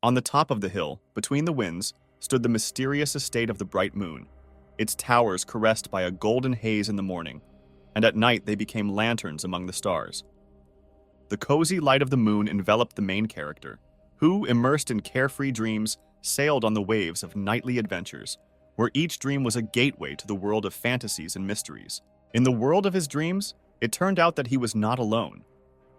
On the top of the hill, between the winds, stood the mysterious estate of the bright moon, its towers caressed by a golden haze in the morning, and at night they became lanterns among the stars. The cozy light of the moon enveloped the main character, who, immersed in carefree dreams, sailed on the waves of nightly adventures, where each dream was a gateway to the world of fantasies and mysteries. In the world of his dreams, it turned out that he was not alone,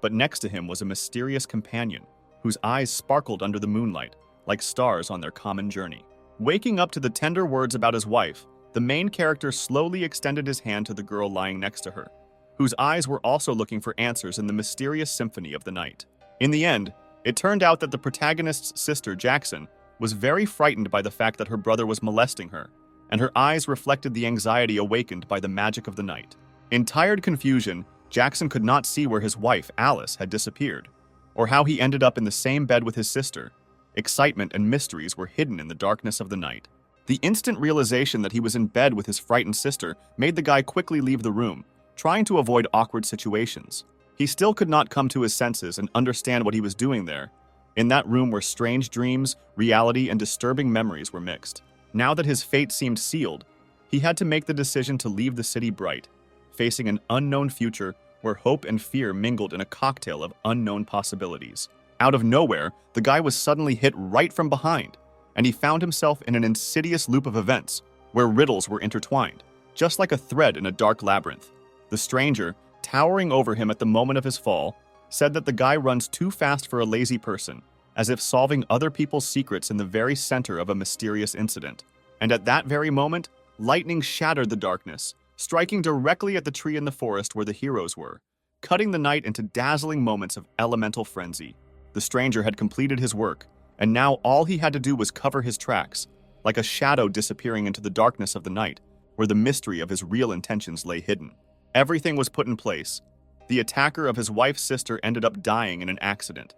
but next to him was a mysterious companion, whose eyes sparkled under the moonlight, like stars on their common journey. Waking up to the tender words about his wife, the main character slowly extended his hand to the girl lying next to her, whose eyes were also looking for answers in the mysterious symphony of the night. In the end, it turned out that the protagonist's sister, Jackson, was very frightened by the fact that her brother was molesting her, and her eyes reflected the anxiety awakened by the magic of the night. In tired confusion, Jackson could not see where his wife, Alice, had disappeared, or how he ended up in the same bed with his sister. Excitement and mysteries were hidden in the darkness of the night. The instant realization that he was in bed with his frightened sister made the guy quickly leave the room, trying to avoid awkward situations. He still could not come to his senses and understand what he was doing there, in that room where strange dreams, reality, and disturbing memories were mixed. Now that his fate seemed sealed, he had to make the decision to leave the city bright, facing an unknown future where hope and fear mingled in a cocktail of unknown possibilities. Out of nowhere, the guy was suddenly hit right from behind, and he found himself in an insidious loop of events where riddles were intertwined, just like a thread in a dark labyrinth. The stranger, towering over him at the moment of his fall, said that the guy runs too fast for a lazy person, as if solving other people's secrets in the very center of a mysterious incident. And at that very moment, lightning shattered the darkness, striking directly at the tree in the forest where the heroes were, cutting the night into dazzling moments of elemental frenzy. The stranger had completed his work, and now all he had to do was cover his tracks, like a shadow disappearing into the darkness of the night, where the mystery of his real intentions lay hidden. Everything was put in place. The attacker of his wife's sister ended up dying in an accident,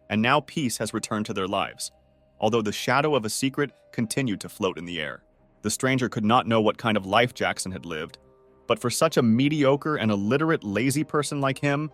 and now peace has returned to their lives, although the shadow of a secret continued to float in the air. The stranger could not know what kind of life Jackson had lived, but for such a mediocre and illiterate, lazy person like him,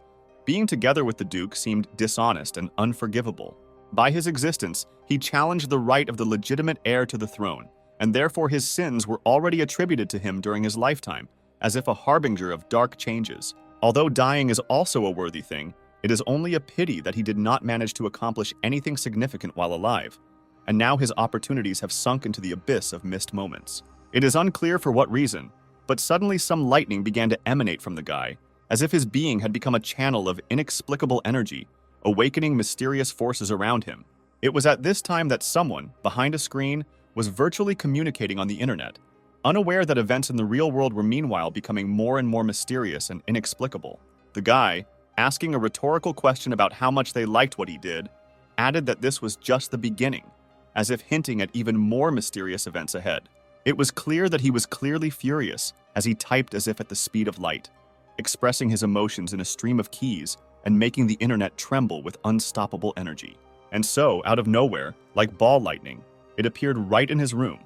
being together with the Duke seemed dishonest and unforgivable. By his existence, he challenged the right of the legitimate heir to the throne, and therefore his sins were already attributed to him during his lifetime, as if a harbinger of dark changes. Although dying is also a worthy thing, it is only a pity that he did not manage to accomplish anything significant while alive, and now his opportunities have sunk into the abyss of missed moments. It is unclear for what reason, but suddenly some lightning began to emanate from the guy, as if his being had become a channel of inexplicable energy, awakening mysterious forces around him. It was at this time that someone, behind a screen, was virtually communicating on the internet, unaware that events in the real world were meanwhile becoming more and more mysterious and inexplicable. The guy, asking a rhetorical question about how much they liked what he did, added that this was just the beginning, as if hinting at even more mysterious events ahead. It was clear that he was clearly furious as he typed as if at the speed of light, expressing his emotions in a stream of keys and making the internet tremble with unstoppable energy. And so, out of nowhere, like ball lightning, it appeared right in his room,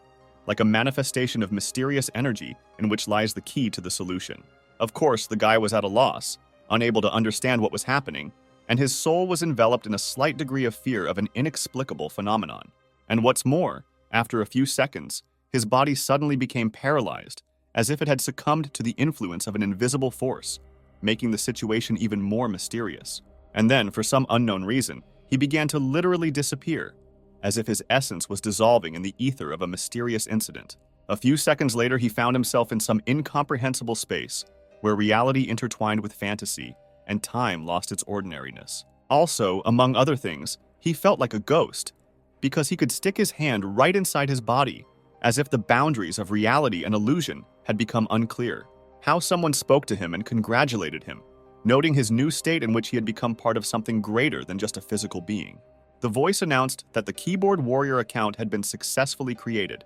like a manifestation of mysterious energy in which lies the key to the solution. Of course, the guy was at a loss, unable to understand what was happening, and his soul was enveloped in a slight degree of fear of an inexplicable phenomenon. And what's more, after a few seconds, his body suddenly became paralyzed, as if it had succumbed to the influence of an invisible force, making the situation even more mysterious. And then, for some unknown reason, he began to literally disappear, as if his essence was dissolving in the ether of a mysterious incident. A few seconds later, he found himself in some incomprehensible space, where reality intertwined with fantasy, and time lost its ordinariness. Also, among other things, he felt like a ghost, because he could stick his hand right inside his body, as if the boundaries of reality and illusion had become unclear. How someone spoke to him and congratulated him, noting his new state in which he had become part of something greater than just a physical being. The voice announced that the Keyboard Warrior account had been successfully created,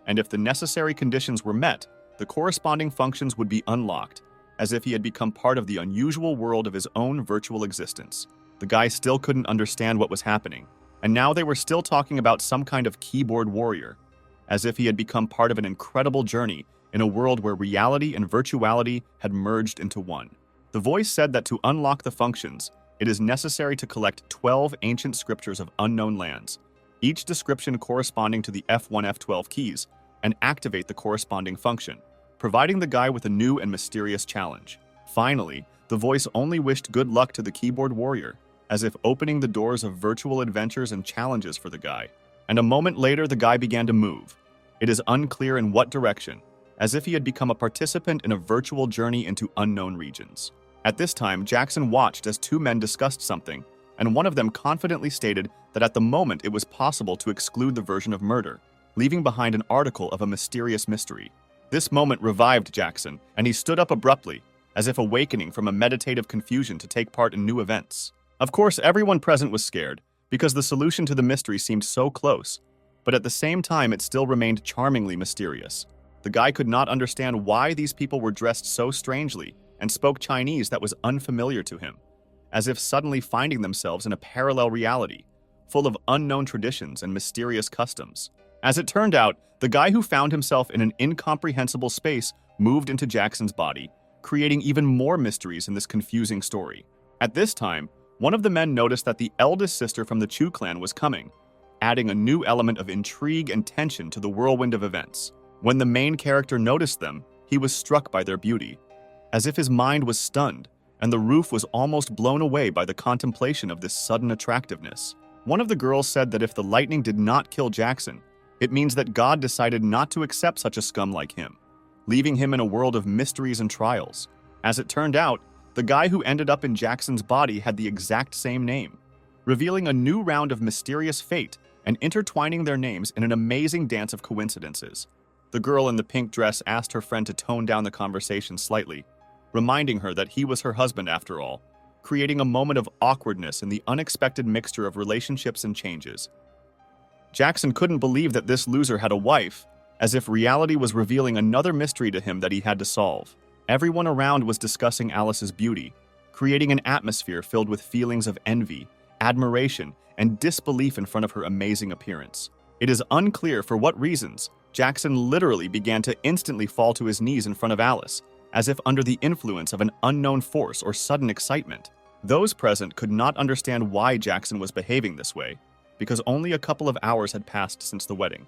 and if the necessary conditions were met, the corresponding functions would be unlocked, as if he had become part of the unusual world of his own virtual existence. The guy still couldn't understand what was happening, and now they were still talking about some kind of keyboard warrior, as if he had become part of an incredible journey in a world where reality and virtuality had merged into one. The voice said that to unlock the functions, it is necessary to collect 12 ancient scriptures of unknown lands, each description corresponding to the F1 F12 keys, and activate the corresponding function, providing the guy with a new and mysterious challenge. Finally, the voice only wished good luck to the keyboard warrior, as if opening the doors of virtual adventures and challenges for the guy. And a moment later, the guy began to move. It is unclear in what direction, as if he had become a participant in a virtual journey into unknown regions. At this time, Jackson watched as two men discussed something, and one of them confidently stated that at the moment it was possible to exclude the version of murder, leaving behind an article of a mysterious mystery. This moment revived Jackson, and he stood up abruptly, as if awakening from a meditative confusion to take part in new events. Of course, everyone present was scared, because the solution to the mystery seemed so close, but at the same time it still remained charmingly mysterious. The guy could not understand why these people were dressed so strangely and spoke Chinese that was unfamiliar to him, as if suddenly finding themselves in a parallel reality, full of unknown traditions and mysterious customs. As it turned out, the guy who found himself in an incomprehensible space moved into Jackson's body, creating even more mysteries in this confusing story. At this time, one of the men noticed that the eldest sister from the Chu clan was coming, adding a new element of intrigue and tension to the whirlwind of events. When the main character noticed them, he was struck by their beauty, as if his mind was stunned, and the roof was almost blown away by the contemplation of this sudden attractiveness. One of the girls said that if the lightning did not kill Jackson, it means that God decided not to accept such a scum like him, leaving him in a world of mysteries and trials. As it turned out, the guy who ended up in Jackson's body had the exact same name, revealing a new round of mysterious fate and intertwining their names in an amazing dance of coincidences. The girl in the pink dress asked her friend to tone down the conversation slightly, reminding her that he was her husband after all, creating a moment of awkwardness in the unexpected mixture of relationships and changes. Jackson couldn't believe that this loser had a wife, as if reality was revealing another mystery to him that he had to solve. Everyone around was discussing Alice's beauty, creating an atmosphere filled with feelings of envy, admiration, and disbelief in front of her amazing appearance. It is unclear for what reasons, Jackson literally began to instantly fall to his knees in front of Alice, as if under the influence of an unknown force or sudden excitement. Those present could not understand why Jackson was behaving this way, because only a couple of hours had passed since the wedding,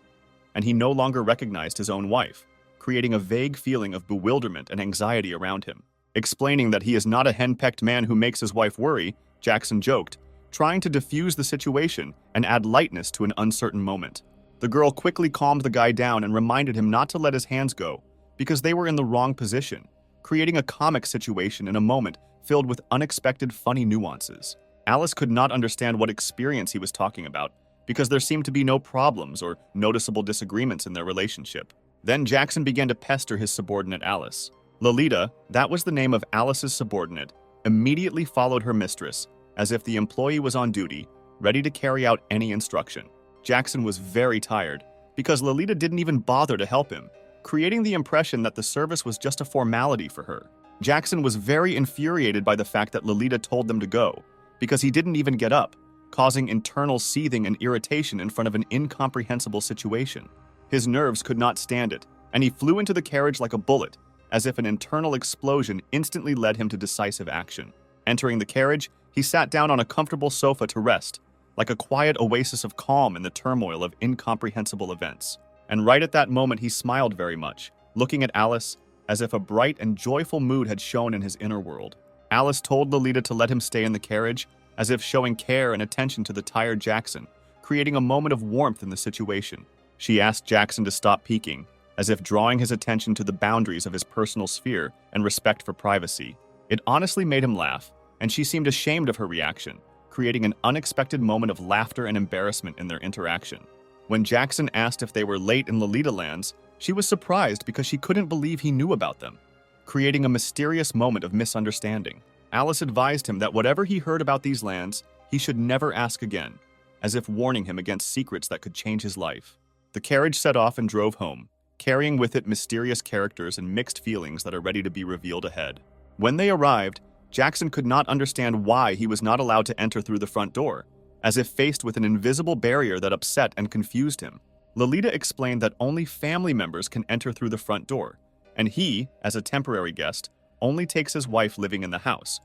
and he no longer recognized his own wife, creating a vague feeling of bewilderment and anxiety around him. Explaining that he is not a henpecked man who makes his wife worry, Jackson joked, trying to diffuse the situation and add lightness to an uncertain moment. The girl quickly calmed the guy down and reminded him not to let his hands go, because they were in the wrong position, creating a comic situation in a moment filled with unexpected funny nuances. Alice could not understand what experience he was talking about, because there seemed to be no problems or noticeable disagreements in their relationship. Then Jackson began to pester his subordinate Alice. Lolita, that was the name of Alice's subordinate, immediately followed her mistress, as if the employee was on duty, ready to carry out any instruction. Jackson was very tired, because Lolita didn't even bother to help him, creating the impression that the service was just a formality for her. Jackson was very infuriated by the fact that Lolita told them to go, because he didn't even get up, causing internal seething and irritation in front of an incomprehensible situation. His nerves could not stand it, and he flew into the carriage like a bullet, as if an internal explosion instantly led him to decisive action. Entering the carriage, he sat down on a comfortable sofa to rest, like a quiet oasis of calm in the turmoil of incomprehensible events. And right at that moment, he smiled very much, looking at Alice as if a bright and joyful mood had shone in his inner world. Alice told Lolita to let him stay in the carriage, as if showing care and attention to the tired Jackson, creating a moment of warmth in the situation. She asked Jackson to stop peeking, as if drawing his attention to the boundaries of his personal sphere and respect for privacy. It honestly made him laugh, and she seemed ashamed of her reaction, creating an unexpected moment of laughter and embarrassment in their interaction. When Jackson asked if they were late in Lolita lands, she was surprised because she couldn't believe he knew about them, creating a mysterious moment of misunderstanding. Alice advised him that whatever he heard about these lands, he should never ask again, as if warning him against secrets that could change his life. The carriage set off and drove home, carrying with it mysterious characters and mixed feelings that are ready to be revealed ahead. When they arrived, Jackson could not understand why he was not allowed to enter through the front door, as if faced with an invisible barrier that upset and confused him. Lolita explained that only family members can enter through the front door, and he, as a temporary guest, only takes his wife living in the house.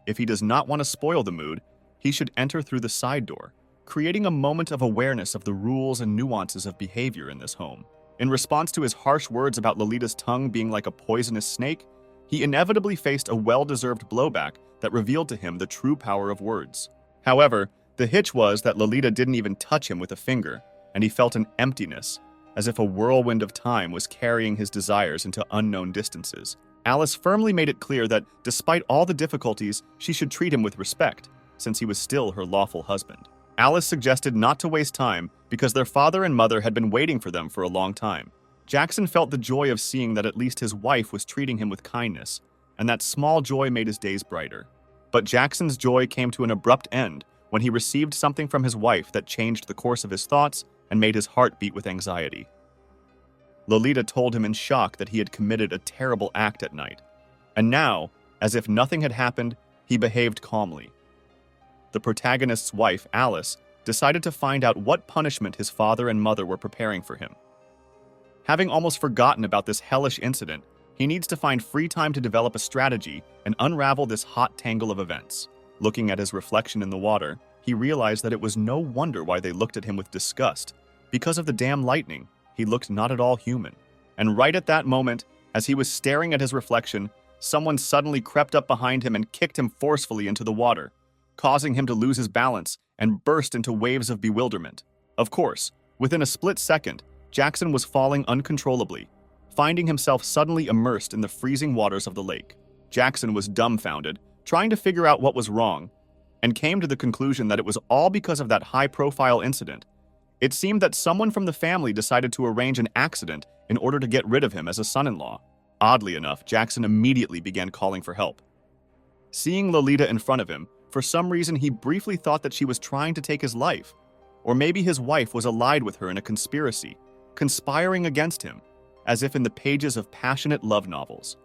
If he does not want to spoil the mood, he should enter through the side door, creating a moment of awareness of the rules and nuances of behavior in this home. In response to his harsh words about Lolita's tongue being like a poisonous snake, he inevitably faced a well-deserved blowback that revealed to him the true power of words. However, the hitch was that Lolita didn't even touch him with a finger, and he felt an emptiness, as if a whirlwind of time was carrying his desires into unknown distances. Alice firmly made it clear that, despite all the difficulties, she should treat him with respect, since he was still her lawful husband. Alice suggested not to waste time because their father and mother had been waiting for them for a long time. Jackson felt the joy of seeing that at least his wife was treating him with kindness, and that small joy made his days brighter. But Jackson's joy came to an abrupt end when he received something from his wife that changed the course of his thoughts and made his heart beat with anxiety. Lolita told him in shock that he had committed a terrible act at night, and now, as if nothing had happened, he behaved calmly. The protagonist's wife, Alice, decided to find out what punishment his father and mother were preparing for him. Having almost forgotten about this hellish incident, he needs to find free time to develop a strategy and unravel this hot tangle of events. Looking at his reflection in the water, he realized that it was no wonder why they looked at him with disgust. Because of the damn lightning, he looked not at all human. And right at that moment, as he was staring at his reflection, someone suddenly crept up behind him and kicked him forcefully into the water, causing him to lose his balance and burst into waves of bewilderment. Of course, within a split second, Jackson was falling uncontrollably, finding himself suddenly immersed in the freezing waters of the lake. Jackson was dumbfounded, trying to figure out what was wrong, and came to the conclusion that it was all because of that high-profile incident. It seemed that someone from the family decided to arrange an accident in order to get rid of him as a son-in-law. Oddly enough, Jackson immediately began calling for help. Seeing Lolita in front of him, for some reason he briefly thought that she was trying to take his life, or maybe his wife was allied with her in a conspiracy, conspiring against him, as if in the pages of passionate love novels.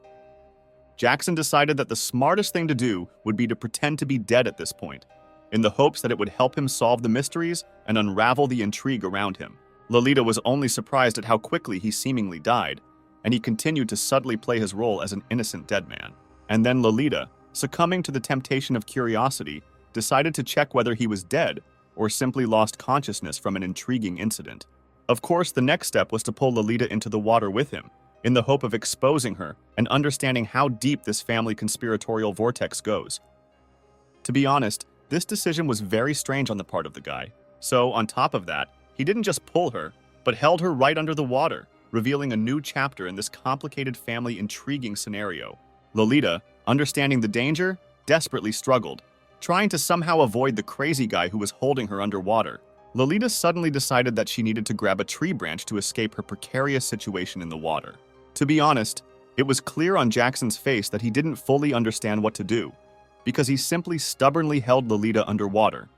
Jackson decided that the smartest thing to do would be to pretend to be dead at this point, in the hopes that it would help him solve the mysteries and unravel the intrigue around him. Lolita was only surprised at how quickly he seemingly died, and he continued to subtly play his role as an innocent dead man. And then Lolita, succumbing to the temptation of curiosity, decided to check whether he was dead or simply lost consciousness from an intriguing incident. Of course, the next step was to pull Lolita into the water with him, in the hope of exposing her and understanding how deep this family conspiratorial vortex goes. To be honest, this decision was very strange on the part of the guy. So, on top of that, he didn't just pull her, but held her right under the water, revealing a new chapter in this complicated family intriguing scenario. Lolita, understanding the danger, desperately struggled, trying to somehow avoid the crazy guy who was holding her underwater. Lolita suddenly decided that she needed to grab a tree branch to escape her precarious situation in the water. To be honest, it was clear on Jackson's face that he didn't fully understand what to do, because he simply stubbornly held Lolita underwater,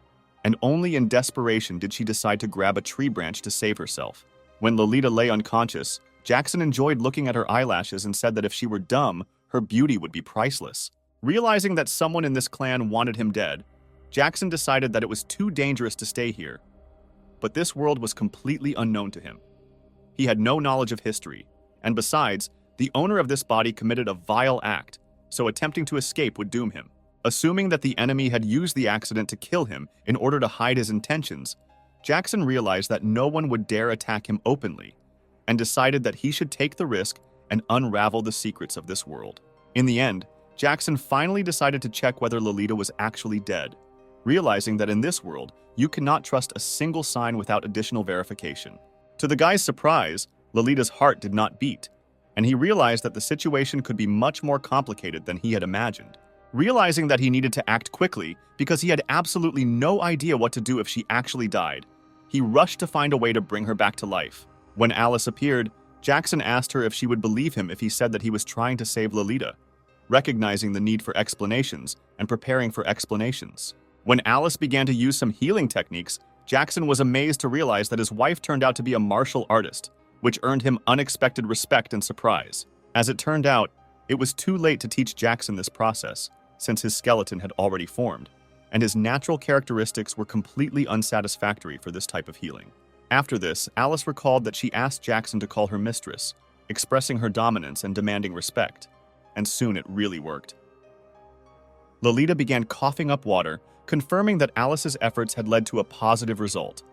and only in desperation did she decide to grab a tree branch to save herself. When Lolita lay unconscious, Jackson enjoyed looking at her eyelashes and said that if she were dumb, her beauty would be priceless. Realizing that someone in this clan wanted him dead, Jackson decided that it was too dangerous to stay here. But this world was completely unknown to him. He had no knowledge of history, and besides, the owner of this body committed a vile act, so attempting to escape would doom him. Assuming that the enemy had used the accident to kill him in order to hide his intentions, Jackson realized that no one would dare attack him openly, and decided that he should take the risk and unravel the secrets of this world. In the end, Jackson finally decided to check whether Lolita was actually dead, realizing that in this world, you cannot trust a single sign without additional verification. To the guy's surprise, Lolita's heart did not beat, and he realized that the situation could be much more complicated than he had imagined. Realizing that he needed to act quickly because he had absolutely no idea what to do if she actually died, he rushed to find a way to bring her back to life. When Alice appeared, Jackson asked her if she would believe him if he said that he was trying to save Lolita, recognizing the need for explanations and preparing for explanations. When Alice began to use some healing techniques, Jackson was amazed to realize that his wife turned out to be a martial artist, which earned him unexpected respect and surprise. As it turned out, it was too late to teach Jackson this process, since his skeleton had already formed, and his natural characteristics were completely unsatisfactory for this type of healing. After this, Alice recalled that she asked Jackson to call her mistress, expressing her dominance and demanding respect, and soon it really worked. Lolita began coughing up water, confirming that Alice's efforts had led to a positive result.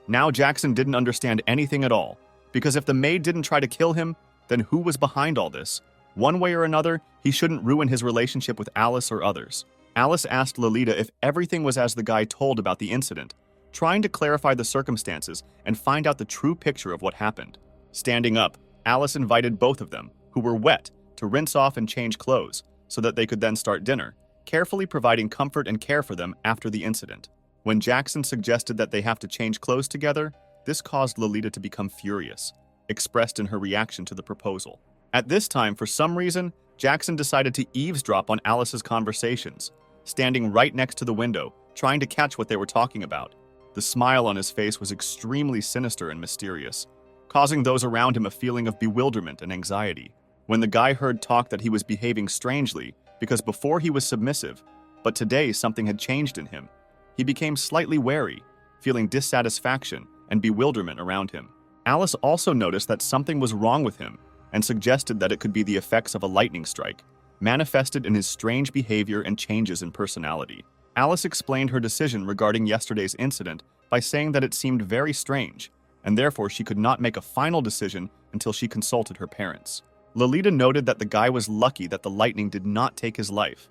Now Jackson didn't understand anything at all, because if the maid didn't try to kill him, then who was behind all this? One way or another, he shouldn't ruin his relationship with Alice or others. Alice asked Lolita if everything was as the guy told about the incident, trying to clarify the circumstances and find out the true picture of what happened. Standing up, Alice invited both of them, who were wet, to rinse off and change clothes, so that they could then start dinner, carefully providing comfort and care for them after the incident. When Jackson suggested that they have to change clothes together, this caused Lolita to become furious, expressed in her reaction to the proposal. At this time, for some reason, Jackson decided to eavesdrop on Alice's conversations, standing right next to the window, trying to catch what they were talking about. The smile on his face was extremely sinister and mysterious, causing those around him a feeling of bewilderment and anxiety. When the guy heard talk that he was behaving strangely, because before he was submissive, but today something had changed in him, he became slightly wary, feeling dissatisfaction and bewilderment around him. Alice also noticed that something was wrong with him and suggested that it could be the effects of a lightning strike, manifested in his strange behavior and changes in personality. Alice explained her decision regarding yesterday's incident by saying that it seemed very strange, and therefore she could not make a final decision until she consulted her parents. Lolita noted that the guy was lucky that the lightning did not take his life.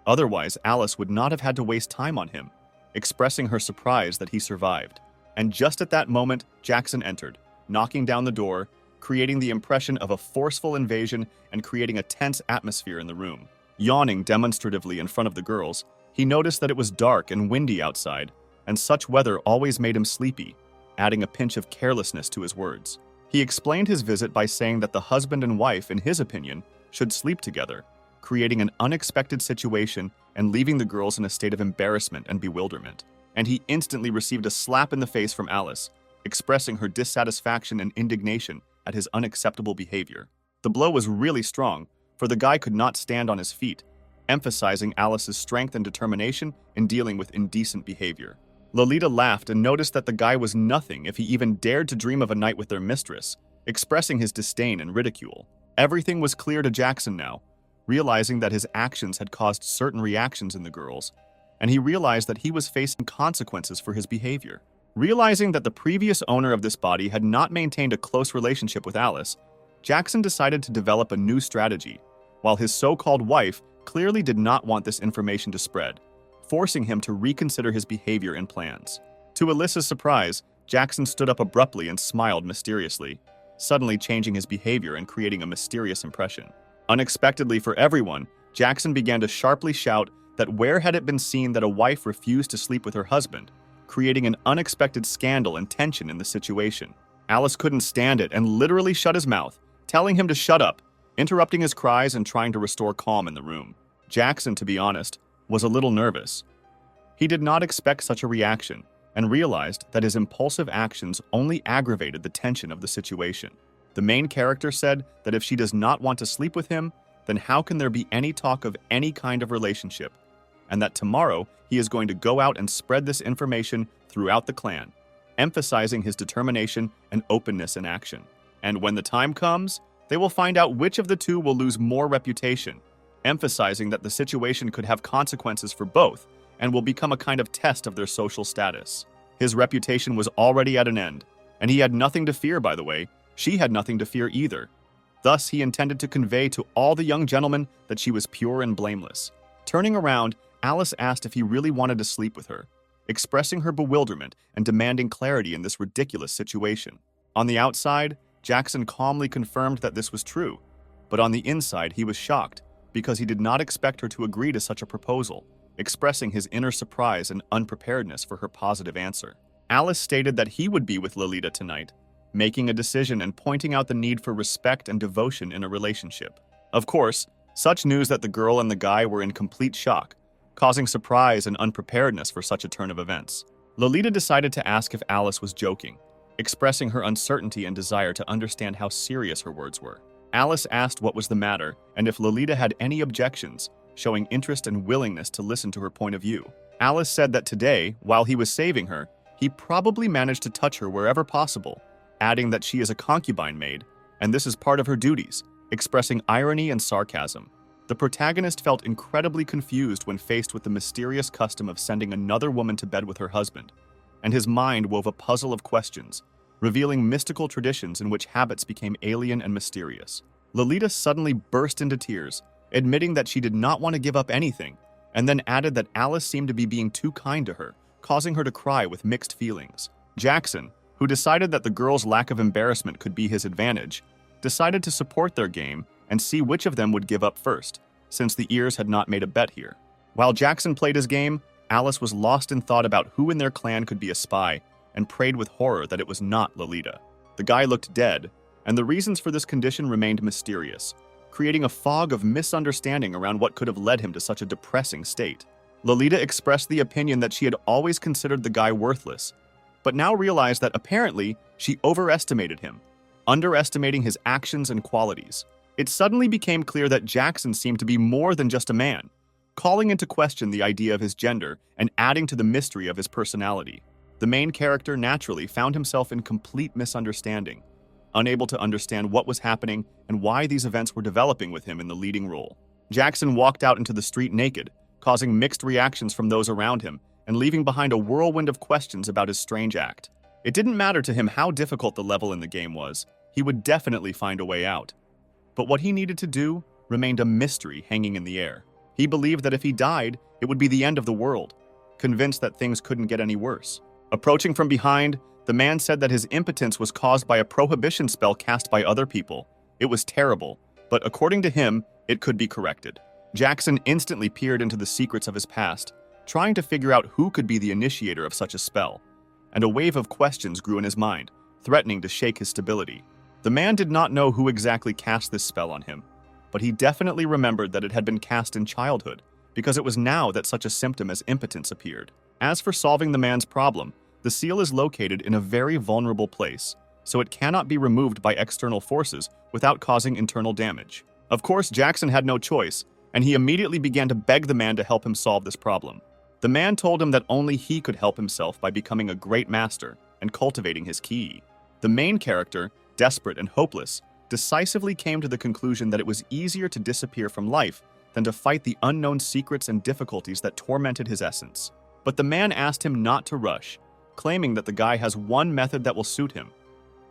Otherwise, Alice would not have had to waste time on him, expressing her surprise that he survived. And just at that moment, Jackson entered, knocking down the door, creating the impression of a forceful invasion and creating a tense atmosphere in the room. Yawning demonstratively in front of the girls, he noticed that it was dark and windy outside, and such weather always made him sleepy, adding a pinch of carelessness to his words. He explained his visit by saying that the husband and wife, in his opinion, should sleep together, creating an unexpected situation and leaving the girls in a state of embarrassment and bewilderment. And he instantly received a slap in the face from Alice, expressing her dissatisfaction and indignation at his unacceptable behavior. The blow was really strong, for the guy could not stand on his feet, emphasizing Alice's strength and determination in dealing with indecent behavior. Lolita laughed and noticed that the guy was nothing if he even dared to dream of a night with their mistress, expressing his disdain and ridicule. Everything was clear to Jackson now, realizing that his actions had caused certain reactions in the girls, and he realized that he was facing consequences for his behavior. Realizing that the previous owner of this body had not maintained a close relationship with Alice, Jackson decided to develop a new strategy, while his so-called wife clearly did not want this information to spread, forcing him to reconsider his behavior and plans. To Alyssa's surprise, Jackson stood up abruptly and smiled mysteriously, suddenly changing his behavior and creating a mysterious impression. Unexpectedly for everyone, Jackson began to sharply shout that where had it been seen that a wife refused to sleep with her husband, creating an unexpected scandal and tension in the situation. Alice couldn't stand it and literally shut his mouth, telling him to shut up, interrupting his cries and trying to restore calm in the room. Jackson, to be honest, was a little nervous. He did not expect such a reaction and realized that his impulsive actions only aggravated the tension of the situation. The main character said that if she does not want to sleep with him, then how can there be any talk of any kind of relationship? And that tomorrow he is going to go out and spread this information throughout the clan, emphasizing his determination and openness in action. And when the time comes, they will find out which of the two will lose more reputation, emphasizing that the situation could have consequences for both and will become a kind of test of their social status. His reputation was already at an end, and he had nothing to fear, by the way. She had nothing to fear either. Thus, he intended to convey to all the young gentlemen that she was pure and blameless. Turning around, Alice asked if he really wanted to sleep with her, expressing her bewilderment and demanding clarity in this ridiculous situation. On the outside, Jackson calmly confirmed that this was true, but on the inside he was shocked because he did not expect her to agree to such a proposal, expressing his inner surprise and unpreparedness for her positive answer. Alice stated that he would be with Lolita tonight, making a decision and pointing out the need for respect and devotion in a relationship. Of course, such news that the girl and the guy were in complete shock, causing surprise and unpreparedness for such a turn of events. Lolita decided to ask if Alice was joking, expressing her uncertainty and desire to understand how serious her words were. Alice asked what was the matter and if Lolita had any objections, showing interest and willingness to listen to her point of view. Alice said that today, while he was saving her, he probably managed to touch her wherever possible, adding that she is a concubine maid, and this is part of her duties, expressing irony and sarcasm. The protagonist felt incredibly confused when faced with the mysterious custom of sending another woman to bed with her husband, and his mind wove a puzzle of questions, revealing mystical traditions in which habits became alien and mysterious. Lolita suddenly burst into tears, admitting that she did not want to give up anything, and then added that Alice seemed to be being too kind to her, causing her to cry with mixed feelings. Jackson, who decided that the girl's lack of embarrassment could be his advantage, decided to support their game and see which of them would give up first, since the ears had not made a bet here. While Jackson played his game, Alice was lost in thought about who in their clan could be a spy and prayed with horror that it was not Lolita. The guy looked dead, and the reasons for this condition remained mysterious, creating a fog of misunderstanding around what could have led him to such a depressing state. Lolita expressed the opinion that she had always considered the guy worthless, but now realized that apparently she overestimated him, underestimating his actions and qualities. It suddenly became clear that Jackson seemed to be more than just a man, calling into question the idea of his gender and adding to the mystery of his personality. The main character naturally found himself in complete misunderstanding, unable to understand what was happening and why these events were developing with him in the leading role. Jackson walked out into the street naked, causing mixed reactions from those around him and leaving behind a whirlwind of questions about his strange act. It didn't matter to him how difficult the level in the game was, he would definitely find a way out. But what he needed to do remained a mystery hanging in the air. He believed that if he died, it would be the end of the world, convinced that things couldn't get any worse. Approaching from behind, the man said that his impotence was caused by a prohibition spell cast by other people. It was terrible, but according to him, it could be corrected. Jackson instantly peered into the secrets of his past, trying to figure out who could be the initiator of such a spell, and a wave of questions grew in his mind, threatening to shake his stability. The man did not know who exactly cast this spell on him, but he definitely remembered that it had been cast in childhood, because it was now that such a symptom as impotence appeared. As for solving the man's problem, the seal is located in a very vulnerable place, so it cannot be removed by external forces without causing internal damage. Of course, Jackson had no choice, and he immediately began to beg the man to help him solve this problem. The man told him that only he could help himself by becoming a great master and cultivating his ki. The main character, desperate and hopeless, decisively came to the conclusion that it was easier to disappear from life than to fight the unknown secrets and difficulties that tormented his essence. But the man asked him not to rush, claiming that the guy has one method that will suit him.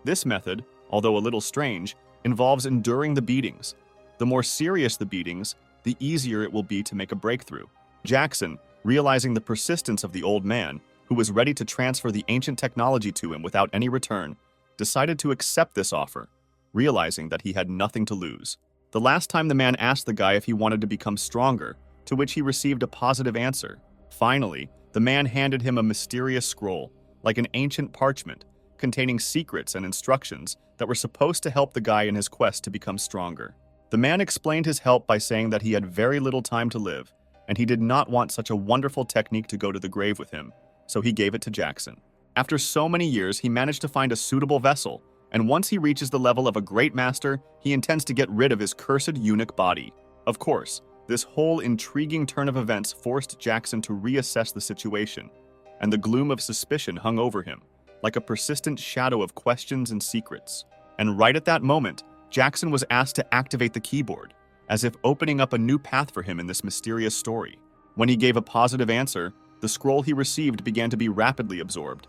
This method, although a little strange, involves enduring the beatings. The more serious the beatings, the easier it will be to make a breakthrough. Jackson, realizing the persistence of the old man, who was ready to transfer the ancient technology to him without any return, decided to accept this offer, realizing that he had nothing to lose. The last time the man asked the guy if he wanted to become stronger, to which he received a positive answer. Finally, the man handed him a mysterious scroll, like an ancient parchment, containing secrets and instructions that were supposed to help the guy in his quest to become stronger. The man explained his help by saying that he had very little time to live, and he did not want such a wonderful technique to go to the grave with him, so he gave it to Jackson. After so many years, he managed to find a suitable vessel, and once he reaches the level of a great master, he intends to get rid of his cursed eunuch body. Of course, this whole intriguing turn of events forced Jackson to reassess the situation, and the gloom of suspicion hung over him, like a persistent shadow of questions and secrets. And right at that moment, Jackson was asked to activate the keyboard, as if opening up a new path for him in this mysterious story. When he gave a positive answer, the scroll he received began to be rapidly absorbed,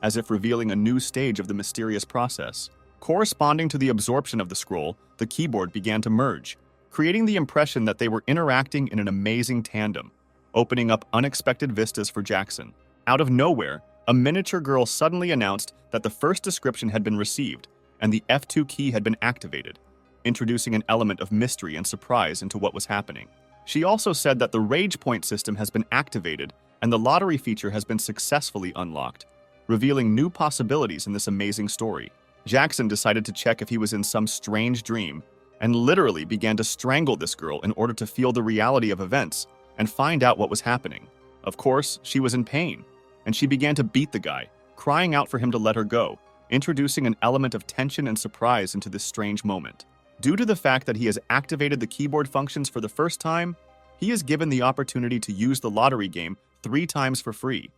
as if revealing a new stage of the mysterious process. Corresponding to the absorption of the scroll, the keyboard began to merge, creating the impression that they were interacting in an amazing tandem, opening up unexpected vistas for Jackson. Out of nowhere, a miniature girl suddenly announced that the first description had been received and the F2 key had been activated, introducing an element of mystery and surprise into what was happening. She also said that the rage point system has been activated and the lottery feature has been successfully unlocked, revealing new possibilities in this amazing story. Jackson decided to check if he was in some strange dream and literally began to strangle this girl in order to feel the reality of events and find out what was happening. Of course, she was in pain, and she began to beat the guy, crying out for him to let her go, introducing an element of tension and surprise into this strange moment. Due to the fact that he has activated the keyboard functions for the first time, he is given the opportunity to use the lottery game 3 times for free.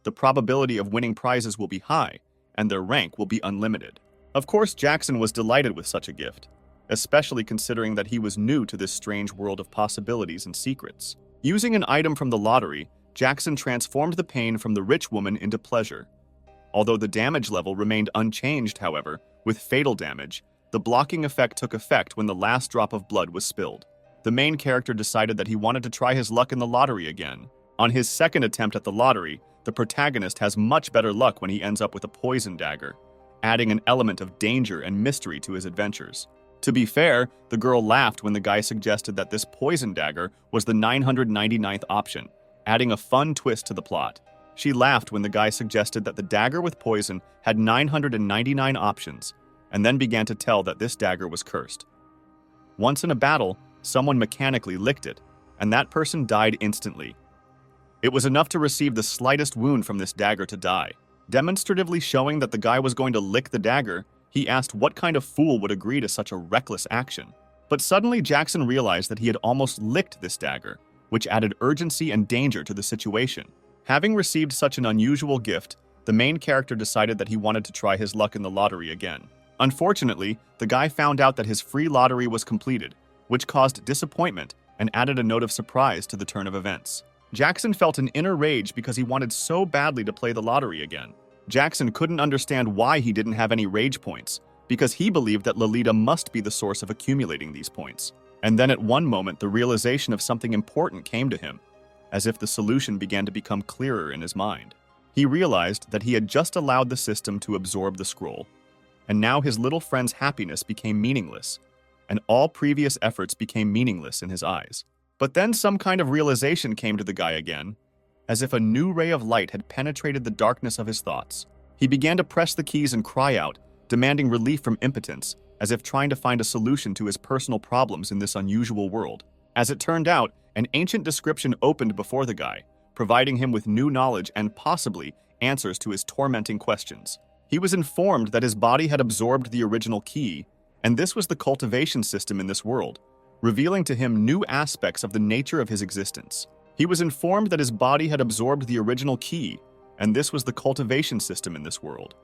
The probability of winning prizes will be high, and their rank will be unlimited. Of course, Jackson was delighted with such a gift, especially considering that he was new to this strange world of possibilities and secrets. Using an item from the lottery, Jackson transformed the pain from the rich woman into pleasure. Although the damage level remained unchanged, however, with fatal damage, the blocking effect took effect when the last drop of blood was spilled. The main character decided that he wanted to try his luck in the lottery again. On his second attempt at the lottery, the protagonist has much better luck when he ends up with a poison dagger, adding an element of danger and mystery to his adventures. To be fair, the girl laughed when the guy suggested that this poison dagger was the 999th option, adding a fun twist to the plot. She laughed when the guy suggested that the dagger with poison had 999 options, and then began to tell that this dagger was cursed. Once in a battle, someone mechanically licked it, and that person died instantly. It was enough to receive the slightest wound from this dagger to die. Demonstratively showing that the guy was going to lick the dagger, he asked what kind of fool would agree to such a reckless action. But suddenly Jackson realized that he had almost licked this dagger, which added urgency and danger to the situation. Having received such an unusual gift, the main character decided that he wanted to try his luck in the lottery again. Unfortunately, the guy found out that his free lottery was completed, which caused disappointment and added a note of surprise to the turn of events. Jackson felt an inner rage because he wanted so badly to play the lottery again. Jackson couldn't understand why he didn't have any rage points, because he believed that Lolita must be the source of accumulating these points. And then at one moment, the realization of something important came to him, as if the solution began to become clearer in his mind. He realized that he had just allowed the system to absorb the scroll, and now his little friend's happiness became meaningless, and all previous efforts became meaningless in his eyes. But then some kind of realization came to the guy again, as if a new ray of light had penetrated the darkness of his thoughts. He began to press the keys and cry out, demanding relief from impotence, as if trying to find a solution to his personal problems in this unusual world. As it turned out, an ancient description opened before the guy, providing him with new knowledge and possibly answers to his tormenting questions. He was informed that his body had absorbed the original key, and this was the cultivation system in this world, revealing to him new aspects of the nature of his existence. He was informed that his body had absorbed the original key, and this was the cultivation system in this world,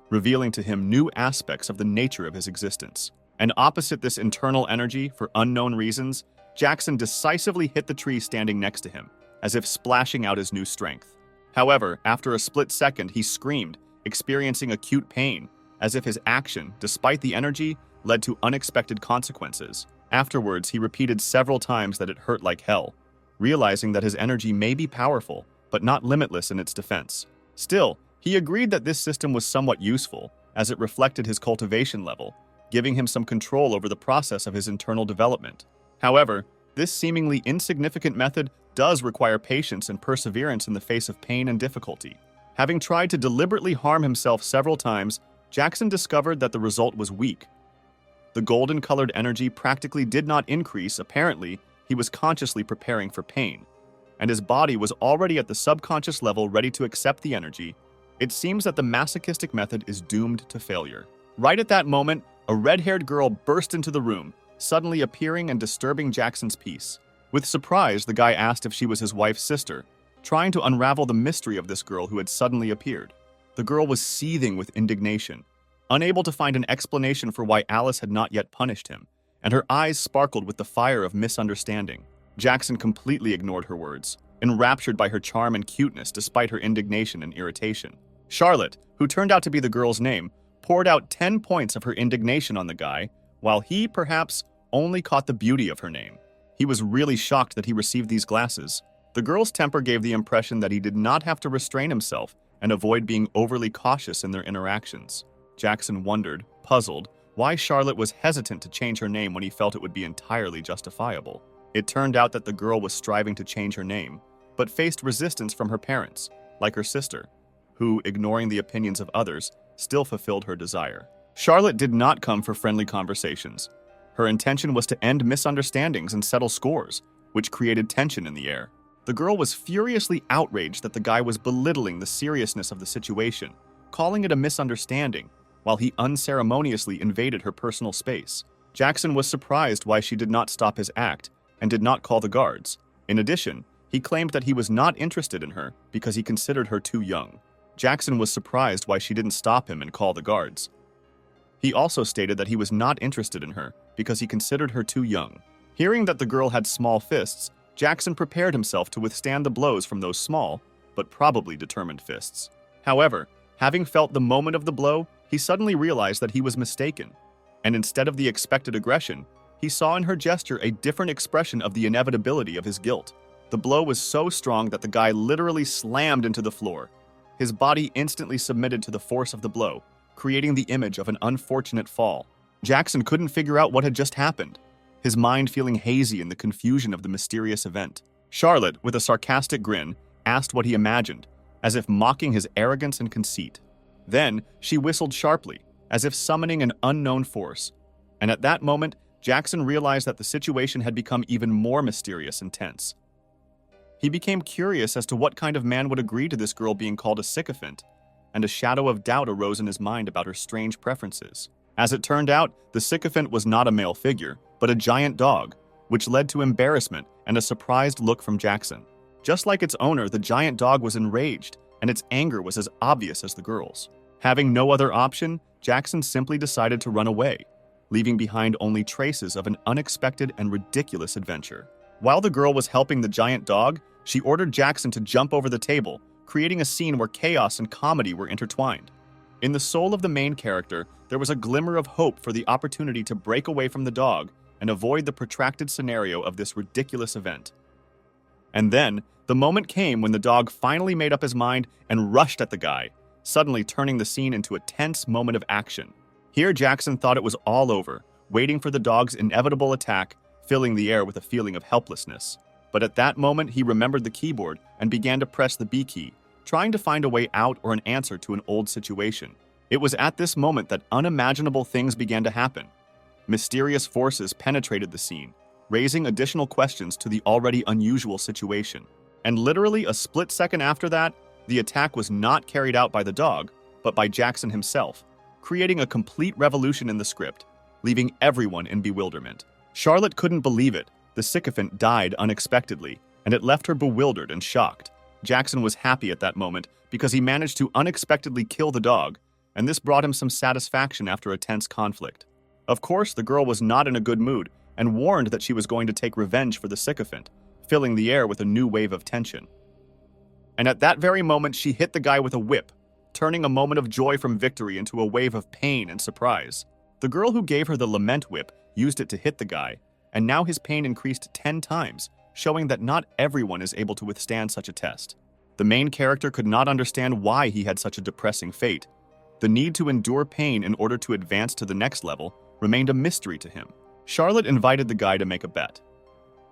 revealing to him new aspects of the nature of his existence. And opposite this internal energy, for unknown reasons, Jackson decisively hit the tree standing next to him, as if splashing out his new strength. However, after a split second, he screamed, experiencing acute pain, as if his action, despite the energy, led to unexpected consequences. Afterwards, he repeated several times that it hurt like hell, realizing that his energy may be powerful, but not limitless in its defense. Still, he agreed that this system was somewhat useful, as it reflected his cultivation level, giving him some control over the process of his internal development. However, this seemingly insignificant method does require patience and perseverance in the face of pain and difficulty. Having tried to deliberately harm himself several times, Jackson discovered that the result was weak. The golden-colored energy practically did not increase. Apparently, he was consciously preparing for pain, and his body was already at the subconscious level ready to accept the energy. It seems that the masochistic method is doomed to failure. Right at that moment, a red-haired girl burst into the room, suddenly appearing and disturbing Jackson's peace. With surprise, the guy asked if she was his wife's sister, trying to unravel the mystery of this girl who had suddenly appeared. The girl was seething with indignation, unable to find an explanation for why Alice had not yet punished him, and her eyes sparkled with the fire of misunderstanding. Jackson completely ignored her words, enraptured by her charm and cuteness despite her indignation and irritation. Charlotte, who turned out to be the girl's name, poured out 10 points of her indignation on the guy, while he, perhaps, only caught the beauty of her name. He was really shocked that he received these glasses. The girl's temper gave the impression that he did not have to restrain himself and avoid being overly cautious in their interactions. Jackson wondered, puzzled, why Charlotte was hesitant to change her name when he felt it would be entirely justifiable. It turned out that the girl was striving to change her name, but faced resistance from her parents, like her sister, who, ignoring the opinions of others, still fulfilled her desire. Charlotte did not come for friendly conversations. Her intention was to end misunderstandings and settle scores, which created tension in the air. The girl was furiously outraged that the guy was belittling the seriousness of the situation, calling it a misunderstanding, while he unceremoniously invaded her personal space. Jackson was surprised why she did not stop his act and did not call the guards. In addition, he claimed that he was not interested in her because he considered her too young. Jackson was surprised why she didn't stop him and call the guards. He also stated that he was not interested in her because he considered her too young. Hearing that the girl had small fists, Jackson prepared himself to withstand the blows from those small, but probably determined fists. However, having felt the moment of the blow, he suddenly realized that he was mistaken, and instead of the expected aggression, he saw in her gesture a different expression of the inevitability of his guilt. The blow was so strong that the guy literally slammed into the floor. His body instantly submitted to the force of the blow, creating the image of an unfortunate fall. Jackson couldn't figure out what had just happened, his mind feeling hazy in the confusion of the mysterious event. Charlotte, with a sarcastic grin, asked what he imagined, as if mocking his arrogance and conceit. Then, she whistled sharply, as if summoning an unknown force. And at that moment, Jackson realized that the situation had become even more mysterious and tense. He became curious as to what kind of man would agree to this girl being called a sycophant, and a shadow of doubt arose in his mind about her strange preferences. As it turned out, the sycophant was not a male figure, but a giant dog, which led to embarrassment and a surprised look from Jackson. Just like its owner, the giant dog was enraged, and its anger was as obvious as the girl's. Having no other option, Jackson simply decided to run away, leaving behind only traces of an unexpected and ridiculous adventure. While the girl was helping the giant dog, she ordered Jackson to jump over the table, creating a scene where chaos and comedy were intertwined. In the soul of the main character, there was a glimmer of hope for the opportunity to break away from the dog and avoid the protracted scenario of this ridiculous event. And then, the moment came when the dog finally made up his mind and rushed at the guy, suddenly turning the scene into a tense moment of action. Here, Jackson thought it was all over, waiting for the dog's inevitable attack, filling the air with a feeling of helplessness. But at that moment, he remembered the keyboard and began to press the B key, trying to find a way out or an answer to an old situation. It was at this moment that unimaginable things began to happen. Mysterious forces penetrated the scene, raising additional questions to the already unusual situation. And literally a split second after that, the attack was not carried out by the dog, but by Jackson himself, creating a complete revolution in the script, leaving everyone in bewilderment. Charlotte couldn't believe it. The sycophant died unexpectedly, and it left her bewildered and shocked. Jackson was happy at that moment because he managed to unexpectedly kill the dog, and this brought him some satisfaction after a tense conflict. Of course, the girl was not in a good mood and warned that she was going to take revenge for the sycophant, filling the air with a new wave of tension. And at that very moment, she hit the guy with a whip, turning a moment of joy from victory into a wave of pain and surprise. The girl who gave her the lament whip used it to hit the guy, and now his pain increased 10 times, showing that not everyone is able to withstand such a test. The main character could not understand why he had such a depressing fate. The need to endure pain in order to advance to the next level remained a mystery to him. Charlotte invited the guy to make a bet.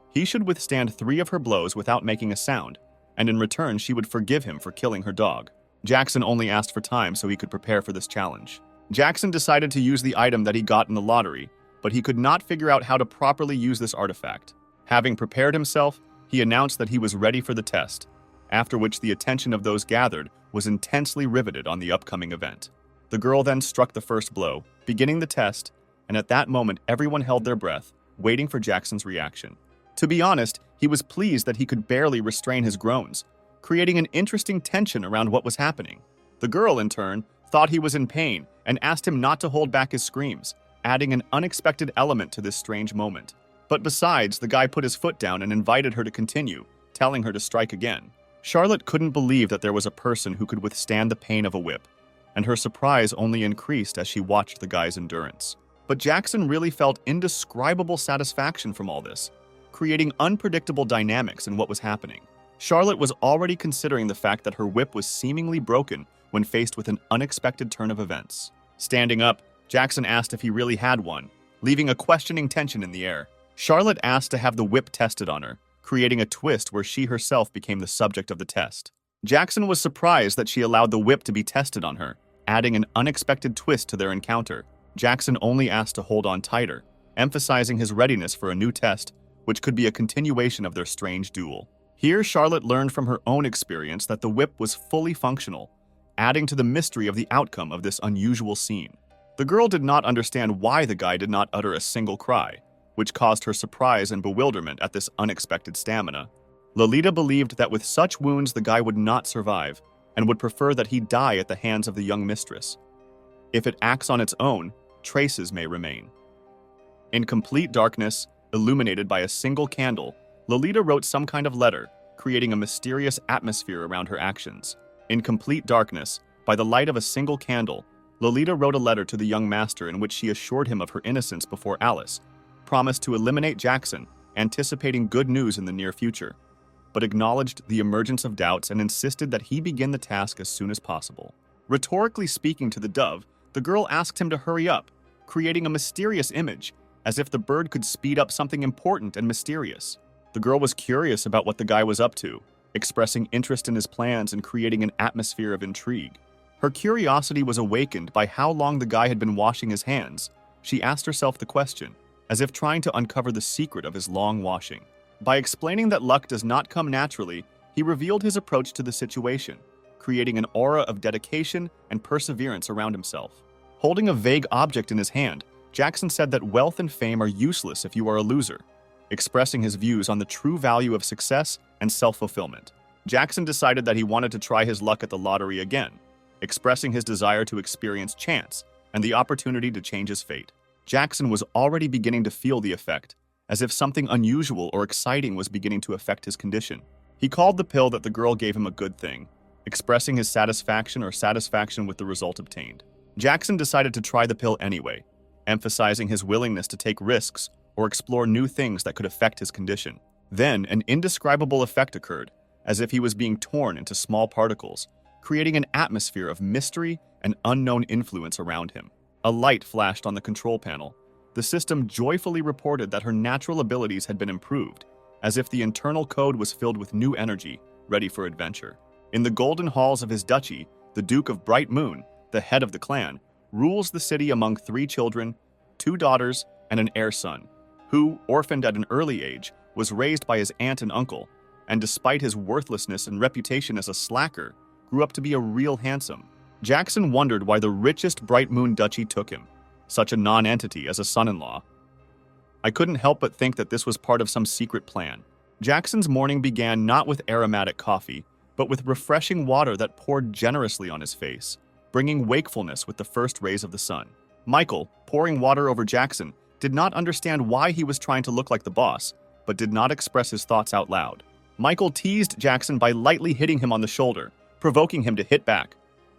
He should withstand 3 of her blows without making a sound, and in return she would forgive him for killing her dog. Jackson only asked for time so he could prepare for this challenge. Jackson decided to use the item that he got in the lottery, but he could not figure out how to properly use this artifact. Having prepared himself, he announced that he was ready for the test, after which the attention of those gathered was intensely riveted on the upcoming event. The girl then struck the first blow, beginning the test, and at that moment everyone held their breath, waiting for Jackson's reaction. To be honest, he was pleased that he could barely restrain his groans, creating an interesting tension around what was happening. The girl, in turn, thought he was in pain and asked him not to hold back his screams, adding an unexpected element to this strange moment. But besides, the guy put his foot down and invited her to continue, telling her to strike again. Charlotte couldn't believe that there was a person who could withstand the pain of a whip, and her surprise only increased as she watched the guy's endurance. But Jackson really felt indescribable satisfaction from all this, creating unpredictable dynamics in what was happening. Charlotte was already considering the fact that her whip was seemingly broken when faced with an unexpected turn of events. Standing up, Jackson asked if he really had one, leaving a questioning tension in the air. Charlotte asked to have the whip tested on her, creating a twist where she herself became the subject of the test. Jackson was surprised that she allowed the whip to be tested on her, adding an unexpected twist to their encounter. Jackson only asked to hold on tighter, emphasizing his readiness for a new test, which could be a continuation of their strange duel. Here, Charlotte learned from her own experience that the whip was fully functional, adding to the mystery of the outcome of this unusual scene. The girl did not understand why the guy did not utter a single cry, which caused her surprise and bewilderment at this unexpected stamina. Lolita believed that with such wounds the guy would not survive, and would prefer that he die at the hands of the young mistress. If it acts on its own, traces may remain. In complete darkness, illuminated by a single candle, Lolita wrote some kind of letter, creating a mysterious atmosphere around her actions. In complete darkness, by the light of a single candle, Lolita wrote a letter to the young master in which she assured him of her innocence before Alice, promised to eliminate Jackson, anticipating good news in the near future, but acknowledged the emergence of doubts and insisted that he begin the task as soon as possible. Rhetorically speaking to the dove, the girl asked him to hurry up, creating a mysterious image, as if the bird could speed up something important and mysterious. The girl was curious about what the guy was up to, expressing interest in his plans and creating an atmosphere of intrigue. Her curiosity was awakened by how long the guy had been washing his hands. She asked herself the question, as if trying to uncover the secret of his long washing. By explaining that luck does not come naturally, he revealed his approach to the situation, creating an aura of dedication and perseverance around himself. Holding a vague object in his hand, Jackson said that wealth and fame are useless if you are a loser, expressing his views on the true value of success and self-fulfillment. Jackson decided that he wanted to try his luck at the lottery again, expressing his desire to experience chance and the opportunity to change his fate. Jackson was already beginning to feel the effect, as if something unusual or exciting was beginning to affect his condition. He called the pill that the girl gave him a good thing, expressing his satisfaction with the result obtained. Jackson decided to try the pill anyway, emphasizing his willingness to take risks or explore new things that could affect his condition. Then, an indescribable effect occurred, as if he was being torn into small particles, creating an atmosphere of mystery and unknown influence around him. A light flashed on the control panel. The system joyfully reported that her natural abilities had been improved, as if the internal code was filled with new energy, ready for adventure. In the golden halls of his duchy, the Duke of Bright Moon, the head of the clan, rules the city among 3 children, 2 daughters, and an heir son, who, orphaned at an early age, was raised by his aunt and uncle, and despite his worthlessness and reputation as a slacker, grew up to be a real handsome. Jackson wondered why the richest Bright Moon duchy took him, such a non-entity as a son-in-law. I couldn't help but think that this was part of some secret plan. Jackson's morning began not with aromatic coffee, but with refreshing water that poured generously on his face, bringing wakefulness with the first rays of the sun. Michael, pouring water over Jackson, did not understand why he was trying to look like the boss, but did not express his thoughts out loud. Michael teased Jackson by lightly hitting him on the shoulder, provoking him to hit back.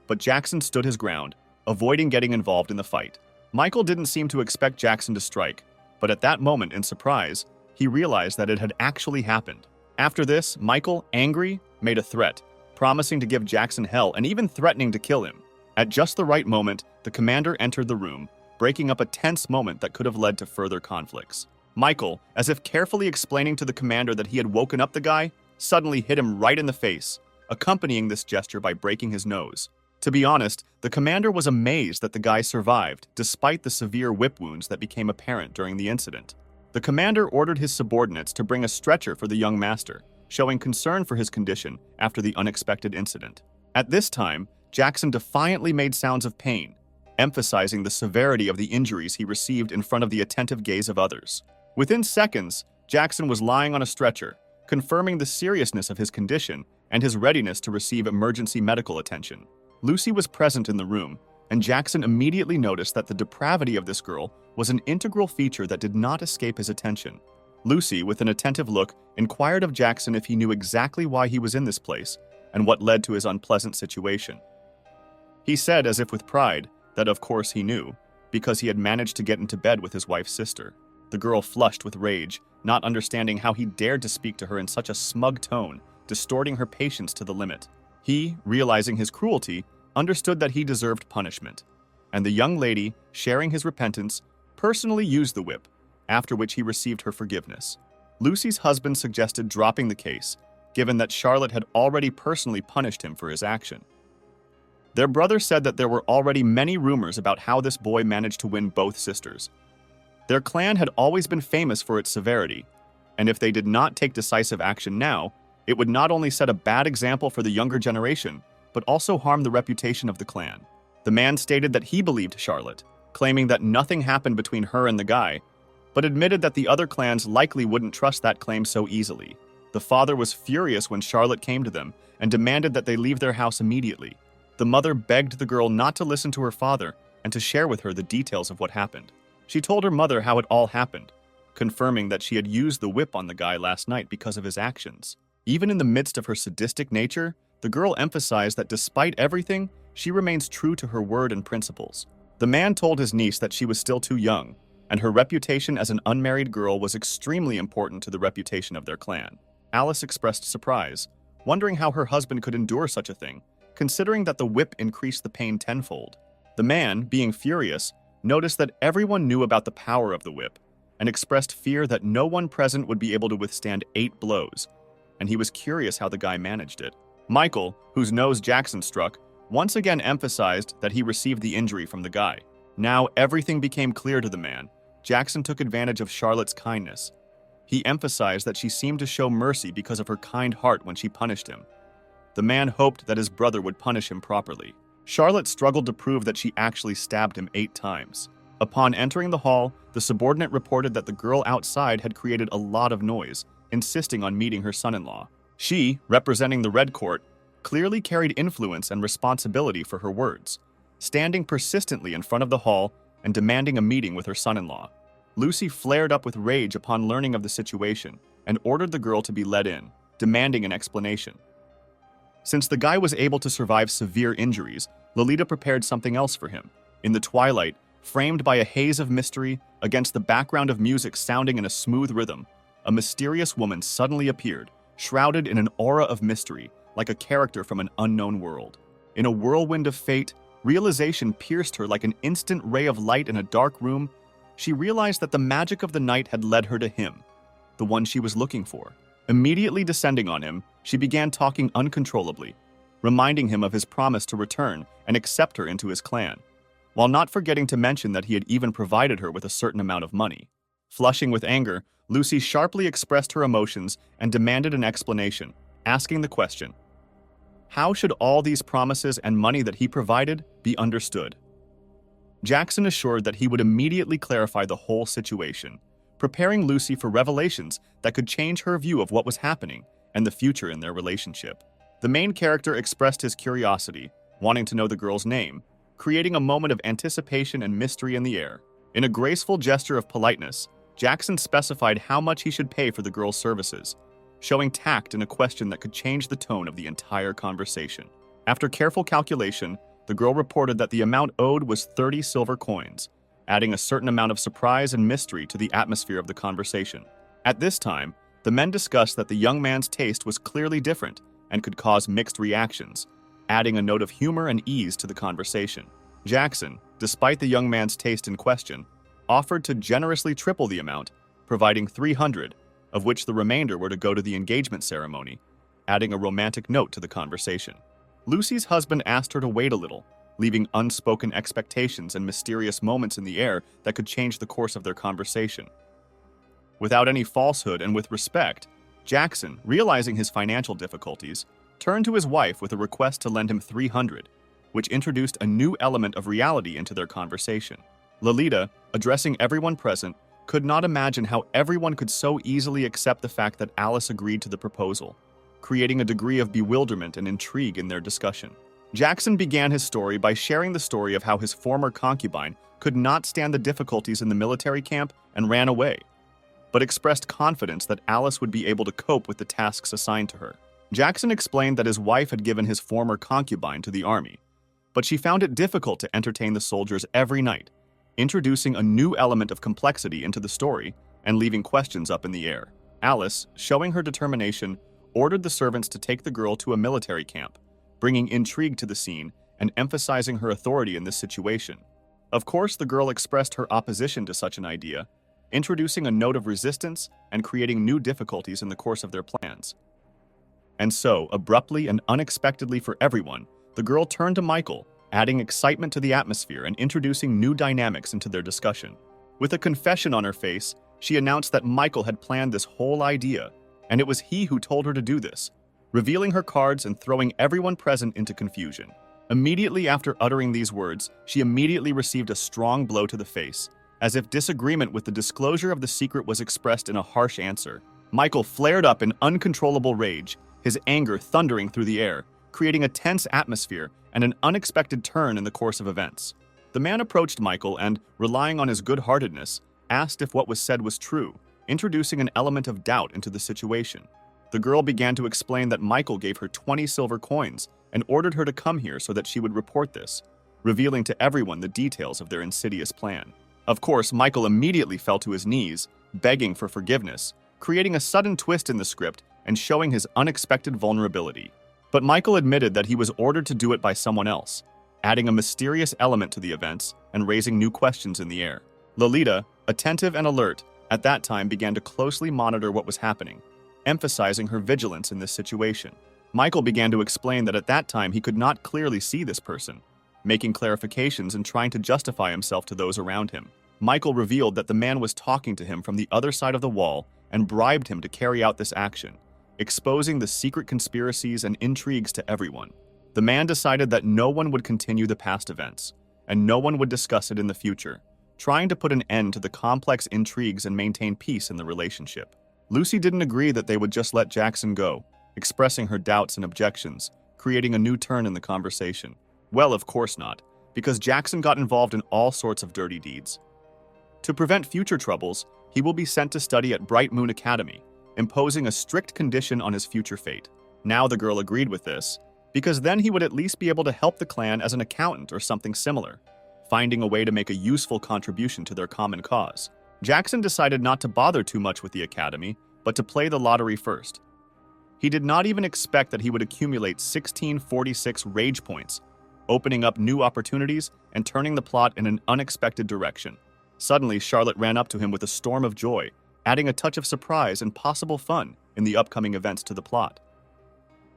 But Jackson stood his ground, avoiding getting involved in the fight. Michael didn't seem to expect Jackson to strike, but at that moment, in surprise, he realized that it had actually happened. After this, Michael, angry, made a threat, promising to give Jackson hell and even threatening to kill him. At just the right moment, the commander entered the room, breaking up a tense moment that could have led to further conflicts. Michael, as if carefully explaining to the commander that he had woken up the guy, suddenly hit him right in the face, accompanying this gesture by breaking his nose. To be honest, the commander was amazed that the guy survived, despite the severe whip wounds that became apparent during the incident. The commander ordered his subordinates to bring a stretcher for the young master, showing concern for his condition after the unexpected incident. At this time, Jackson defiantly made sounds of pain, emphasizing the severity of the injuries he received in front of the attentive gaze of others. Within seconds, Jackson was lying on a stretcher, confirming the seriousness of his condition and his readiness to receive emergency medical attention. Lucy was present in the room, and Jackson immediately noticed that the depravity of this girl was an integral feature that did not escape his attention. Lucy, with an attentive look, inquired of Jackson if he knew exactly why he was in this place and what led to his unpleasant situation. He said, as if with pride, that of course he knew, because he had managed to get into bed with his wife's sister. The girl flushed with rage, not understanding how he dared to speak to her in such a smug tone, distorting her patience to the limit. He, realizing his cruelty, understood that he deserved punishment, and the young lady, sharing his repentance, personally used the whip, after which he received her forgiveness. Lucy's husband suggested dropping the case, given that Charlotte had already personally punished him for his action. Their brother said that there were already many rumors about how this boy managed to win both sisters. Their clan had always been famous for its severity, and if they did not take decisive action now, it would not only set a bad example for the younger generation, but also harm the reputation of the clan. The man stated that he believed Charlotte, claiming that nothing happened between her and the guy, but admitted that the other clans likely wouldn't trust that claim so easily. The father was furious when Charlotte came to them and demanded that they leave their house immediately. The mother begged the girl not to listen to her father and to share with her the details of what happened. She told her mother how it all happened, confirming that she had used the whip on the guy last night because of his actions. Even in the midst of her sadistic nature, the girl emphasized that despite everything, she remains true to her word and principles. The man told his niece that she was still too young, and her reputation as an unmarried girl was extremely important to the reputation of their clan. Alice expressed surprise, wondering how her husband could endure such a thing, considering that the whip increased the pain tenfold. The man, being furious, noticed that everyone knew about the power of the whip, and expressed fear that no one present would be able to withstand 8 blows, and he was curious how the guy managed it. Michael, whose nose Jackson struck, once again emphasized that he received the injury from the guy. Now everything became clear to the man. Jackson took advantage of Charlotte's kindness. He emphasized that she seemed to show mercy because of her kind heart when she punished him. The man hoped that his brother would punish him properly. Charlotte struggled to prove that she actually stabbed him 8 times. Upon entering the hall, the subordinate reported that the girl outside had created a lot of noise, insisting on meeting her son-in-law. She, representing the Red Court, clearly carried influence and responsibility for her words, standing persistently in front of the hall and demanding a meeting with her son-in-law. Lucy flared up with rage upon learning of the situation and ordered the girl to be led in, demanding an explanation. Since the guy was able to survive severe injuries, Lolita prepared something else for him. In the twilight, framed by a haze of mystery, against the background of music sounding in a smooth rhythm, a mysterious woman suddenly appeared, shrouded in an aura of mystery, like a character from an unknown world. In a whirlwind of fate, realization pierced her like an instant ray of light in a dark room. She realized that the magic of the night had led her to him, the one she was looking for. Immediately descending on him, she began talking uncontrollably, reminding him of his promise to return and accept her into his clan, while not forgetting to mention that he had even provided her with a certain amount of money. Flushing with anger, Lucy sharply expressed her emotions and demanded an explanation, asking the question, how should all these promises and money that he provided be understood? Jackson assured that he would immediately clarify the whole situation, preparing Lucy for revelations that could change her view of what was happening and the future in their relationship. The main character expressed his curiosity, wanting to know the girl's name, creating a moment of anticipation and mystery in the air. In a graceful gesture of politeness, Jackson specified how much he should pay for the girl's services, showing tact in a question that could change the tone of the entire conversation. After careful calculation, the girl reported that the amount owed was 30 silver coins, adding a certain amount of surprise and mystery to the atmosphere of the conversation. At this time, the men discussed that the young man's taste was clearly different and could cause mixed reactions, adding a note of humor and ease to the conversation. Jackson, despite the young man's taste in question, offered to generously triple the amount, providing 300, of which the remainder were to go to the engagement ceremony, adding a romantic note to the conversation. Lucy's husband asked her to wait a little, leaving unspoken expectations and mysterious moments in the air that could change the course of their conversation. Without any falsehood and with respect, Jackson, realizing his financial difficulties, turned to his wife with a request to lend him 300, which introduced a new element of reality into their conversation. Lolita, addressing everyone present, could not imagine how everyone could so easily accept the fact that Alice agreed to the proposal, creating a degree of bewilderment and intrigue in their discussion. Jackson began his story by sharing the story of how his former concubine could not stand the difficulties in the military camp and ran away, but expressed confidence that Alice would be able to cope with the tasks assigned to her. Jackson explained that his wife had given his former concubine to the army, but she found it difficult to entertain the soldiers every night, introducing a new element of complexity into the story and leaving questions up in the air. Alice, showing her determination, ordered the servants to take the girl to a military camp, bringing intrigue to the scene and emphasizing her authority in this situation. Of course, the girl expressed her opposition to such an idea, introducing a note of resistance and creating new difficulties in the course of their plans. And so, abruptly and unexpectedly for everyone, the girl turned to Michael, adding excitement to the atmosphere and introducing new dynamics into their discussion. With a confession on her face, she announced that Michael had planned this whole idea, and it was he who told her to do this, revealing her cards and throwing everyone present into confusion. Immediately after uttering these words, she immediately received a strong blow to the face, as if disagreement with the disclosure of the secret was expressed in a harsh answer. Michael flared up in uncontrollable rage, his anger thundering through the air, creating a tense atmosphere and an unexpected turn in the course of events. The man approached Michael and, relying on his good-heartedness, asked if what was said was true, introducing an element of doubt into the situation. The girl began to explain that Michael gave her 20 silver coins and ordered her to come here so that she would report this, revealing to everyone the details of their insidious plan. Of course, Michael immediately fell to his knees, begging for forgiveness, creating a sudden twist in the script and showing his unexpected vulnerability. But Michael admitted that he was ordered to do it by someone else, adding a mysterious element to the events and raising new questions in the air. Lolita, attentive and alert, at that time began to closely monitor what was happening, emphasizing her vigilance in this situation. Michael began to explain that at that time he could not clearly see this person, making clarifications and trying to justify himself to those around him. Michael revealed that the man was talking to him from the other side of the wall and bribed him to carry out this action, exposing the secret conspiracies and intrigues to everyone. The man decided that no one would continue the past events, and no one would discuss it in the future, trying to put an end to the complex intrigues and maintain peace in the relationship. Lucy didn't agree that they would just let Jackson go, expressing her doubts and objections, creating a new turn in the conversation. Well, of course not, because Jackson got involved in all sorts of dirty deeds. To prevent future troubles, he will be sent to study at Bright Moon Academy, imposing a strict condition on his future fate. Now the girl agreed with this, because then he would at least be able to help the clan as an accountant or something similar, finding a way to make a useful contribution to their common cause. Jackson decided not to bother too much with the academy, but to play the lottery first. He did not even expect that he would accumulate 1646 rage points, opening up new opportunities and turning the plot in an unexpected direction. Suddenly, Charlotte ran up to him with a storm of joy, adding a touch of surprise and possible fun in the upcoming events to the plot.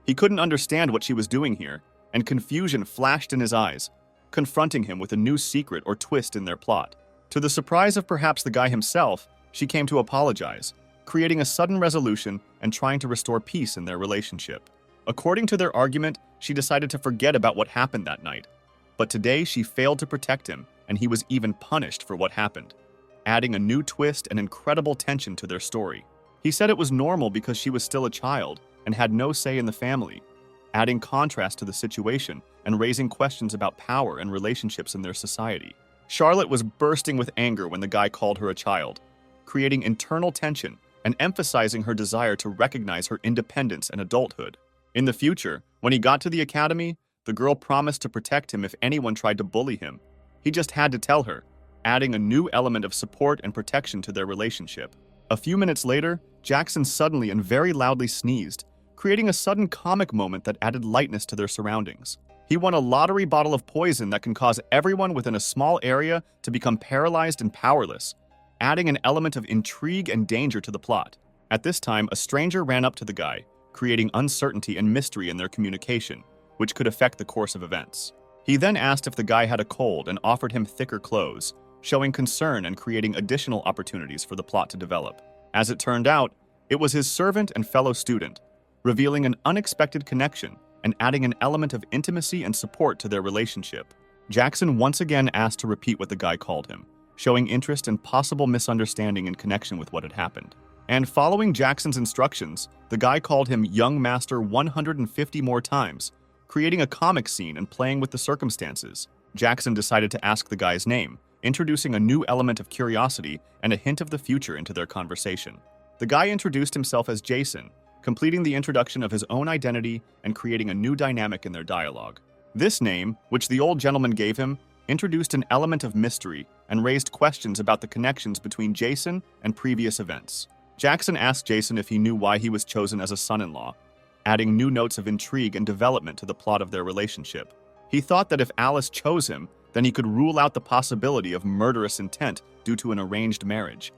He couldn't understand what she was doing here, and confusion flashed in his eyes, confronting him with a new secret or twist in their plot. To the surprise of perhaps the guy himself, she came to apologize, creating a sudden resolution and trying to restore peace in their relationship. According to their argument, she decided to forget about what happened that night. But today she failed to protect him, and he was even punished for what happened, adding a new twist and incredible tension to their story. He said it was normal because she was still a child and had no say in the family, adding contrast to the situation and raising questions about power and relationships in their society. Charlotte was bursting with anger when the guy called her a child, creating internal tension and emphasizing her desire to recognize her independence and adulthood. In the future, when he got to the academy, the girl promised to protect him if anyone tried to bully him. He just had to tell her, adding a new element of support and protection to their relationship. A few minutes later, Jackson suddenly and very loudly sneezed, creating a sudden comic moment that added lightness to their surroundings. He won a lottery bottle of poison that can cause everyone within a small area to become paralyzed and powerless, adding an element of intrigue and danger to the plot. At this time, a stranger ran up to the guy, creating uncertainty and mystery in their communication, which could affect the course of events. He then asked if the guy had a cold and offered him thicker clothes, showing concern and creating additional opportunities for the plot to develop. As it turned out, it was his servant and fellow student, revealing an unexpected connection and adding an element of intimacy and support to their relationship. Jackson once again asked to repeat what the guy called him, showing interest and possible misunderstanding in connection with what had happened. And following Jackson's instructions, the guy called him Young Master 150 more times, creating a comic scene and playing with the circumstances. Jackson decided to ask the guy's name, introducing a new element of curiosity and a hint of the future into their conversation. The guy introduced himself as Jason, completing the introduction of his own identity and creating a new dynamic in their dialogue. This name, which the old gentleman gave him, introduced an element of mystery and raised questions about the connections between Jason and previous events. Jackson asked Jason if he knew why he was chosen as a son-in-law, adding new notes of intrigue and development to the plot of their relationship. He thought that if Alice chose him, then he could rule out the possibility of murderous intent due to an arranged marriage.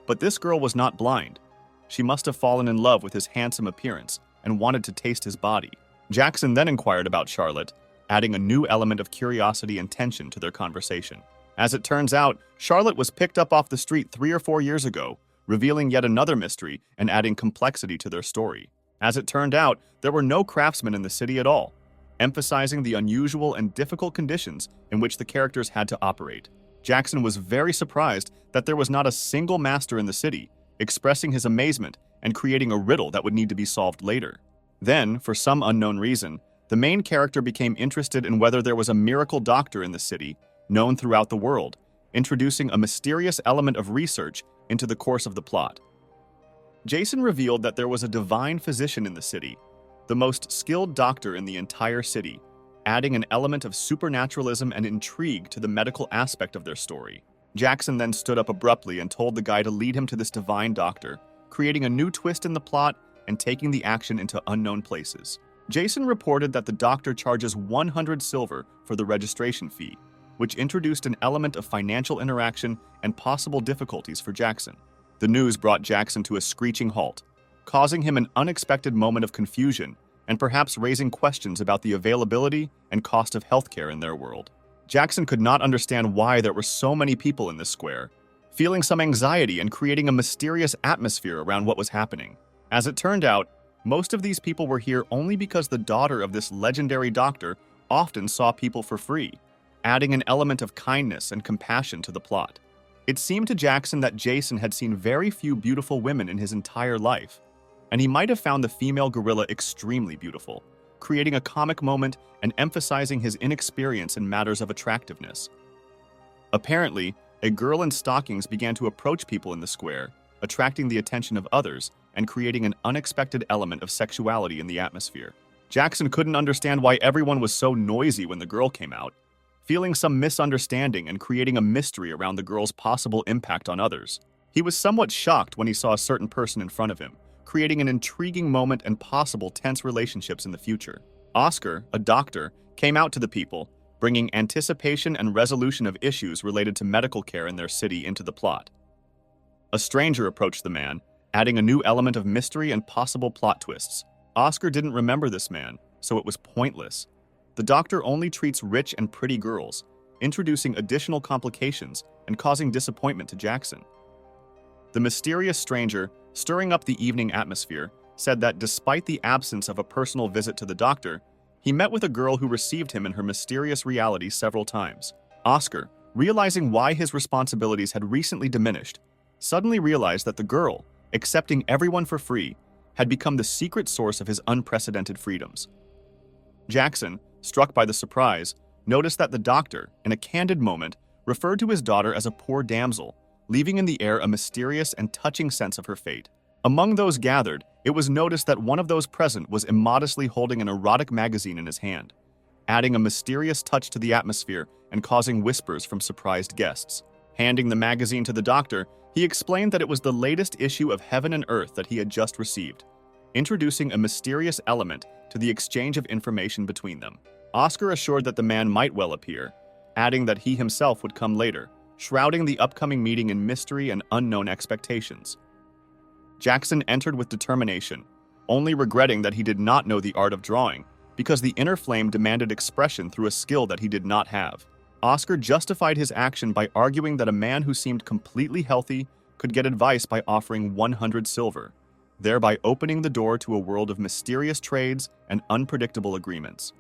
But this girl was not blind. She must have fallen in love with his handsome appearance and wanted to taste his body. Jackson then inquired about Charlotte, adding a new element of curiosity and tension to their conversation. As it turns out, Charlotte was picked up off the street 3 or 4 years ago, revealing yet another mystery and adding complexity to their story. As it turned out, there were no craftsmen in the city at all, emphasizing the unusual and difficult conditions in which the characters had to operate. Jackson was very surprised that there was not a single master in the city, expressing his amazement and creating a riddle that would need to be solved later. Then, for some unknown reason, the main character became interested in whether there was a miracle doctor in the city known throughout the world, introducing a mysterious element of research into the course of the plot. Jason revealed that there was a divine physician in the city, the most skilled doctor in the entire city, adding an element of supernaturalism and intrigue to the medical aspect of their story. Jackson then stood up abruptly and told the guy to lead him to this divine doctor, creating a new twist in the plot and taking the action into unknown places. Jason reported that the doctor charges 100 silver for the registration fee, which introduced an element of financial interaction and possible difficulties for Jackson. The news brought Jackson to a screeching halt, causing him an unexpected moment of confusion and perhaps raising questions about the availability and cost of healthcare in their world. Jackson could not understand why there were so many people in this square, feeling some anxiety and creating a mysterious atmosphere around what was happening. As it turned out, most of these people were here only because the daughter of this legendary doctor often saw people for free, adding an element of kindness and compassion to the plot. It seemed to Jackson that Jason had seen very few beautiful women in his entire life, and he might have found the female gorilla extremely beautiful, creating a comic moment and emphasizing his inexperience in matters of attractiveness. Apparently, a girl in stockings began to approach people in the square, attracting the attention of others and creating an unexpected element of sexuality in the atmosphere. Jackson couldn't understand why everyone was so noisy when the girl came out, feeling some misunderstanding and creating a mystery around the girl's possible impact on others. He was somewhat shocked when he saw a certain person in front of him, creating an intriguing moment and possible tense relationships in the future. Oscar, a doctor, came out to the people, bringing anticipation and resolution of issues related to medical care in their city into the plot. A stranger approached the man, adding a new element of mystery and possible plot twists. Oscar didn't remember this man, so it was pointless. The doctor only treats rich and pretty girls, introducing additional complications and causing disappointment to Jackson. The mysterious stranger, stirring up the evening atmosphere, said that despite the absence of a personal visit to the doctor, he met with a girl who received him in her mysterious reality several times. Oscar, realizing why his responsibilities had recently diminished, suddenly realized that the girl, accepting everyone for free, had become the secret source of his unprecedented freedoms. Jackson, struck by the surprise, noticed that the doctor, in a candid moment, referred to his daughter as a poor damsel, leaving in the air a mysterious and touching sense of her fate. Among those gathered, it was noticed that one of those present was immodestly holding an erotic magazine in his hand, adding a mysterious touch to the atmosphere and causing whispers from surprised guests. Handing the magazine to the doctor, he explained that it was the latest issue of Heaven and Earth that he had just received, introducing a mysterious element to the exchange of information between them. Oscar assured that the man might well appear, adding that he himself would come later, shrouding the upcoming meeting in mystery and unknown expectations. Jackson entered with determination, only regretting that he did not know the art of drawing, because the inner flame demanded expression through a skill that he did not have. Oscar justified his action by arguing that a man who seemed completely healthy could get advice by offering 100 silver, thereby opening the door to a world of mysterious trades and unpredictable agreements.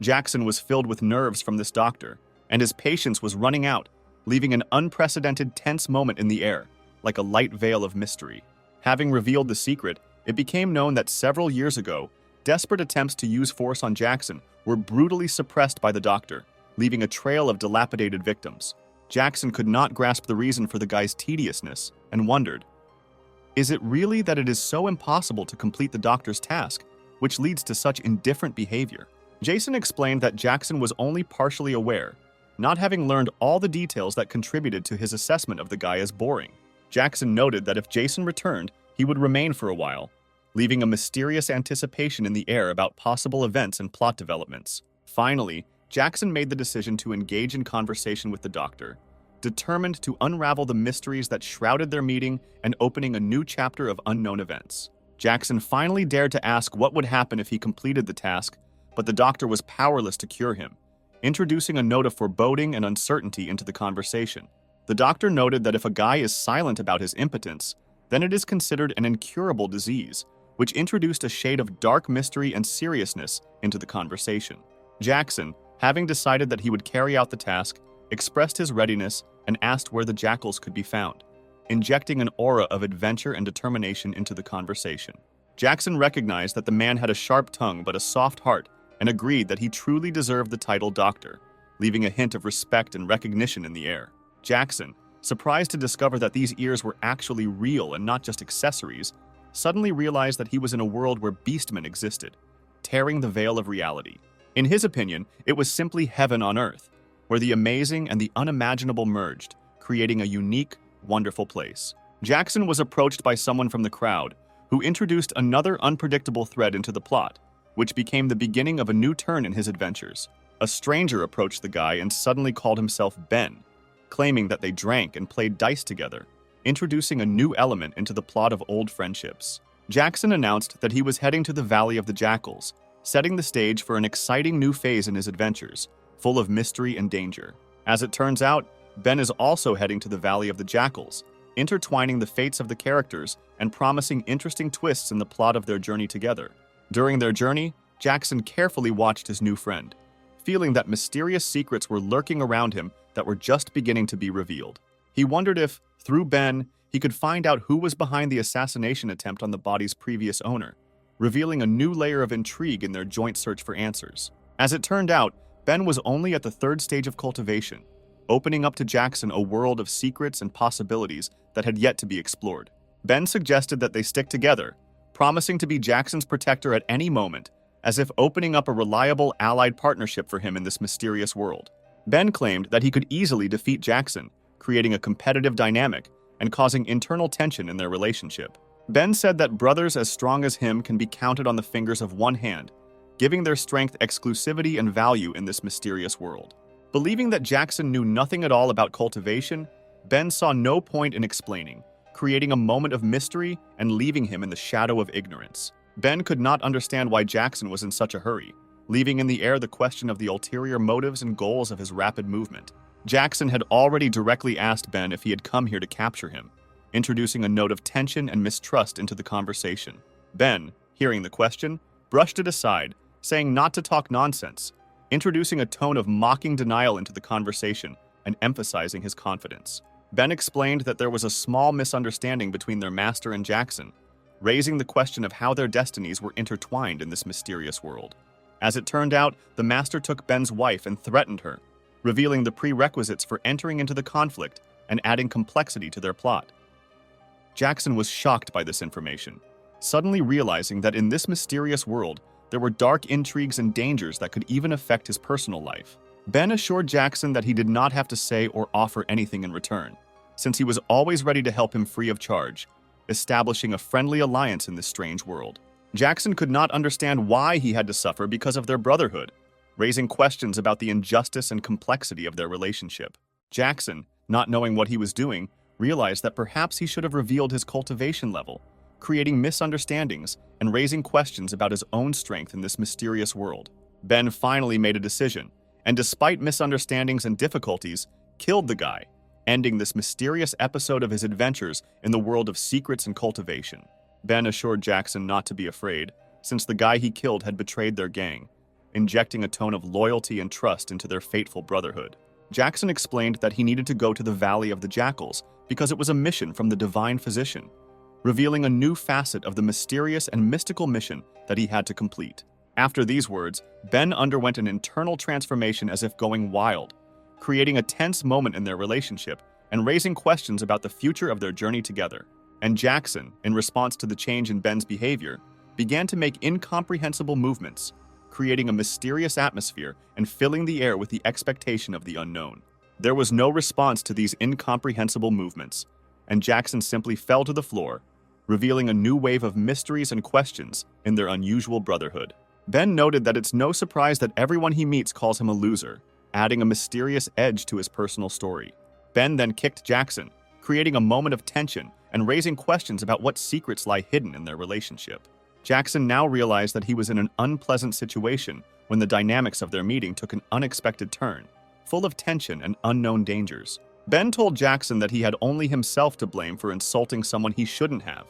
Jackson was filled with nerves from this doctor, and his patience was running out, leaving an unprecedented tense moment in the air, like a light veil of mystery. Having revealed the secret, it became known that several years ago, desperate attempts to use force on Jackson were brutally suppressed by the doctor, leaving a trail of dilapidated victims. Jackson could not grasp the reason for the guy's tediousness and wondered, is it really that it is so impossible to complete the doctor's task, which leads to such indifferent behavior? Jason explained that Jackson was only partially aware, not having learned all the details that contributed to his assessment of the guy as boring. Jackson noted that if Jason returned, he would remain for a while, leaving a mysterious anticipation in the air about possible events and plot developments. Finally, Jackson made the decision to engage in conversation with the doctor, determined to unravel the mysteries that shrouded their meeting and opening a new chapter of unknown events. Jackson finally dared to ask what would happen if he completed the task, but the doctor was powerless to cure him, introducing a note of foreboding and uncertainty into the conversation. The doctor noted that if a guy is silent about his impotence, then it is considered an incurable disease, which introduced a shade of dark mystery and seriousness into the conversation. Jackson, having decided that he would carry out the task, expressed his readiness and asked where the jackals could be found, injecting an aura of adventure and determination into the conversation. Jackson recognized that the man had a sharp tongue but a soft heart and agreed that he truly deserved the title doctor, leaving a hint of respect and recognition in the air. Jackson, surprised to discover that these ears were actually real and not just accessories, suddenly realized that he was in a world where beastmen existed, tearing the veil of reality. In his opinion, it was simply heaven on earth, where the amazing and the unimaginable merged, creating a unique, wonderful place. Jackson was approached by someone from the crowd, who introduced another unpredictable thread into the plot, which became the beginning of a new turn in his adventures. A stranger approached the guy and suddenly called himself Ben, claiming that they drank and played dice together, introducing a new element into the plot of old friendships. Jackson announced that he was heading to the Valley of the Jackals, setting the stage for an exciting new phase in his adventures, full of mystery and danger. As it turns out, Ben is also heading to the Valley of the Jackals, intertwining the fates of the characters and promising interesting twists in the plot of their journey together. During their journey, Jackson carefully watched his new friend, feeling that mysterious secrets were lurking around him that were just beginning to be revealed. He wondered if, through Ben, he could find out who was behind the assassination attempt on the body's previous owner, revealing a new layer of intrigue in their joint search for answers. As it turned out, Ben was only at the third stage of cultivation, opening up to Jackson a world of secrets and possibilities that had yet to be explored. Ben suggested that they stick together, promising to be Jackson's protector at any moment, as if opening up a reliable allied partnership for him in this mysterious world. Ben claimed that he could easily defeat Jackson, creating a competitive dynamic and causing internal tension in their relationship. Ben said that brothers as strong as him can be counted on the fingers of one hand, giving their strength exclusivity and value in this mysterious world. Believing that Jackson knew nothing at all about cultivation, Ben saw no point in explaining, creating a moment of mystery and leaving him in the shadow of ignorance. Ben could not understand why Jackson was in such a hurry, leaving in the air the question of the ulterior motives and goals of his rapid movement. Jackson had already directly asked Ben if he had come here to capture him, introducing a note of tension and mistrust into the conversation. Ben, hearing the question, brushed it aside, saying not to talk nonsense, introducing a tone of mocking denial into the conversation and emphasizing his confidence. Ben explained that there was a small misunderstanding between their master and Jackson, raising the question of how their destinies were intertwined in this mysterious world. As it turned out, the master took Ben's wife and threatened her, revealing the prerequisites for entering into the conflict and adding complexity to their plot. Jackson was shocked by this information, suddenly realizing that in this mysterious world, there were dark intrigues and dangers that could even affect his personal life. Ben assured Jackson that he did not have to say or offer anything in return, since he was always ready to help him free of charge, establishing a friendly alliance in this strange world. Jackson could not understand why he had to suffer because of their brotherhood, raising questions about the injustice and complexity of their relationship. Jackson, not knowing what he was doing, realized that perhaps he should have revealed his cultivation level, creating misunderstandings and raising questions about his own strength in this mysterious world. Ben finally made a decision, and despite misunderstandings and difficulties, killed the guy, ending this mysterious episode of his adventures in the world of secrets and cultivation. Ben assured Jackson not to be afraid, since the guy he killed had betrayed their gang, injecting a tone of loyalty and trust into their fateful brotherhood. Jackson explained that he needed to go to the Valley of the Jackals because it was a mission from the Divine Physician, revealing a new facet of the mysterious and mystical mission that he had to complete. After these words, Ben underwent an internal transformation as if going wild, creating a tense moment in their relationship and raising questions about the future of their journey together. And Jackson, in response to the change in Ben's behavior, began to make incomprehensible movements, creating a mysterious atmosphere and filling the air with the expectation of the unknown. There was no response to these incomprehensible movements, and Jackson simply fell to the floor, revealing a new wave of mysteries and questions in their unusual brotherhood. Ben noted that it's no surprise that everyone he meets calls him a loser, adding a mysterious edge to his personal story. Ben then kicked Jackson, creating a moment of tension and raising questions about what secrets lie hidden in their relationship. Jackson now realized that he was in an unpleasant situation when the dynamics of their meeting took an unexpected turn, full of tension and unknown dangers. Ben told Jackson that he had only himself to blame for insulting someone he shouldn't have,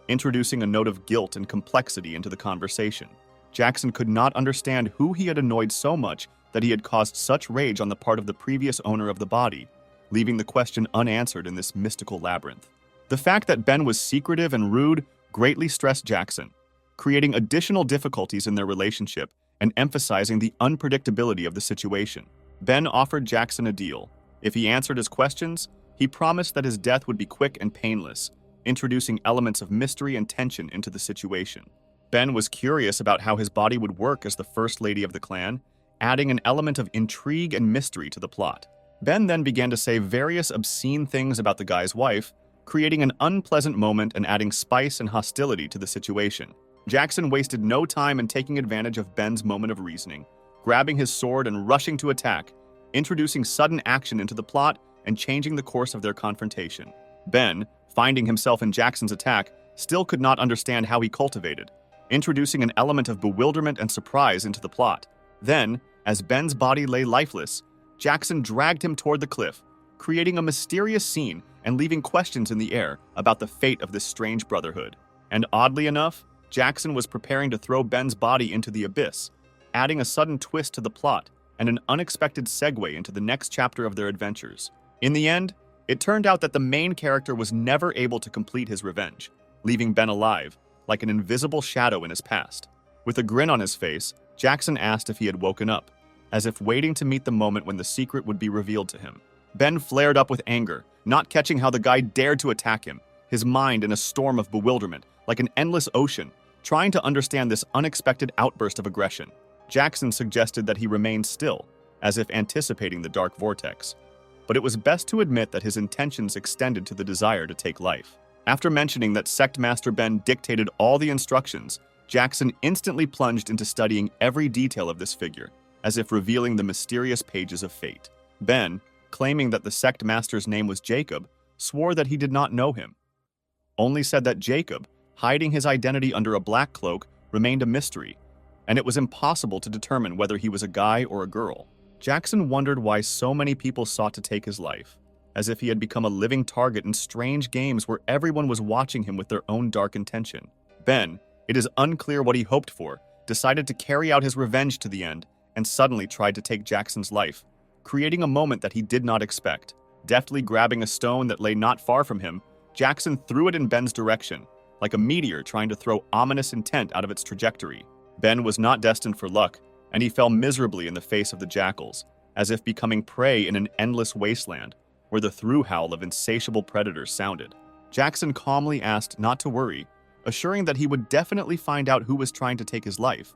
introducing a note of guilt and complexity into the conversation. Jackson could not understand who he had annoyed so much that he had caused such rage on the part of the previous owner of the body, leaving the question unanswered in this mystical labyrinth. The fact that Ben was secretive and rude greatly stressed Jackson, creating additional difficulties in their relationship and emphasizing the unpredictability of the situation. Ben offered Jackson a deal. If he answered his questions, he promised that his death would be quick and painless, introducing elements of mystery and tension into the situation. Ben was curious about how his body would work as the first lady of the clan, adding an element of intrigue and mystery to the plot. Ben then began to say various obscene things about the guy's wife, creating an unpleasant moment and adding spice and hostility to the situation. Jackson wasted no time in taking advantage of Ben's moment of reasoning, grabbing his sword and rushing to attack, introducing sudden action into the plot and changing the course of their confrontation. Ben, finding himself in Jackson's attack, still could not understand how he cultivated, introducing an element of bewilderment and surprise into the plot. Then, as Ben's body lay lifeless, Jackson dragged him toward the cliff, creating a mysterious scene and leaving questions in the air about the fate of this strange brotherhood. And oddly enough, Jackson was preparing to throw Ben's body into the abyss, adding a sudden twist to the plot and an unexpected segue into the next chapter of their adventures. In the end, it turned out that the main character was never able to complete his revenge, leaving Ben alive, like an invisible shadow in his past. With a grin on his face, Jackson asked if he had woken up, as if waiting to meet the moment when the secret would be revealed to him. Ben flared up with anger, not catching how the guy dared to attack him, his mind in a storm of bewilderment, like an endless ocean, trying to understand this unexpected outburst of aggression. Jackson suggested that he remain still, as if anticipating the dark vortex. But it was best to admit that his intentions extended to the desire to take life. After mentioning that Sect Master Ben dictated all the instructions, Jackson instantly plunged into studying every detail of this figure, as if revealing the mysterious pages of fate. Ben, claiming that the Sect Master's name was Jacob, swore that he did not know him. Only said that Jacob, hiding his identity under a black cloak, remained a mystery, and it was impossible to determine whether he was a guy or a girl. Jackson wondered why so many people sought to take his life, as if he had become a living target in strange games where everyone was watching him with their own dark intention. Ben, it is unclear what he hoped for, decided to carry out his revenge to the end, and suddenly tried to take Jackson's life, creating a moment that he did not expect. Deftly grabbing a stone that lay not far from him, Jackson threw it in Ben's direction, like a meteor trying to throw ominous intent out of its trajectory. Ben was not destined for luck, and he fell miserably in the face of the jackals, as if becoming prey in an endless wasteland, where the through howl of insatiable predators sounded. Jackson calmly asked not to worry, assuring that he would definitely find out who was trying to take his life,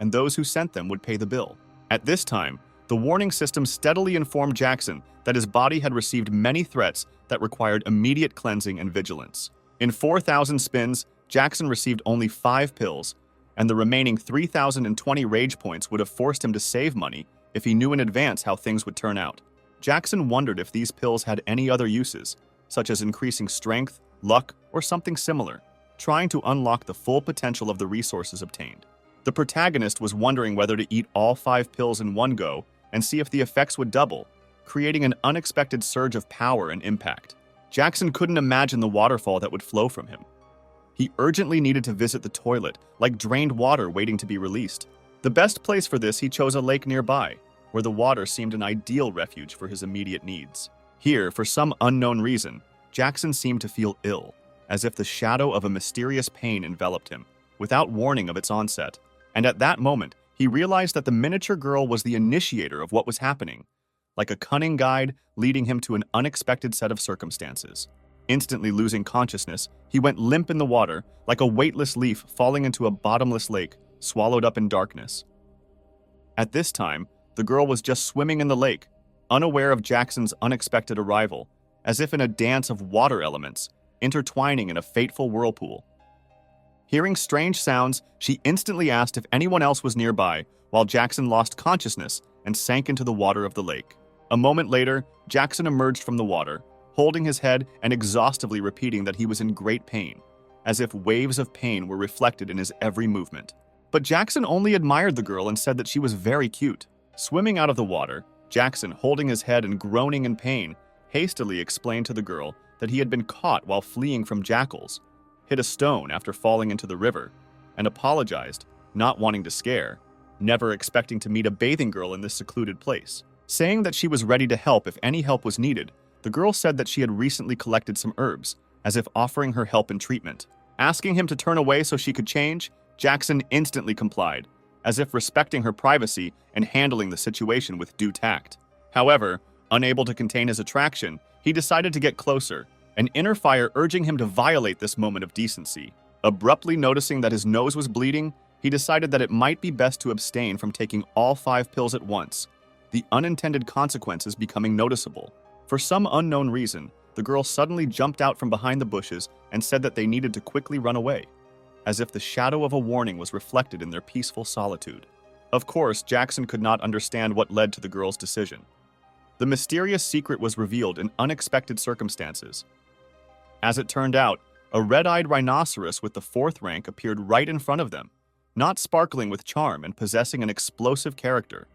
and those who sent them would pay the bill. At this time, the warning system steadily informed Jackson that his body had received many threats that required immediate cleansing and vigilance. In 4,000 spins, Jackson received only 5 pills, and the remaining 3,020 rage points would have forced him to save money if he knew in advance how things would turn out. Jackson wondered if these pills had any other uses, such as increasing strength, luck, or something similar, trying to unlock the full potential of the resources obtained. The protagonist was wondering whether to eat all 5 pills in one go and see if the effects would double, creating an unexpected surge of power and impact. Jackson couldn't imagine the waterfall that would flow from him. He urgently needed to visit the toilet, like drained water waiting to be released. The best place for this, he chose a lake nearby, where the water seemed an ideal refuge for his immediate needs. Here, for some unknown reason, Jackson seemed to feel ill, as if the shadow of a mysterious pain enveloped him, without warning of its onset. And at that moment, he realized that the miniature girl was the initiator of what was happening, like a cunning guide leading him to an unexpected set of circumstances. Instantly losing consciousness, he went limp in the water, like a weightless leaf falling into a bottomless lake, swallowed up in darkness. At this time, the girl was just swimming in the lake, unaware of Jackson's unexpected arrival, as if in a dance of water elements, intertwining in a fateful whirlpool. Hearing strange sounds, she instantly asked if anyone else was nearby, while Jackson lost consciousness and sank into the water of the lake. A moment later, Jackson emerged from the water, holding his head and exhaustively repeating that he was in great pain, as if waves of pain were reflected in his every movement. But Jackson only admired the girl and said that she was very cute. Swimming out of the water, Jackson, holding his head and groaning in pain, hastily explained to the girl that he had been caught while fleeing from jackals, hit a stone after falling into the river, and apologized, not wanting to scare, never expecting to meet a bathing girl in this secluded place. Saying that she was ready to help if any help was needed, the girl said that she had recently collected some herbs, as if offering her help in treatment. Asking him to turn away so she could change, Jackson instantly complied, as if respecting her privacy and handling the situation with due tact. However, unable to contain his attraction, he decided to get closer, an inner fire urging him to violate this moment of decency. Abruptly noticing that his nose was bleeding, he decided that it might be best to abstain from taking all 5 pills at once, the unintended consequences becoming noticeable. For some unknown reason, the girl suddenly jumped out from behind the bushes and said that they needed to quickly run away, as if the shadow of a warning was reflected in their peaceful solitude. Of course, Jackson could not understand what led to the girl's decision. The mysterious secret was revealed in unexpected circumstances. As it turned out, a red-eyed rhinoceros with the 4th rank appeared right in front of them, not sparkling with charm and possessing an explosive character,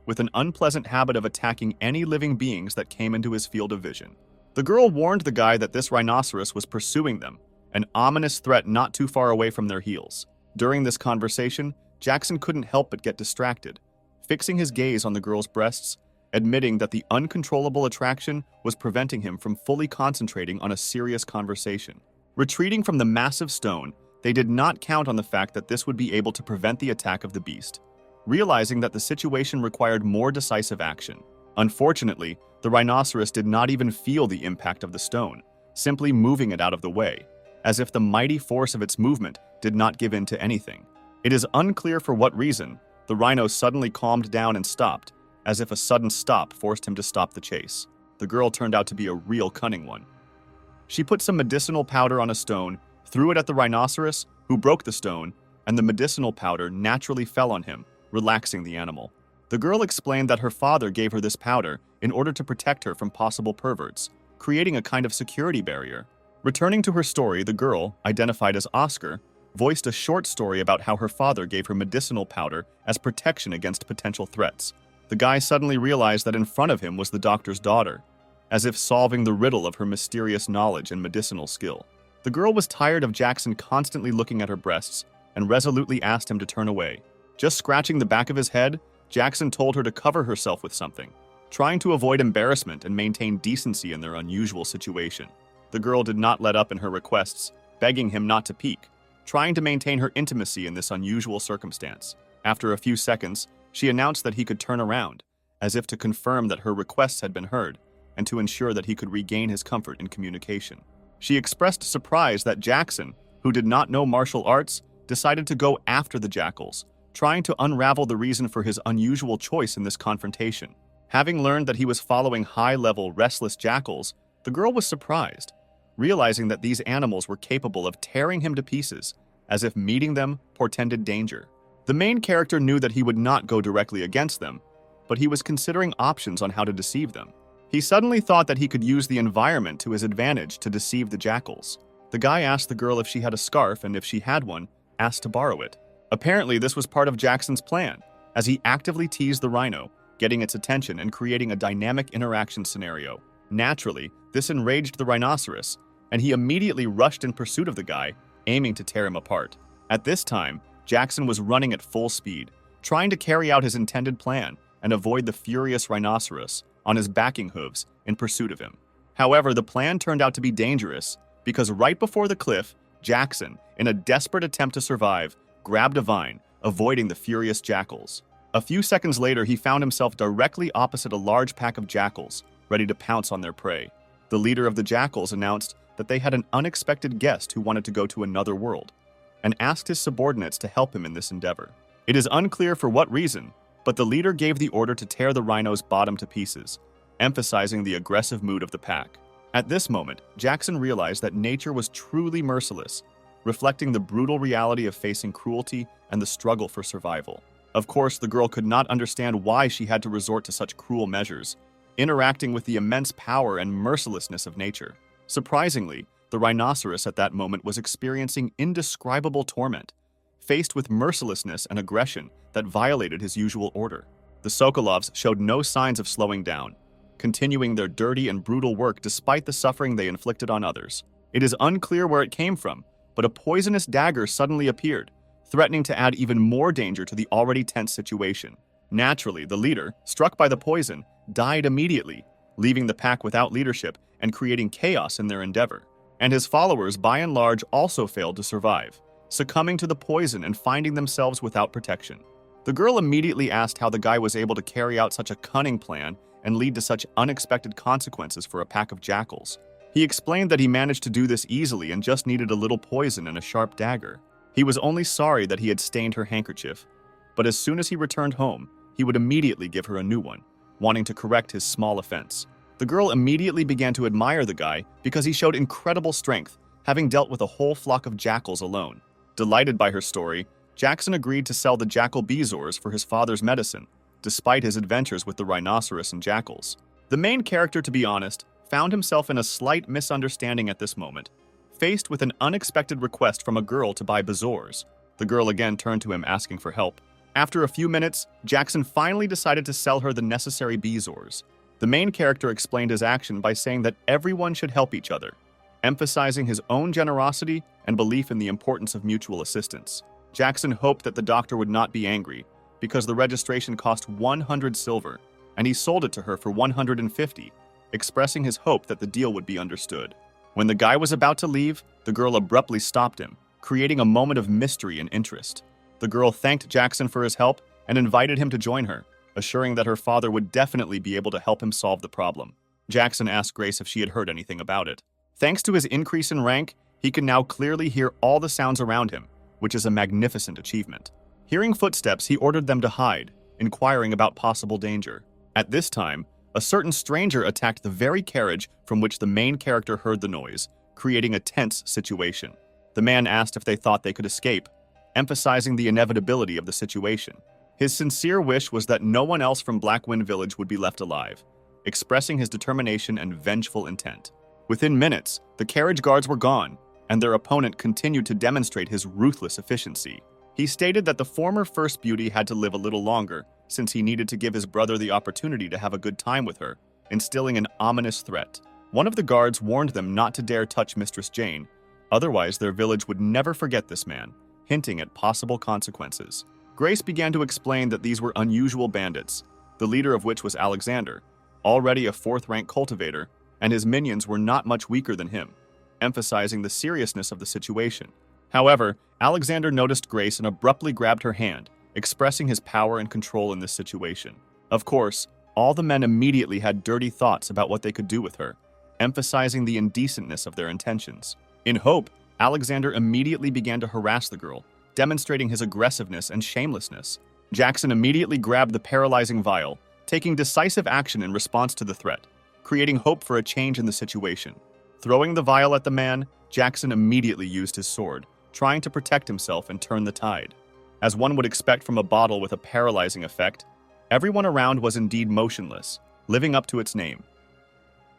with an unpleasant habit of attacking any living beings that came into his field of vision. The girl warned the guy that this rhinoceros was pursuing them, an ominous threat not too far away from their heels. During this conversation, Jackson couldn't help but get distracted, fixing his gaze on the girl's breasts, admitting that the uncontrollable attraction was preventing him from fully concentrating on a serious conversation. Retreating from the massive stone, they did not count on the fact that this would be able to prevent the attack of the beast, realizing that the situation required more decisive action. Unfortunately, the rhinoceros did not even feel the impact of the stone, simply moving it out of the way, as if the mighty force of its movement did not give in to anything. It is unclear for what reason, the rhino suddenly calmed down and stopped, as if a sudden stop forced him to stop the chase. The girl turned out to be a real cunning one. She put some medicinal powder on a stone, threw it at the rhinoceros, who broke the stone, and the medicinal powder naturally fell on him, relaxing the animal. The girl explained that her father gave her this powder in order to protect her from possible perverts, creating a kind of security barrier. Returning to her story, the girl, identified as Oscar, voiced a short story about how her father gave her medicinal powder as protection against potential threats. The guy suddenly realized that in front of him was the doctor's daughter, as if solving the riddle of her mysterious knowledge and medicinal skill. The girl was tired of Jackson constantly looking at her breasts and resolutely asked him to turn away. Just scratching the back of his head, Jackson told her to cover herself with something, trying to avoid embarrassment and maintain decency in their unusual situation. The girl did not let up in her requests, begging him not to peek, trying to maintain her intimacy in this unusual circumstance. After a few seconds, she announced that he could turn around, as if to confirm that her requests had been heard and to ensure that he could regain his comfort in communication. She expressed surprise that Jackson, who did not know martial arts, decided to go after the jackals, trying to unravel the reason for his unusual choice in this confrontation. Having learned that he was following high-level, restless jackals, the girl was surprised, realizing that these animals were capable of tearing him to pieces, as if meeting them portended danger. The main character knew that he would not go directly against them, but he was considering options on how to deceive them. He suddenly thought that he could use the environment to his advantage to deceive the jackals. The guy asked the girl if she had a scarf, and if she had one, asked to borrow it. Apparently, this was part of Jackson's plan, as he actively teased the rhino, getting its attention and creating a dynamic interaction scenario. Naturally, this enraged the rhinoceros, and he immediately rushed in pursuit of the guy, aiming to tear him apart. At this time, Jackson was running at full speed, trying to carry out his intended plan and avoid the furious rhinoceros on his backing hooves in pursuit of him. However, the plan turned out to be dangerous because right before the cliff, Jackson, in a desperate attempt to survive, grabbed a vine, avoiding the furious jackals. A few seconds later, he found himself directly opposite a large pack of jackals, ready to pounce on their prey. The leader of the jackals announced that they had an unexpected guest who wanted to go to another world, and asked his subordinates to help him in this endeavor. It is unclear for what reason, but the leader gave the order to tear the rhino's bottom to pieces, emphasizing the aggressive mood of the pack. At this moment, Jackson realized that nature was truly merciless, reflecting the brutal reality of facing cruelty and the struggle for survival. Of course, the girl could not understand why she had to resort to such cruel measures, interacting with the immense power and mercilessness of nature. Surprisingly, the rhinoceros at that moment was experiencing indescribable torment, faced with mercilessness and aggression that violated his usual order. The Sokolovs showed no signs of slowing down, continuing their dirty and brutal work despite the suffering they inflicted on others. It is unclear where it came from, but a poisonous dagger suddenly appeared, threatening to add even more danger to the already tense situation. Naturally, the leader, struck by the poison, died immediately, leaving the pack without leadership and creating chaos in their endeavor. And his followers, by and large, also failed to survive, succumbing to the poison and finding themselves without protection. The girl immediately asked how the guy was able to carry out such a cunning plan and lead to such unexpected consequences for a pack of jackals. He explained that he managed to do this easily and just needed a little poison and a sharp dagger. He was only sorry that he had stained her handkerchief, but as soon as he returned home, he would immediately give her a new one, wanting to correct his small offense. The girl immediately began to admire the guy because he showed incredible strength, having dealt with a whole flock of jackals alone. Delighted by her story, Jackson agreed to sell the jackal bezoars for his father's medicine, despite his adventures with the rhinoceros and jackals. The main character, to be honest, found himself in a slight misunderstanding at this moment. Faced with an unexpected request from a girl to buy bezoars, the girl again turned to him asking for help. After a few minutes, Jackson finally decided to sell her the necessary bezoars. The main character explained his action by saying that everyone should help each other, emphasizing his own generosity and belief in the importance of mutual assistance. Jackson hoped that the doctor would not be angry, because the registration cost 100 silver, and he sold it to her for 150, expressing his hope that the deal would be understood. When the guy was about to leave, the girl abruptly stopped him, creating a moment of mystery and interest. The girl thanked Jackson for his help and invited him to join her, assuring that her father would definitely be able to help him solve the problem. Jackson asked Grace if she had heard anything about it. Thanks to his increase in rank, he can now clearly hear all the sounds around him, which is a magnificent achievement. Hearing footsteps, he ordered them to hide, inquiring about possible danger. At this time, a certain stranger attacked the very carriage from which the main character heard the noise, creating a tense situation. The man asked if they thought they could escape, emphasizing the inevitability of the situation. His sincere wish was that no one else from Blackwind Village would be left alive, expressing his determination and vengeful intent. Within minutes, the carriage guards were gone, and their opponent continued to demonstrate his ruthless efficiency. He stated that the former First Beauty had to live a little longer, since he needed to give his brother the opportunity to have a good time with her, instilling an ominous threat. One of the guards warned them not to dare touch Mistress Jane, otherwise their village would never forget this man, hinting at possible consequences. Grace began to explain that these were unusual bandits, the leader of which was Alexander, already a fourth-rank cultivator, and his minions were not much weaker than him, emphasizing the seriousness of the situation. However, Alexander noticed Grace and abruptly grabbed her hand, expressing his power and control in this situation. Of course, all the men immediately had dirty thoughts about what they could do with her, emphasizing the indecentness of their intentions. In hope, Alexander immediately began to harass the girl, demonstrating his aggressiveness and shamelessness. Jackson immediately grabbed the paralyzing vial, taking decisive action in response to the threat, creating hope for a change in the situation. Throwing the vial at the man, Jackson immediately used his sword, trying to protect himself and turn the tide. As one would expect from a bottle with a paralyzing effect, everyone around was indeed motionless, living up to its name.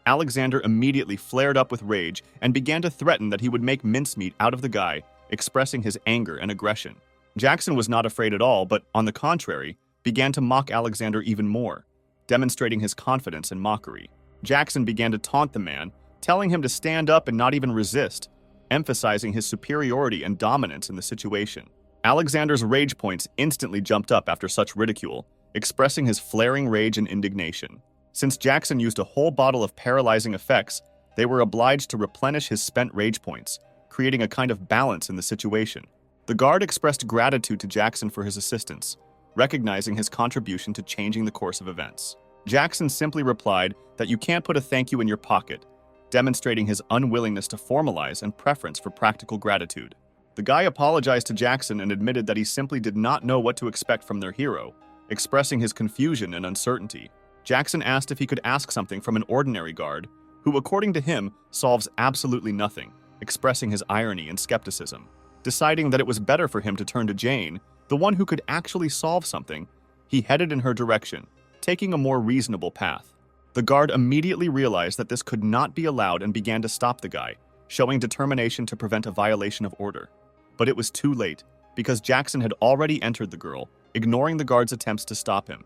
Alexander immediately flared up with rage and began to threaten that he would make mincemeat out of the guy, expressing his anger and aggression. Jackson was not afraid at all, but, on the contrary, began to mock Alexander even more, demonstrating his confidence and mockery. Jackson began to taunt the man, telling him to stand up and not even resist, emphasizing his superiority and dominance in the situation. Alexander's rage points instantly jumped up after such ridicule, expressing his flaring rage and indignation. Since Jackson used a whole bottle of paralyzing effects, they were obliged to replenish his spent rage points, creating a kind of balance in the situation. The guard expressed gratitude to Jackson for his assistance, recognizing his contribution to changing the course of events. Jackson simply replied that you can't put a thank you in your pocket, demonstrating his unwillingness to formalize and preference for practical gratitude. The guy apologized to Jackson and admitted that he simply did not know what to expect from their hero, expressing his confusion and uncertainty. Jackson asked if he could ask something from an ordinary guard, who, according to him, solves absolutely nothing, expressing his irony and skepticism. Deciding that it was better for him to turn to Jane, the one who could actually solve something, he headed in her direction, taking a more reasonable path. The guard immediately realized that this could not be allowed and began to stop the guy, showing determination to prevent a violation of order. But it was too late, because Jackson had already entered the girl, ignoring the guard's attempts to stop him.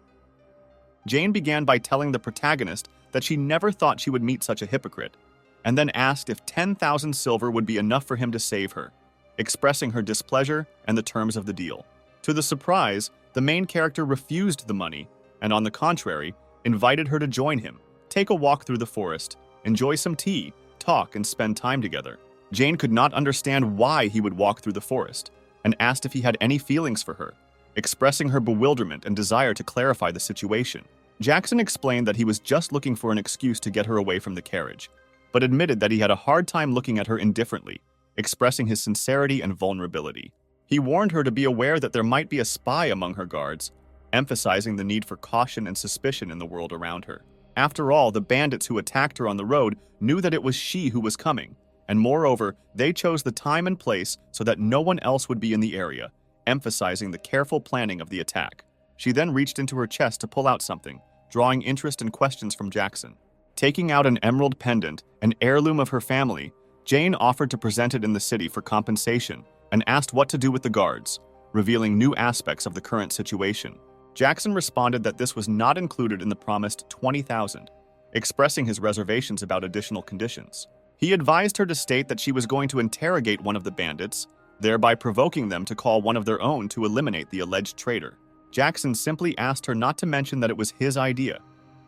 Jane began by telling the protagonist that she never thought she would meet such a hypocrite, and then asked if 10,000 silver would be enough for him to save her, expressing her displeasure and the terms of the deal. To the surprise, the main character refused the money, and on the contrary, invited her to join him, take a walk through the forest, enjoy some tea, talk, and spend time together. Jane could not understand why he would walk through the forest, and asked if he had any feelings for her, expressing her bewilderment and desire to clarify the situation. Jackson explained that he was just looking for an excuse to get her away from the carriage, but admitted that he had a hard time looking at her indifferently, expressing his sincerity and vulnerability. He warned her to be aware that there might be a spy among her guards, emphasizing the need for caution and suspicion in the world around her. After all, the bandits who attacked her on the road knew that it was she who was coming, and moreover, they chose the time and place so that no one else would be in the area, emphasizing the careful planning of the attack. She then reached into her chest to pull out something, drawing interest and questions from Jackson. Taking out an emerald pendant, an heirloom of her family, Jane offered to present it in the city for compensation and asked what to do with the guards, revealing new aspects of the current situation. Jackson responded that this was not included in the promised $20,000, expressing his reservations about additional conditions. He advised her to state that she was going to interrogate one of the bandits, thereby provoking them to call one of their own to eliminate the alleged traitor. Jackson simply asked her not to mention that it was his idea,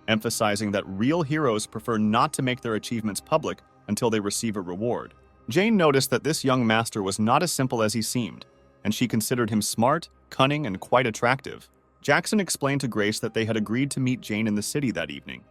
emphasizing that real heroes prefer not to make their achievements public until they receive a reward. Jane noticed that this young master was not as simple as he seemed, and she considered him smart, cunning, and quite attractive. Jackson explained to Grace that they had agreed to meet Jane in the city that evening,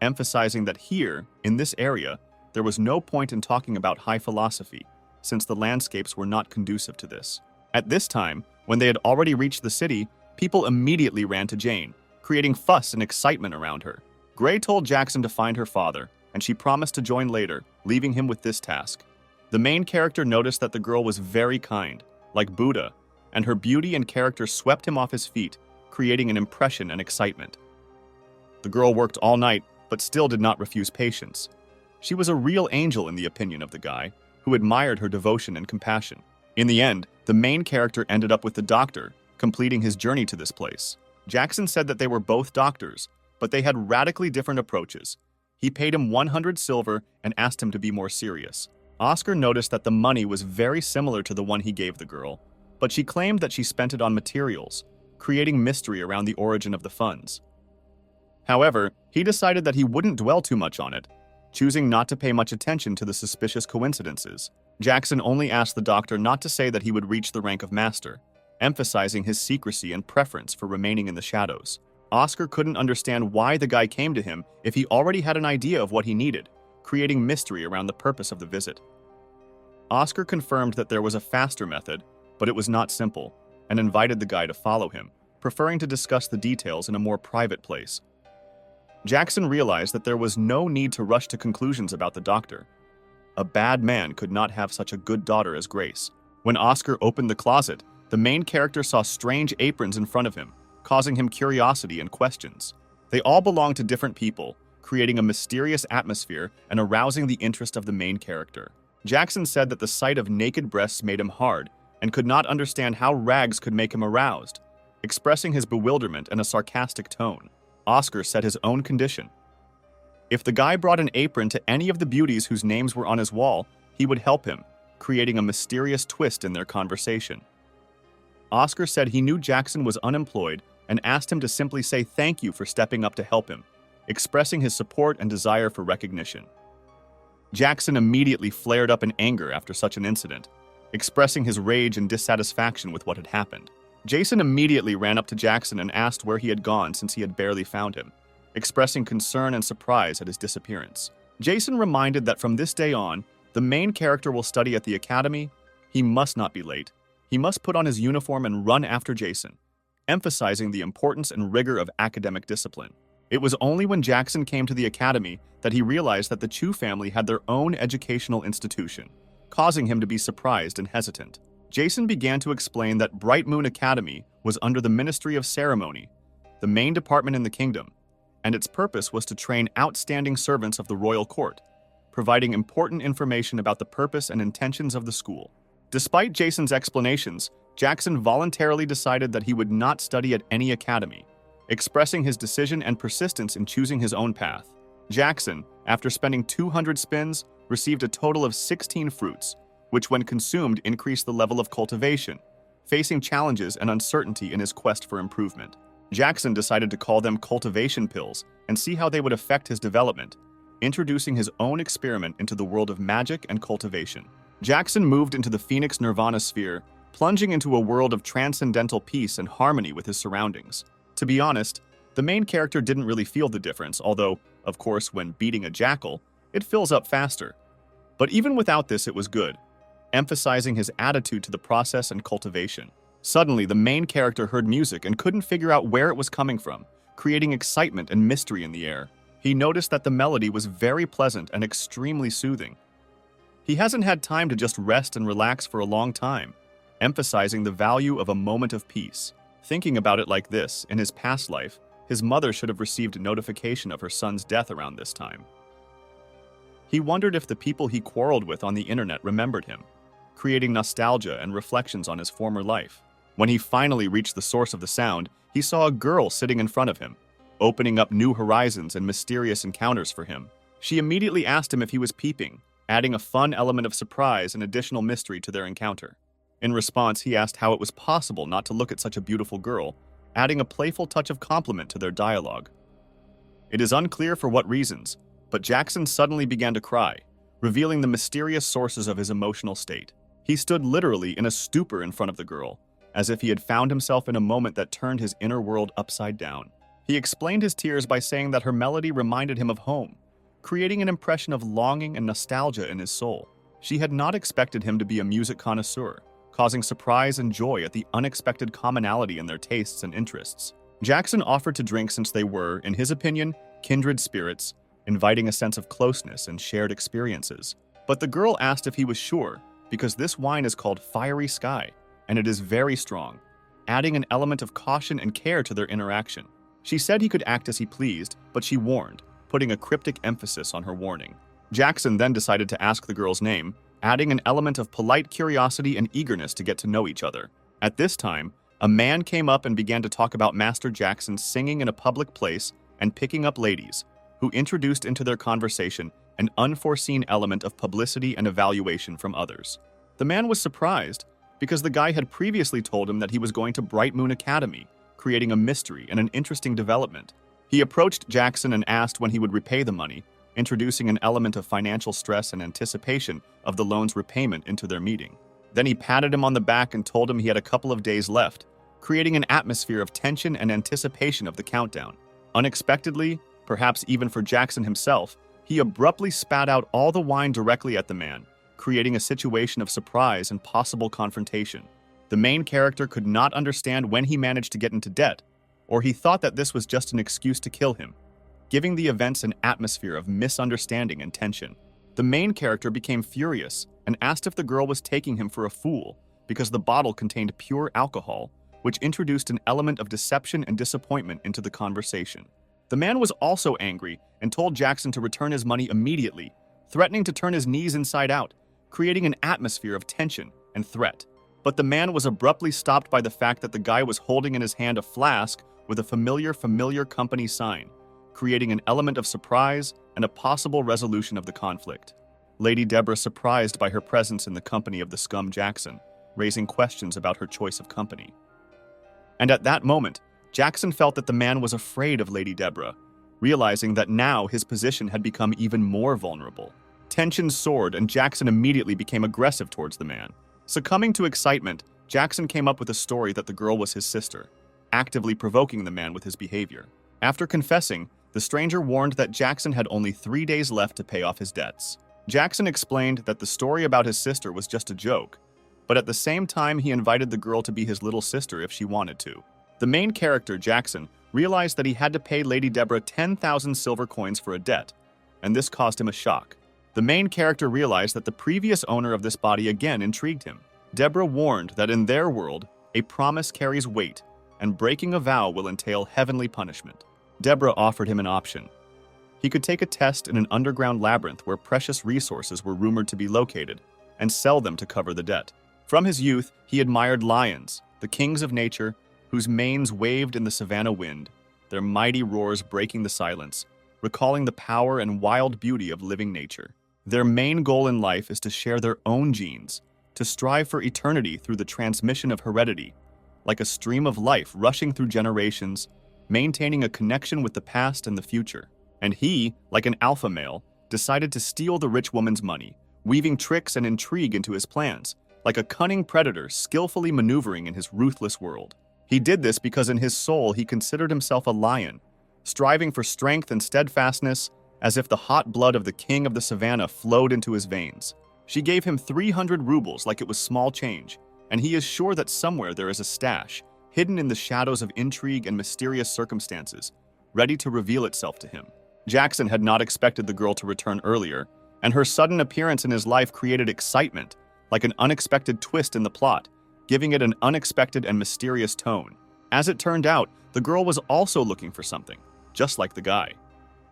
emphasizing that here, in this area, there was no point in talking about high philosophy, since the landscapes were not conducive to this. At this time, when they had already reached the city, people immediately ran to Jane, creating fuss and excitement around her. Gray told Jackson to find her father, and she promised to join later, leaving him with this task. The main character noticed that the girl was very kind, like Buddha, and her beauty and character swept him off his feet, creating an impression and excitement. The girl worked all night, but still did not refuse patience. She was a real angel in the opinion of the guy, who admired her devotion and compassion. In the end, the main character ended up with the doctor, completing his journey to this place. Jackson said that they were both doctors, but they had radically different approaches. He paid him 100 silver and asked him to be more serious. Oscar noticed that the money was very similar to the one he gave the girl, but she claimed that she spent it on materials, creating mystery around the origin of the funds. However, he decided that he wouldn't dwell too much on it, choosing not to pay much attention to the suspicious coincidences. Jackson only asked the doctor not to say that he would reach the rank of master, emphasizing his secrecy and preference for remaining in the shadows. Oscar couldn't understand why the guy came to him if he already had an idea of what he needed, creating mystery around the purpose of the visit. Oscar confirmed that there was a faster method, but it was not simple, and invited the guy to follow him, preferring to discuss the details in a more private place. Jackson realized that there was no need to rush to conclusions about the doctor. A bad man could not have such a good daughter as Grace. When Oscar opened the closet, the main character saw strange aprons in front of him, causing him curiosity and questions. They all belonged to different people, creating a mysterious atmosphere and arousing the interest of the main character. Jackson said that the sight of naked breasts made him hard and could not understand how rags could make him aroused, expressing his bewilderment in a sarcastic tone. Oscar set his own condition. If the guy brought an apron to any of the beauties whose names were on his wall, he would help him, creating a mysterious twist in their conversation. Oscar said he knew Jackson was unemployed and asked him to simply say thank you for stepping up to help him, expressing his support and desire for recognition. Jackson immediately flared up in anger after such an incident, expressing his rage and dissatisfaction with what had happened. Jason immediately ran up to Jackson and asked where he had gone since he had barely found him, expressing concern and surprise at his disappearance. Jason reminded that from this day on, the main character will study at the academy. He must not be late. He must put on his uniform and run after Jason, emphasizing the importance and rigor of academic discipline. It was only when Jackson came to the academy that he realized that the Chu family had their own educational institution, causing him to be surprised and hesitant. Jason began to explain that Bright Moon Academy was under the Ministry of Ceremony, the main department in the kingdom, and its purpose was to train outstanding servants of the royal court, providing important information about the purpose and intentions of the school. Despite Jason's explanations, Jackson voluntarily decided that he would not study at any academy, expressing his decision and persistence in choosing his own path. Jackson, after spending 200 spins, received a total of 16 fruits, which when consumed increased the level of cultivation, facing challenges and uncertainty in his quest for improvement. Jackson decided to call them cultivation pills and see how they would affect his development, introducing his own experiment into the world of magic and cultivation. Jackson moved into the Phoenix Nirvana sphere, plunging into a world of transcendental peace and harmony with his surroundings. To be honest, The main character didn't really feel the difference, although, of course, when beating a jackal, it fills up faster. But even without this, it was good, emphasizing his attitude to the process and cultivation. Suddenly, the main character heard music and couldn't figure out where it was coming from, creating excitement and mystery in the air. He noticed that the melody was very pleasant and extremely soothing. He hasn't had time to just rest and relax for a long time, emphasizing the value of a moment of peace. Thinking about it like this, in his past life, his mother should have received notification of her son's death around this time. He wondered if the people he quarreled with on the internet remembered him, creating nostalgia and reflections on his former life. When he finally reached the source of the sound, he saw a girl sitting in front of him, opening up new horizons and mysterious encounters for him. She immediately asked him if he was peeping, adding a fun element of surprise and additional mystery to their encounter. In response, he asked how it was possible not to look at such a beautiful girl, adding a playful touch of compliment to their dialogue. It is unclear for what reasons, but Jackson suddenly began to cry, revealing the mysterious sources of his emotional state. He stood literally in a stupor in front of the girl, as if he had found himself in a moment that turned his inner world upside down. He explained his tears by saying that her melody reminded him of home, creating an impression of longing and nostalgia in his soul. She had not expected him to be a music connoisseur, causing surprise and joy at the unexpected commonality in their tastes and interests. Jackson offered to drink since they were, in his opinion, kindred spirits, inviting a sense of closeness and shared experiences. But the girl asked if he was sure, because this wine is called Fiery Sky, and it is very strong, adding an element of caution and care to their interaction. She said he could act as he pleased, but she warned, putting a cryptic emphasis on her warning. Jackson then decided to ask the girl's name, adding an element of polite curiosity and eagerness to get to know each other. At this time, a man came up and began to talk about Master Jackson singing in a public place and picking up ladies, who introduced into their conversation an unforeseen element of publicity and evaluation from others. The man was surprised, because the guy had previously told him that he was going to Bright Moon Academy, creating a mystery and an interesting development. He approached Jackson and asked when he would repay the money, introducing an element of financial stress and anticipation of the loan's repayment into their meeting. Then he patted him on the back and told him he had a couple of days left, creating an atmosphere of tension and anticipation of the countdown. Unexpectedly, perhaps even for Jackson himself, he abruptly spat out all the wine directly at the man, creating a situation of surprise and possible confrontation. The main character could not understand when he managed to get into debt, or he thought that this was just an excuse to kill him, giving the events an atmosphere of misunderstanding and tension. The main character became furious and asked if the girl was taking him for a fool because the bottle contained pure alcohol, which introduced an element of deception and disappointment into the conversation. The man was also angry and told Jackson to return his money immediately, threatening to turn his knees inside out, creating an atmosphere of tension and threat. But the man was abruptly stopped by the fact that the guy was holding in his hand a flask with a familiar company sign, creating an element of surprise and a possible resolution of the conflict. Lady Deborah surprised by her presence in the company of the scum Jackson, raising questions about her choice of company. And at that moment, Jackson felt that the man was afraid of Lady Deborah, realizing that now his position had become even more vulnerable. Tension soared and Jackson immediately became aggressive towards the man. Succumbing to excitement, Jackson came up with a story that the girl was his sister, actively provoking the man with his behavior. After confessing, the stranger warned that Jackson had only 3 days left to pay off his debts. Jackson explained that the story about his sister was just a joke, but at the same time he invited the girl to be his little sister if she wanted to. The main character, Jackson, realized that he had to pay Lady Deborah 10,000 silver coins for a debt, and this caused him a shock. The main character realized that the previous owner of this body again intrigued him. Deborah warned that in their world, a promise carries weight, and breaking a vow will entail heavenly punishment. Deborah offered him an option. He could take a test in an underground labyrinth where precious resources were rumored to be located, and sell them to cover the debt. From his youth, he admired lions, the kings of nature, whose manes waved in the savanna wind, their mighty roars breaking the silence, recalling the power and wild beauty of living nature. Their main goal in life is to share their own genes, to strive for eternity through the transmission of heredity, like a stream of life rushing through generations, maintaining a connection with the past and the future. And he, like an alpha male, decided to steal the rich woman's money, weaving tricks and intrigue into his plans, like a cunning predator skillfully maneuvering in his ruthless world. He did this because in his soul he considered himself a lion, striving for strength and steadfastness, as if the hot blood of the king of the savannah flowed into his veins. She gave him 300 rubles like it was small change, and he is sure that somewhere there is a stash, hidden in the shadows of intrigue and mysterious circumstances, ready to reveal itself to him. Jackson had not expected the girl to return earlier, and her sudden appearance in his life created excitement, like an unexpected twist in the plot, giving it an unexpected and mysterious tone. As it turned out, the girl was also looking for something, just like the guy.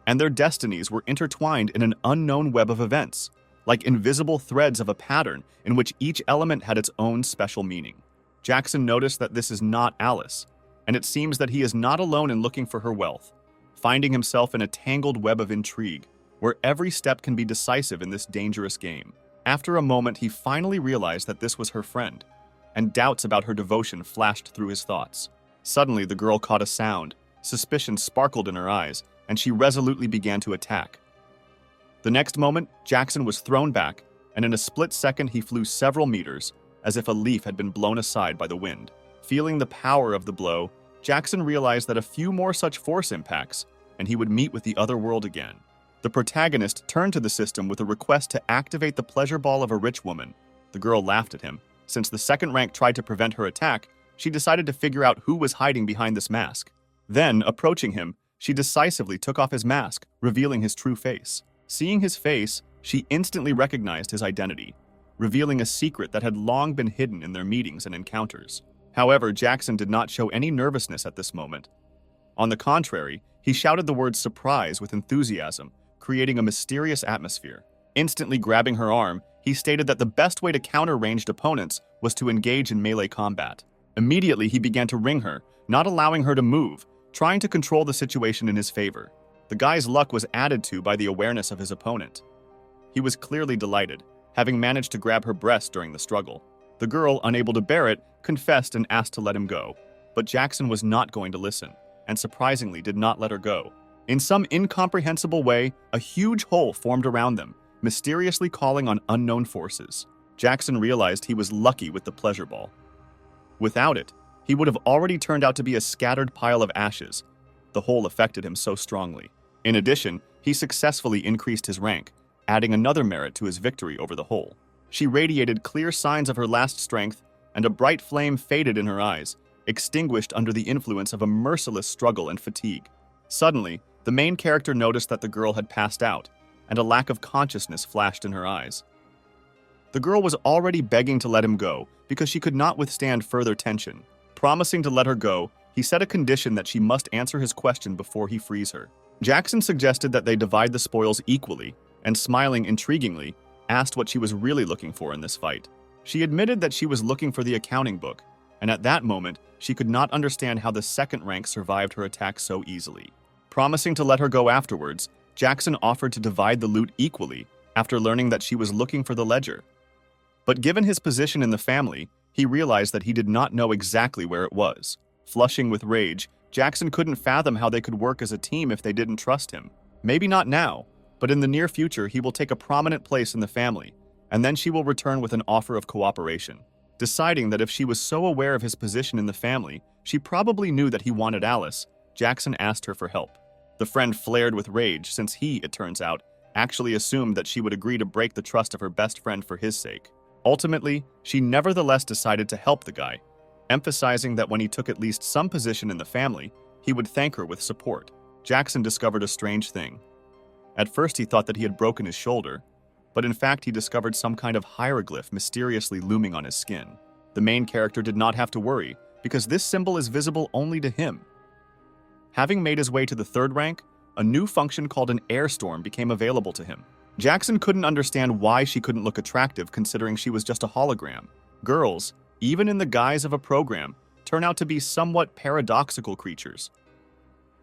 And their destinies were intertwined in an unknown web of events, like invisible threads of a pattern in which each element had its own special meaning. Jackson noticed that this is not Alice, and it seems that he is not alone in looking for her wealth, finding himself in a tangled web of intrigue, where every step can be decisive in this dangerous game. After a moment, he finally realized that this was her friend, and doubts about her devotion flashed through his thoughts. Suddenly, the girl caught a sound, suspicion sparkled in her eyes, and she resolutely began to attack. The next moment, Jackson was thrown back, and in a split second he flew several meters, as if a leaf had been blown aside by the wind. Feeling the power of the blow, Jackson realized that a few more such force impacts, and he would meet with the other world again. The protagonist turned to the system with a request to activate the pleasure ball of a rich woman. The girl laughed at him. Since the second rank tried to prevent her attack, she decided to figure out who was hiding behind this mask. Then, approaching him, she decisively took off his mask, revealing his true face. Seeing his face, she instantly recognized his identity, revealing a secret that had long been hidden in their meetings and encounters. However, Jackson did not show any nervousness at this moment. On the contrary, he shouted the word surprise with enthusiasm, creating a mysterious atmosphere. Instantly grabbing her arm, he stated that the best way to counter ranged opponents was to engage in melee combat. Immediately, he began to ring her, not allowing her to move, trying to control the situation in his favor. The guy's luck was added to by the awareness of his opponent. He was clearly delighted, having managed to grab her breast during the struggle. The girl, unable to bear it, confessed and asked to let him go. But Jackson was not going to listen, and surprisingly did not let her go. In some incomprehensible way, a huge hole formed around them, mysteriously calling on unknown forces. Jackson realized he was lucky with the pleasure ball. Without it, he would have already turned out to be a scattered pile of ashes. The hole affected him so strongly. In addition, he successfully increased his rank, adding another merit to his victory over the hole. She radiated clear signs of her last strength, and a bright flame faded in her eyes, extinguished under the influence of a merciless struggle and fatigue. Suddenly, the main character noticed that the girl had passed out, and a lack of consciousness flashed in her eyes. The girl was already begging to let him go because she could not withstand further tension. Promising to let her go, he set a condition that she must answer his question before he frees her. Jackson suggested that they divide the spoils equally, and smiling intriguingly, asked what she was really looking for in this fight. She admitted that she was looking for the accounting book, and at that moment, she could not understand how the second rank survived her attack so easily. Promising to let her go afterwards, Jackson offered to divide the loot equally after learning that she was looking for the ledger. But given his position in the family, he realized that he did not know exactly where it was. Flushing with rage, Jackson couldn't fathom how they could work as a team if they didn't trust him. Maybe not now, but in the near future he will take a prominent place in the family, and then she will return with an offer of cooperation. Deciding that if she was so aware of his position in the family, she probably knew that he wanted Alice, Jackson asked her for help. The friend flared with rage since he, it turns out, actually assumed that she would agree to break the trust of her best friend for his sake. Ultimately, she nevertheless decided to help the guy, emphasizing that when he took at least some position in the family, he would thank her with support. Jackson discovered a strange thing. At first he thought that he had broken his shoulder, but in fact he discovered some kind of hieroglyph mysteriously looming on his skin. The main character did not have to worry, because this symbol is visible only to him. Having made his way to the third rank, a new function called an air storm became available to him. Jackson couldn't understand why she couldn't look attractive considering she was just a hologram. Girls, even in the guise of a program, turn out to be somewhat paradoxical creatures.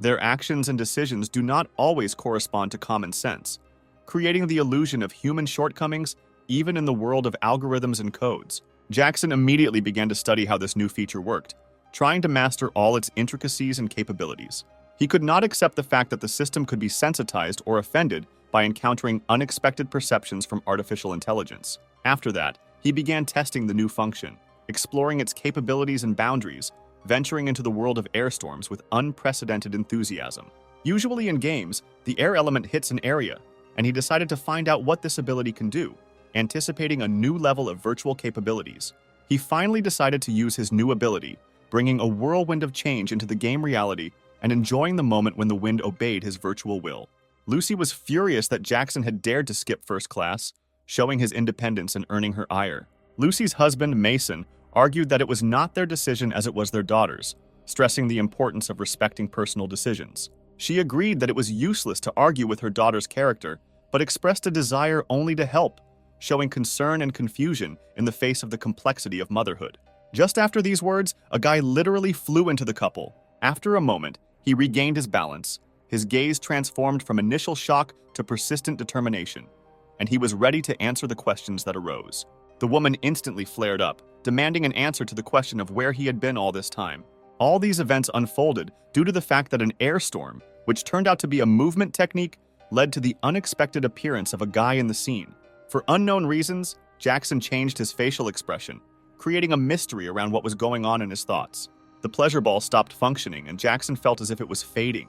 Their actions and decisions do not always correspond to common sense, creating the illusion of human shortcomings even in the world of algorithms and codes. Jackson immediately began to study how this new feature worked, trying to master all its intricacies and capabilities. He could not accept the fact that the system could be sensitized or offended by encountering unexpected perceptions from artificial intelligence. After that, he began testing the new function, exploring its capabilities and boundaries, venturing into the world of airstorms with unprecedented enthusiasm. Usually in games, the air element hits an area, and he decided to find out what this ability can do, anticipating a new level of virtual capabilities. He finally decided to use his new ability, bringing a whirlwind of change into the game reality and enjoying the moment when the wind obeyed his virtual will. Lucy was furious that Jackson had dared to skip first class, showing his independence and earning her ire. Lucy's husband, Mason, argued that it was not their decision as it was their daughter's, stressing the importance of respecting personal decisions. She agreed that it was useless to argue with her daughter's character, but expressed a desire only to help, showing concern and confusion in the face of the complexity of motherhood. Just after these words, a guy literally flew into the couple. After a moment, he regained his balance, his gaze transformed from initial shock to persistent determination, and he was ready to answer the questions that arose. The woman instantly flared up, demanding an answer to the question of where he had been all this time. All these events unfolded due to the fact that an air storm, which turned out to be a movement technique, led to the unexpected appearance of a guy in the scene. For unknown reasons, Jackson changed his facial expression, creating a mystery around what was going on in his thoughts. The pleasure ball stopped functioning, and Jackson felt as if it was fading,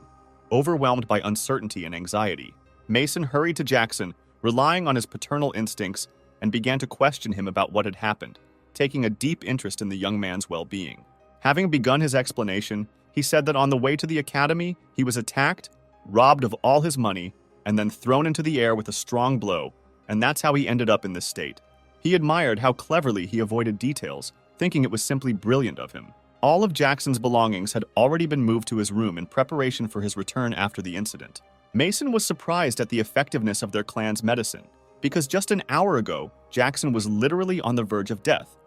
overwhelmed by uncertainty and anxiety. Mason hurried to Jackson, relying on his paternal instincts, and began to question him about what had happened, taking a deep interest in the young man's well-being. Having begun his explanation, he said that on the way to the academy, he was attacked, robbed of all his money, and then thrown into the air with a strong blow, and that's how he ended up in this state. He admired how cleverly he avoided details, thinking it was simply brilliant of him. All of Jackson's belongings had already been moved to his room in preparation for his return after the incident. Mason was surprised at the effectiveness of their clan's medicine, because just an hour ago, Jackson was literally on the verge of death,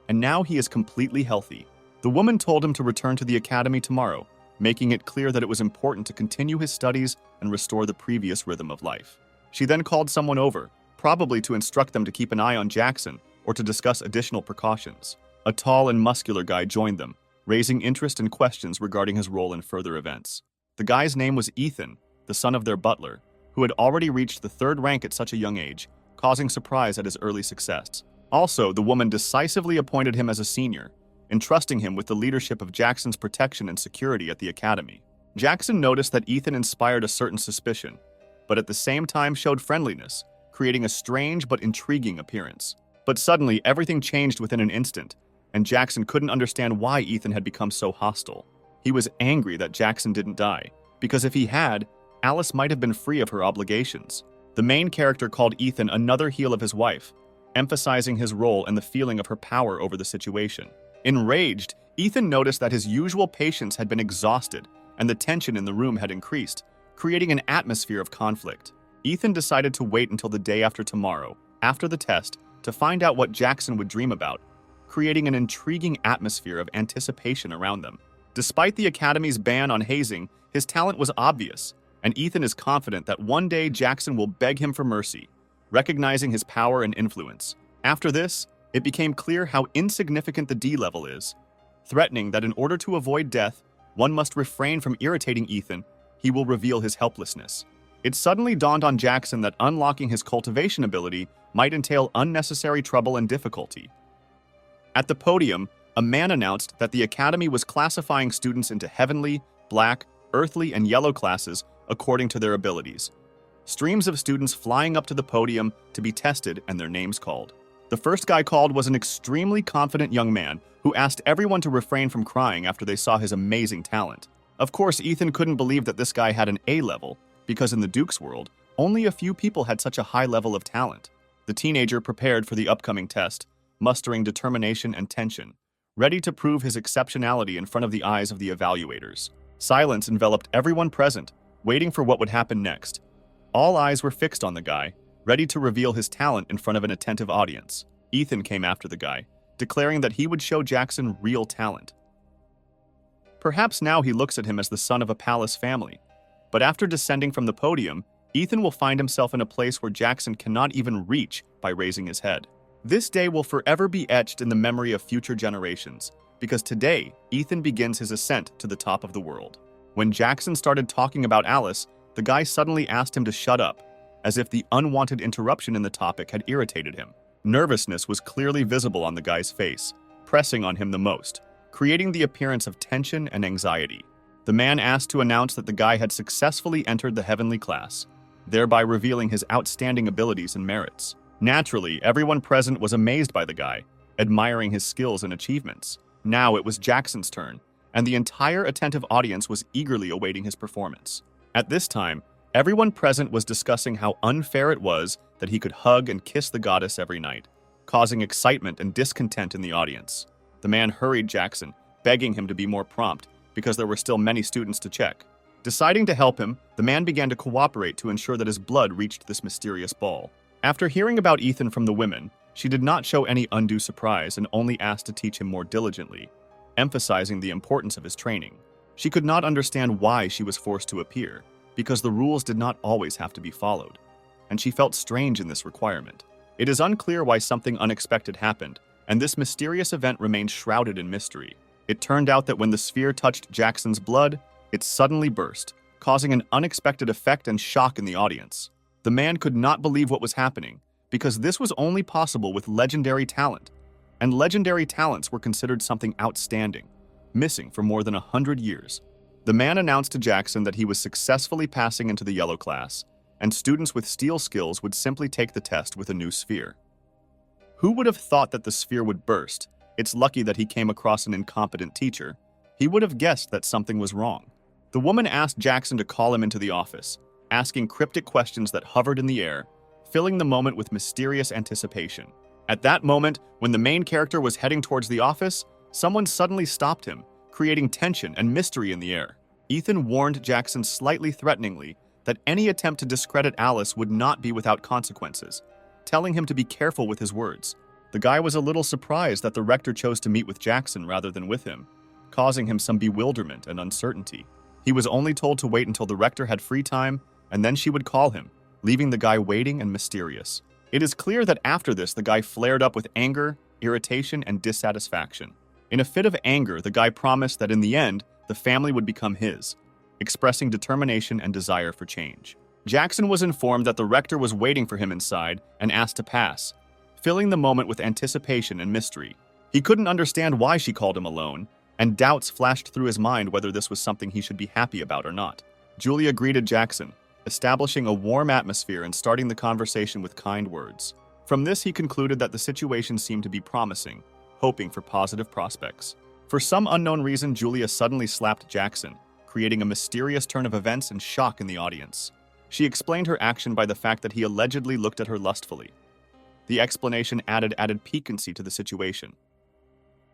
and now he is completely healthy. The woman told him to return to the academy tomorrow, making it clear that it was important to continue his studies and restore the previous rhythm of life. She then called someone over, probably to instruct them to keep an eye on Jackson or to discuss additional precautions. A tall and muscular guy joined them, raising interest and questions regarding his role in further events. The guy's name was Ethan, the son of their butler, who had already reached the 3rd rank at such a young age, causing surprise at his early success. Also, the woman decisively appointed him as a senior, entrusting him with the leadership of Jackson's protection and security at the academy. Jackson noticed that Ethan inspired a certain suspicion, but at the same time showed friendliness, creating a strange but intriguing appearance. But suddenly, everything changed within an instant, and Jackson couldn't understand why Ethan had become so hostile. He was angry that Jackson didn't die, because if he had, Alice might have been free of her obligations. The main character called Ethan another heel of his wife, emphasizing his role and the feeling of her power over the situation. Enraged, Ethan noticed that his usual patience had been exhausted and the tension in the room had increased, creating an atmosphere of conflict. Ethan decided to wait until the day after tomorrow, after the test, to find out what Jackson would dream about, creating an intriguing atmosphere of anticipation around them. Despite the Academy's ban on hazing, his talent was obvious, and Ethan is confident that one day Jackson will beg him for mercy, recognizing his power and influence. After this, it became clear how insignificant the D level is, threatening that in order to avoid death, one must refrain from irritating Ethan. He will reveal his helplessness. It suddenly dawned on Jackson that unlocking his cultivation ability might entail unnecessary trouble and difficulty. At the podium, a man announced that the Academy was classifying students into heavenly, black, earthly, and yellow classes according to their abilities. Streams of students flying up to the podium to be tested and their names called. The first guy called was an extremely confident young man who asked everyone to refrain from crying after they saw his amazing talent. Of course, Ethan couldn't believe that this guy had an A level, because in the Duke's world, only a few people had such a high level of talent. The teenager prepared for the upcoming test, mustering determination and tension, ready to prove his exceptionality in front of the eyes of the evaluators. Silence enveloped everyone present, waiting for what would happen next. All eyes were fixed on the guy, ready to reveal his talent in front of an attentive audience. Ethan came after the guy, declaring that he would show Jackson real talent. Perhaps now he looks at him as the son of a palace family, but after descending from the podium, Ethan will find himself in a place where Jackson cannot even reach by raising his head. This day will forever be etched in the memory of future generations, because today, Ethan begins his ascent to the top of the world. When Jackson started talking about Alice, the guy suddenly asked him to shut up, as if the unwanted interruption in the topic had irritated him. Nervousness was clearly visible on the guy's face, pressing on him the most, creating the appearance of tension and anxiety. The man asked to announce that the guy had successfully entered the heavenly class, thereby revealing his outstanding abilities and merits. Naturally, everyone present was amazed by the guy, admiring his skills and achievements. Now it was Jackson's turn, and the entire attentive audience was eagerly awaiting his performance. At this time, everyone present was discussing how unfair it was that he could hug and kiss the goddess every night, causing excitement and discontent in the audience. The man hurried Jackson, begging him to be more prompt because there were still many students to check. Deciding to help him, the man began to cooperate to ensure that his blood reached this mysterious ball. After hearing about Ethan from the women, she did not show any undue surprise and only asked to teach him more diligently, emphasizing the importance of his training. She could not understand why she was forced to appear, because the rules did not always have to be followed, and she felt strange in this requirement. It is unclear why something unexpected happened, and this mysterious event remained shrouded in mystery. It turned out that when the sphere touched Jackson's blood, it suddenly burst, causing an unexpected effect and shock in the audience. The man could not believe what was happening, because this was only possible with legendary talent, and legendary talents were considered something outstanding, missing for more than 100 years. The man announced to Jackson that he was successfully passing into the yellow class, and students with steel skills would simply take the test with a new sphere. Who would have thought that the sphere would burst? It's lucky that he came across an incompetent teacher. He would have guessed that something was wrong. The woman asked Jackson to call him into the office, asking cryptic questions that hovered in the air, filling the moment with mysterious anticipation. At that moment, when the main character was heading towards the office, someone suddenly stopped him, creating tension and mystery in the air. Ethan warned Jackson slightly threateningly that any attempt to discredit Alice would not be without consequences, telling him to be careful with his words. The guy was a little surprised that the rector chose to meet with Jackson rather than with him, causing him some bewilderment and uncertainty. He was only told to wait until the rector had free time, and then she would call him, leaving the guy waiting and mysterious. It is clear that after this, the guy flared up with anger, irritation, and dissatisfaction. In a fit of anger, the guy promised that in the end, the family would become his, expressing determination and desire for change. Jackson was informed that the rector was waiting for him inside and asked to pass, filling the moment with anticipation and mystery. He couldn't understand why she called him alone, and doubts flashed through his mind whether this was something he should be happy about or not. Julia greeted Jackson, establishing a warm atmosphere and starting the conversation with kind words. From this, he concluded that the situation seemed to be promising, hoping for positive prospects. For some unknown reason, Julia suddenly slapped Jackson, creating a mysterious turn of events and shock in the audience. She explained her action by the fact that he allegedly looked at her lustfully. The explanation added piquancy to the situation.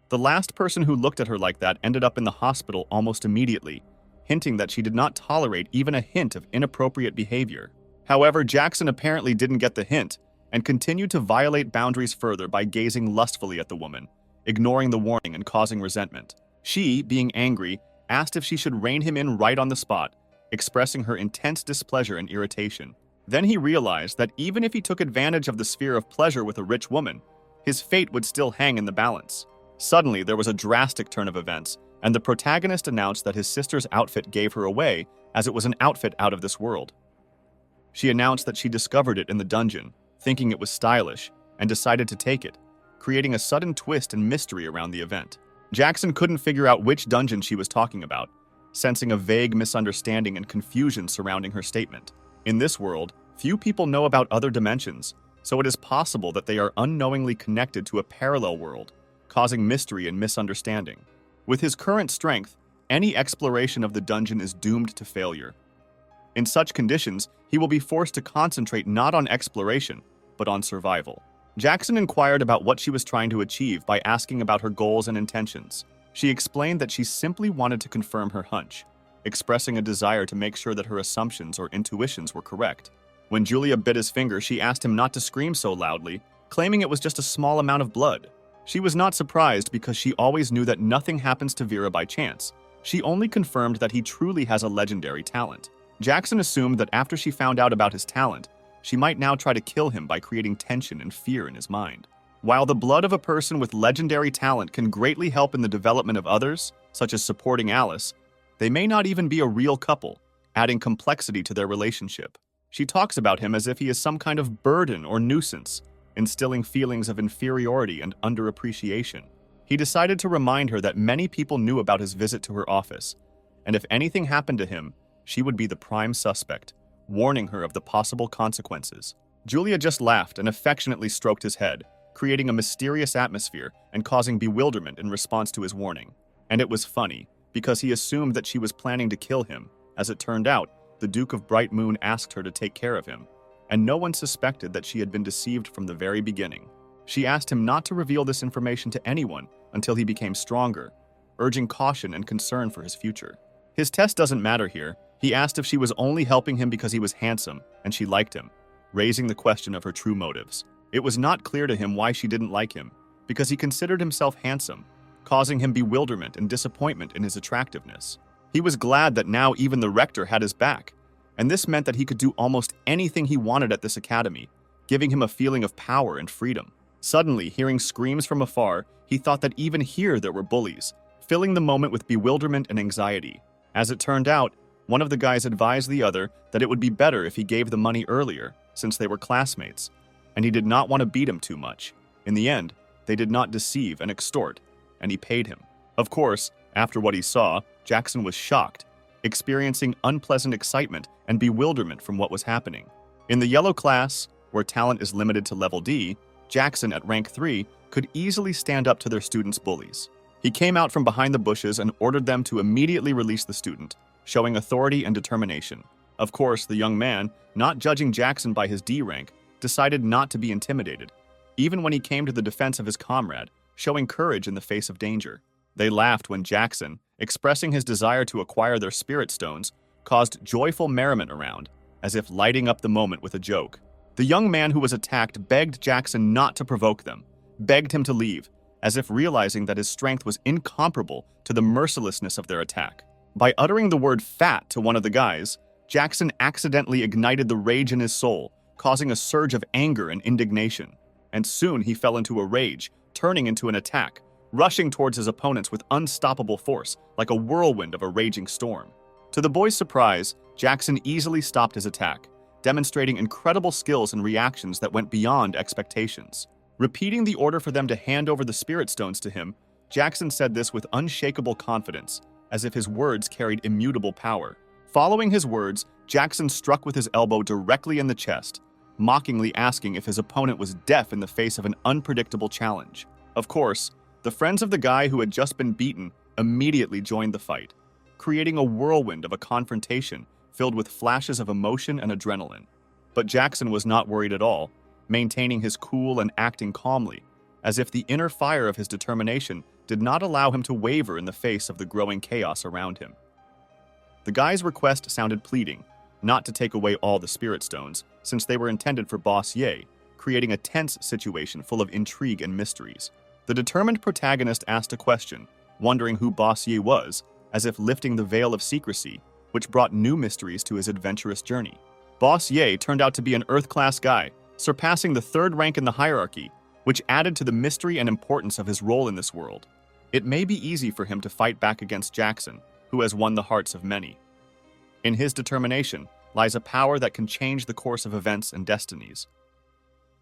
The last person who looked at her like that ended up in the hospital almost immediately, hinting that she did not tolerate even a hint of inappropriate behavior. However, Jackson apparently didn't get the hint and continued to violate boundaries further by gazing lustfully at the woman, ignoring the warning and causing resentment. She, being angry, asked if she should rein him in right on the spot, expressing her intense displeasure and irritation. Then he realized that even if he took advantage of the sphere of pleasure with a rich woman, his fate would still hang in the balance. Suddenly, there was a drastic turn of events, and the protagonist announced that his sister's outfit gave her away, as it was an outfit out of this world. She announced that she discovered it in the dungeon, thinking it was stylish, and decided to take it, creating a sudden twist and mystery around the event. Jackson couldn't figure out which dungeon she was talking about, sensing a vague misunderstanding and confusion surrounding her statement. In this world, few people know about other dimensions, so it is possible that they are unknowingly connected to a parallel world, causing mystery and misunderstanding. With his current strength, any exploration of the dungeon is doomed to failure. In such conditions, he will be forced to concentrate not on exploration, but on survival. Jackson inquired about what she was trying to achieve by asking about her goals and intentions. She explained that she simply wanted to confirm her hunch, expressing a desire to make sure that her assumptions or intuitions were correct. When Julia bit his finger, she asked him not to scream so loudly, claiming it was just a small amount of blood. She was not surprised because she always knew that nothing happens to Vera by chance. She only confirmed that he truly has a legendary talent. Jackson assumed that after she found out about his talent, she might now try to kill him by creating tension and fear in his mind. While the blood of a person with legendary talent can greatly help in the development of others, such as supporting Alice, they may not even be a real couple, adding complexity to their relationship. She talks about him as if he is some kind of burden or nuisance, instilling feelings of inferiority and underappreciation. He decided to remind her that many people knew about his visit to her office, and if anything happened to him, she would be the prime suspect, warning her of the possible consequences. Julia just laughed and affectionately stroked his head, creating a mysterious atmosphere and causing bewilderment in response to his warning. And it was funny, because he assumed that she was planning to kill him. As it turned out, the Duke of Bright Moon asked her to take care of him, and no one suspected that she had been deceived from the very beginning. She asked him not to reveal this information to anyone until he became stronger, urging caution and concern for his future. His test doesn't matter here. He asked if she was only helping him because he was handsome and she liked him, raising the question of her true motives. It was not clear to him why she didn't like him, because he considered himself handsome, causing him bewilderment and disappointment in his attractiveness. He was glad that now even the rector had his back, and this meant that he could do almost anything he wanted at this academy, giving him a feeling of power and freedom. Suddenly, hearing screams from afar, he thought that even here there were bullies, filling the moment with bewilderment and anxiety. As it turned out, one of the guys advised the other that it would be better if he gave the money earlier, since they were classmates, and he did not want to beat him too much. In the end, they did not deceive and extort, and he paid him. Of course, after what he saw, Jackson was shocked, experiencing unpleasant excitement and bewilderment from what was happening. In the yellow class, where talent is limited to level D, Jackson at rank 3 could easily stand up to their students' bullies. He came out from behind the bushes and ordered them to immediately release the student, showing authority and determination. Of course, the young man, not judging Jackson by his D rank, decided not to be intimidated, even when he came to the defense of his comrade, showing courage in the face of danger. They laughed when Jackson, expressing his desire to acquire their spirit stones, caused joyful merriment around, as if lighting up the moment with a joke. The young man who was attacked begged Jackson not to provoke them, begged him to leave, as if realizing that his strength was incomparable to the mercilessness of their attack. By uttering the word fat to one of the guys, Jackson accidentally ignited the rage in his soul, causing a surge of anger and indignation. And soon he fell into a rage, turning into an attack, rushing towards his opponents with unstoppable force, like a whirlwind of a raging storm. To the boys' surprise, Jackson easily stopped his attack, demonstrating incredible skills and reactions that went beyond expectations. Repeating the order for them to hand over the spirit stones to him, Jackson said this with unshakable confidence, as if his words carried immutable power. Following his words, Jackson struck with his elbow directly in the chest, mockingly asking if his opponent was deaf in the face of an unpredictable challenge. Of course, the friends of the guy who had just been beaten immediately joined the fight, creating a whirlwind of a confrontation filled with flashes of emotion and adrenaline. But Jackson was not worried at all, maintaining his cool and acting calmly, as if the inner fire of his determination did not allow him to waver in the face of the growing chaos around him. The guy's request sounded pleading, not to take away all the spirit stones, since they were intended for Boss Ye, creating a tense situation full of intrigue and mysteries. The determined protagonist asked a question, wondering who Boss Ye was, as if lifting the veil of secrecy, which brought new mysteries to his adventurous journey. Boss Ye turned out to be an Earth-class guy, surpassing the third rank in the hierarchy, which added to the mystery and importance of his role in this world. It may be easy for him to fight back against Jackson, who has won the hearts of many. In his determination lies a power that can change the course of events and destinies.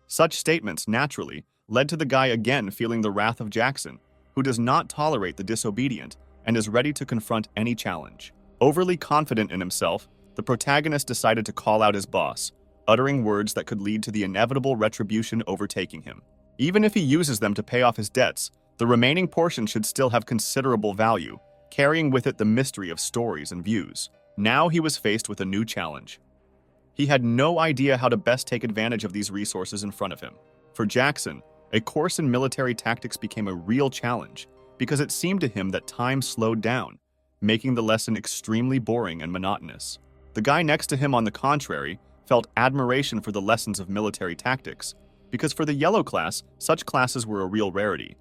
Such statements, naturally, led to the guy again feeling the wrath of Jackson, who does not tolerate the disobedient and is ready to confront any challenge. Overly confident in himself, the protagonist decided to call out his boss, uttering words that could lead to the inevitable retribution overtaking him. Even if he uses them to pay off his debts, the remaining portion should still have considerable value, carrying with it the mystery of stories and views. Now he was faced with a new challenge. He had no idea how to best take advantage of these resources in front of him. For Jackson, a course in military tactics became a real challenge because it seemed to him that time slowed down, making the lesson extremely boring and monotonous. The guy next to him, on the contrary, felt admiration for the lessons of military tactics, because for the yellow class, such classes were a real rarity,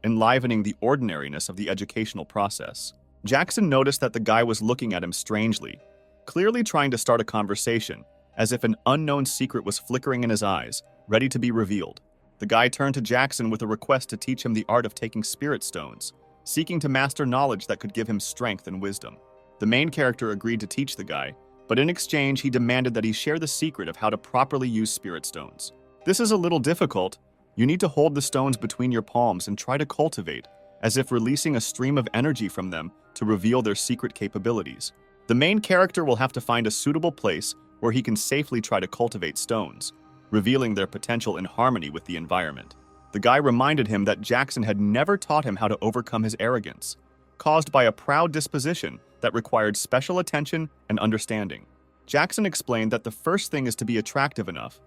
enlivening the ordinariness of the educational process. Jackson noticed that the guy was looking at him strangely, clearly trying to start a conversation, as if an unknown secret was flickering in his eyes, ready to be revealed. The guy turned to Jackson with a request to teach him the art of taking spirit stones, seeking to master knowledge that could give him strength and wisdom. The main character agreed to teach the guy, but in exchange he demanded that he share the secret of how to properly use spirit stones. This is a little difficult. You need to hold the stones between your palms and try to cultivate, as if releasing a stream of energy from them to reveal their secret capabilities. The main character will have to find a suitable place where he can safely try to cultivate stones, revealing their potential in harmony with the environment. The guy reminded him that Jackson had never taught him how to overcome his arrogance, caused by a proud disposition that required special attention and understanding. Jackson explained that the first thing is to be attractive enough,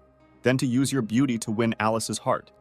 then to use your beauty to win Alice's heart,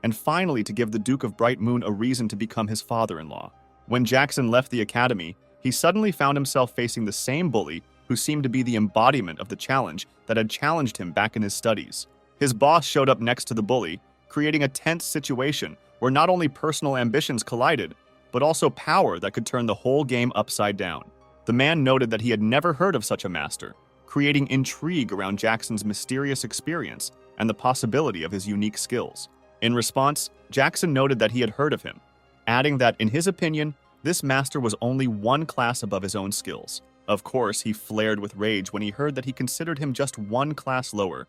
and finally to give the Duke of Bright Moon a reason to become his father-in-law. When Jackson left the academy, he suddenly found himself facing the same bully who seemed to be the embodiment of the challenge that had challenged him back in his studies. His boss showed up next to the bully, creating a tense situation where not only personal ambitions collided, but also power that could turn the whole game upside down. The man noted that he had never heard of such a master, creating intrigue around Jackson's mysterious experience and the possibility of his unique skills. In response, Jackson noted that he had heard of him, adding that, in his opinion, this master was only one class above his own skills. Of course, he flared with rage when he heard that he considered him just one class lower,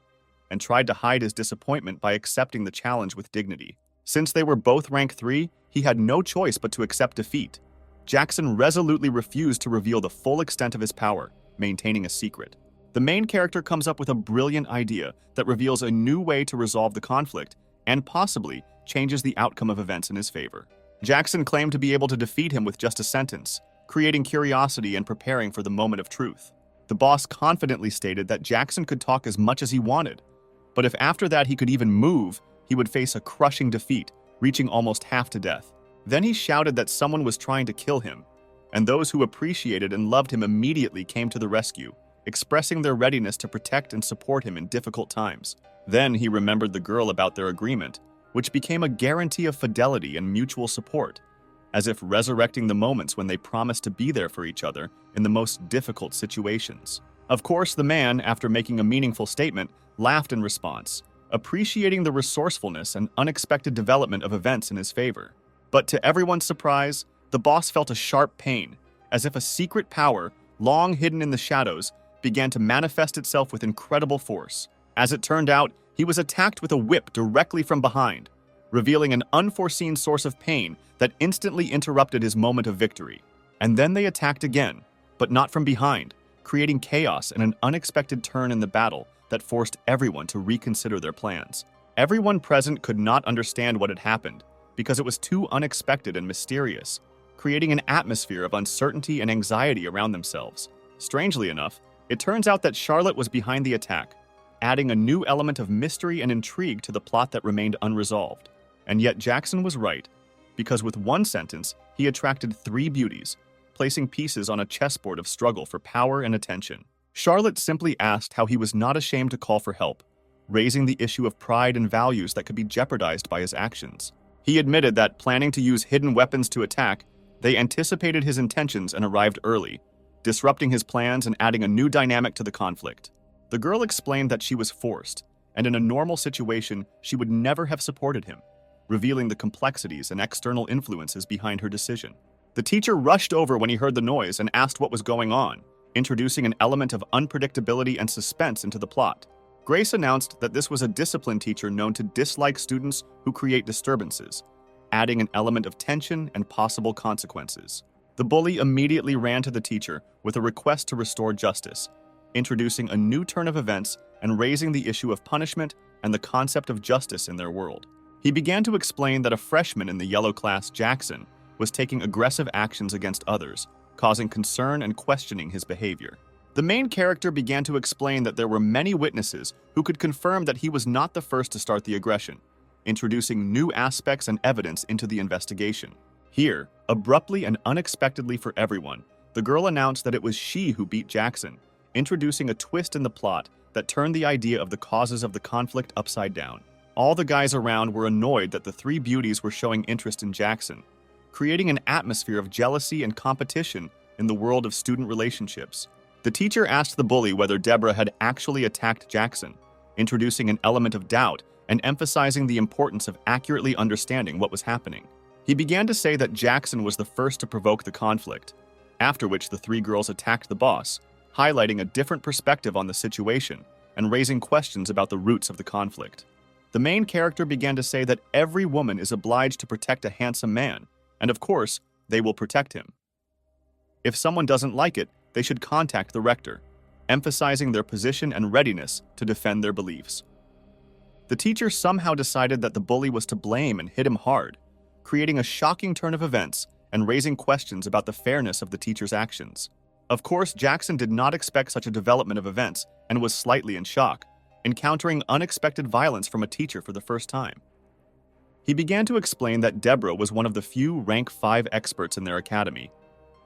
and tried to hide his disappointment by accepting the challenge with dignity. Since they were both rank 3, he had no choice but to accept defeat. Jackson resolutely refused to reveal the full extent of his power, maintaining a secret. The main character comes up with a brilliant idea that reveals a new way to resolve the conflict and possibly changes the outcome of events in his favor. Jackson claimed to be able to defeat him with just a sentence, creating curiosity and preparing for the moment of truth. The boss confidently stated that Jackson could talk as much as he wanted, but if after that he could even move, he would face a crushing defeat, reaching almost half to death. Then he shouted that someone was trying to kill him, and those who appreciated and loved him immediately came to the rescue, expressing their readiness to protect and support him in difficult times. Then he remembered the girl about their agreement, which became a guarantee of fidelity and mutual support, as if resurrecting the moments when they promised to be there for each other in the most difficult situations. Of course, the man, after making a meaningful statement, laughed in response, appreciating the resourcefulness and unexpected development of events in his favor. But to everyone's surprise, the boss felt a sharp pain, as if a secret power, long hidden in the shadows, began to manifest itself with incredible force. As it turned out, he was attacked with a whip directly from behind, revealing an unforeseen source of pain that instantly interrupted his moment of victory. And then they attacked again, but not from behind, creating chaos and an unexpected turn in the battle that forced everyone to reconsider their plans. Everyone present could not understand what had happened because it was too unexpected and mysterious, creating an atmosphere of uncertainty and anxiety around themselves. Strangely enough, it turns out that Charlotte was behind the attack, adding a new element of mystery and intrigue to the plot that remained unresolved. And yet Jackson was right, because with one sentence, he attracted 3 beauties, placing pieces on a chessboard of struggle for power and attention. Charlotte simply asked how he was not ashamed to call for help, raising the issue of pride and values that could be jeopardized by his actions. He admitted that, planning to use hidden weapons to attack, they anticipated his intentions and arrived early, disrupting his plans and adding a new dynamic to the conflict. The girl explained that she was forced, and in a normal situation, she would never have supported him, revealing the complexities and external influences behind her decision. The teacher rushed over when he heard the noise and asked what was going on, introducing an element of unpredictability and suspense into the plot. Grace announced that this was a discipline teacher known to dislike students who create disturbances, adding an element of tension and possible consequences. The bully immediately ran to the teacher with a request to restore justice, introducing a new turn of events and raising the issue of punishment and the concept of justice in their world. He began to explain that a freshman in the yellow class, Jackson, was taking aggressive actions against others, causing concern and questioning his behavior. The main character began to explain that there were many witnesses who could confirm that he was not the first to start the aggression, introducing new aspects and evidence into the investigation. Here, abruptly and unexpectedly for everyone, the girl announced that it was she who beat Jackson, introducing a twist in the plot that turned the idea of the causes of the conflict upside down. All the guys around were annoyed that the 3 beauties were showing interest in Jackson, creating an atmosphere of jealousy and competition in the world of student relationships. The teacher asked the bully whether Deborah had actually attacked Jackson, introducing an element of doubt and emphasizing the importance of accurately understanding what was happening. He began to say that Jackson was the first to provoke the conflict, after which the 3 girls attacked the boss, highlighting a different perspective on the situation and raising questions about the roots of the conflict. The main character began to say that every woman is obliged to protect a handsome man, and of course, they will protect him. If someone doesn't like it, they should contact the rector, emphasizing their position and readiness to defend their beliefs. The teacher somehow decided that the bully was to blame and hit him hard, creating a shocking turn of events and raising questions about the fairness of the teacher's actions. Of course, Jackson did not expect such a development of events and was slightly in shock, encountering unexpected violence from a teacher for the first time. He began to explain that Deborah was one of the few rank 5 experts in their academy,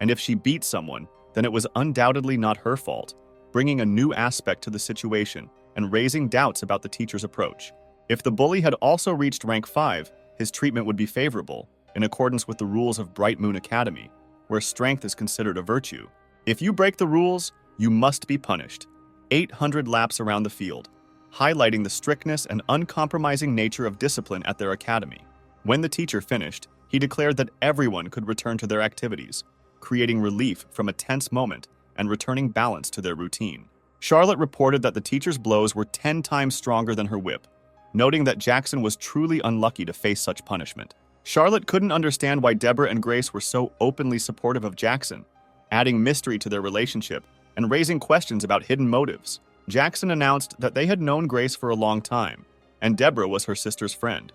and if she beat someone, then it was undoubtedly not her fault, bringing a new aspect to the situation and raising doubts about the teacher's approach. If the bully had also reached rank 5, his treatment would be favorable, in accordance with the rules of Bright Moon Academy, where strength is considered a virtue. If you break the rules, you must be punished. 800 laps around the field, highlighting the strictness and uncompromising nature of discipline at their academy. When the teacher finished, he declared that everyone could return to their activities, creating relief from a tense moment and returning balance to their routine. Charlotte reported that the teacher's blows were 10 times stronger than her whip, noting that Jackson was truly unlucky to face such punishment. Charlotte couldn't understand why Deborah and Grace were so openly supportive of Jackson, adding mystery to their relationship and raising questions about hidden motives. Jackson announced that they had known Grace for a long time, and Deborah was her sister's friend,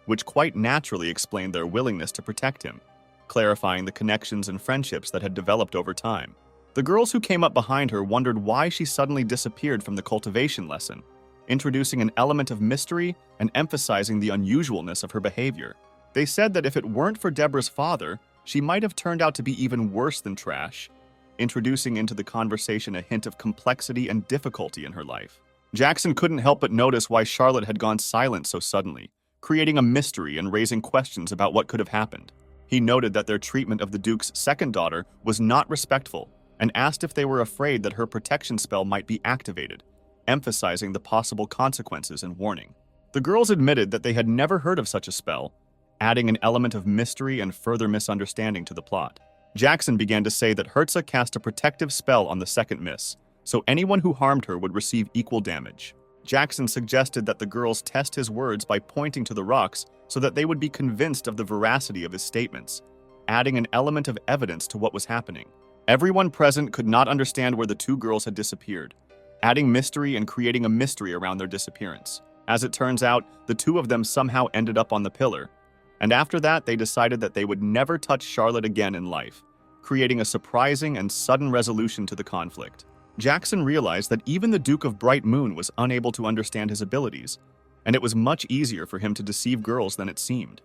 which quite naturally explained their willingness to protect him, clarifying the connections and friendships that had developed over time. The girls who came up behind her wondered why she suddenly disappeared from the cultivation lesson, introducing an element of mystery and emphasizing the unusualness of her behavior. They said that if it weren't for Deborah's father, she might have turned out to be even worse than trash, introducing into the conversation a hint of complexity and difficulty in her life. Jackson couldn't help but notice why Charlotte had gone silent so suddenly, creating a mystery and raising questions about what could have happened. He noted that their treatment of the Duke's second daughter was not respectful and asked if they were afraid that her protection spell might be activated, emphasizing the possible consequences and warning. The girls admitted that they had never heard of such a spell, adding an element of mystery and further misunderstanding to the plot. Jackson began to say that Hertza cast a protective spell on the second miss, so anyone who harmed her would receive equal damage. Jackson suggested that the girls test his words by pointing to the rocks so that they would be convinced of the veracity of his statements, adding an element of evidence to what was happening. Everyone present could not understand where the two girls had disappeared, adding mystery and creating a mystery around their disappearance. As it turns out, the two of them somehow ended up on the pillar, and after that they decided that they would never touch Charlotte again in life, creating a surprising and sudden resolution to the conflict. Jackson realized that even the Duke of Bright Moon was unable to understand his abilities, and it was much easier for him to deceive girls than it seemed.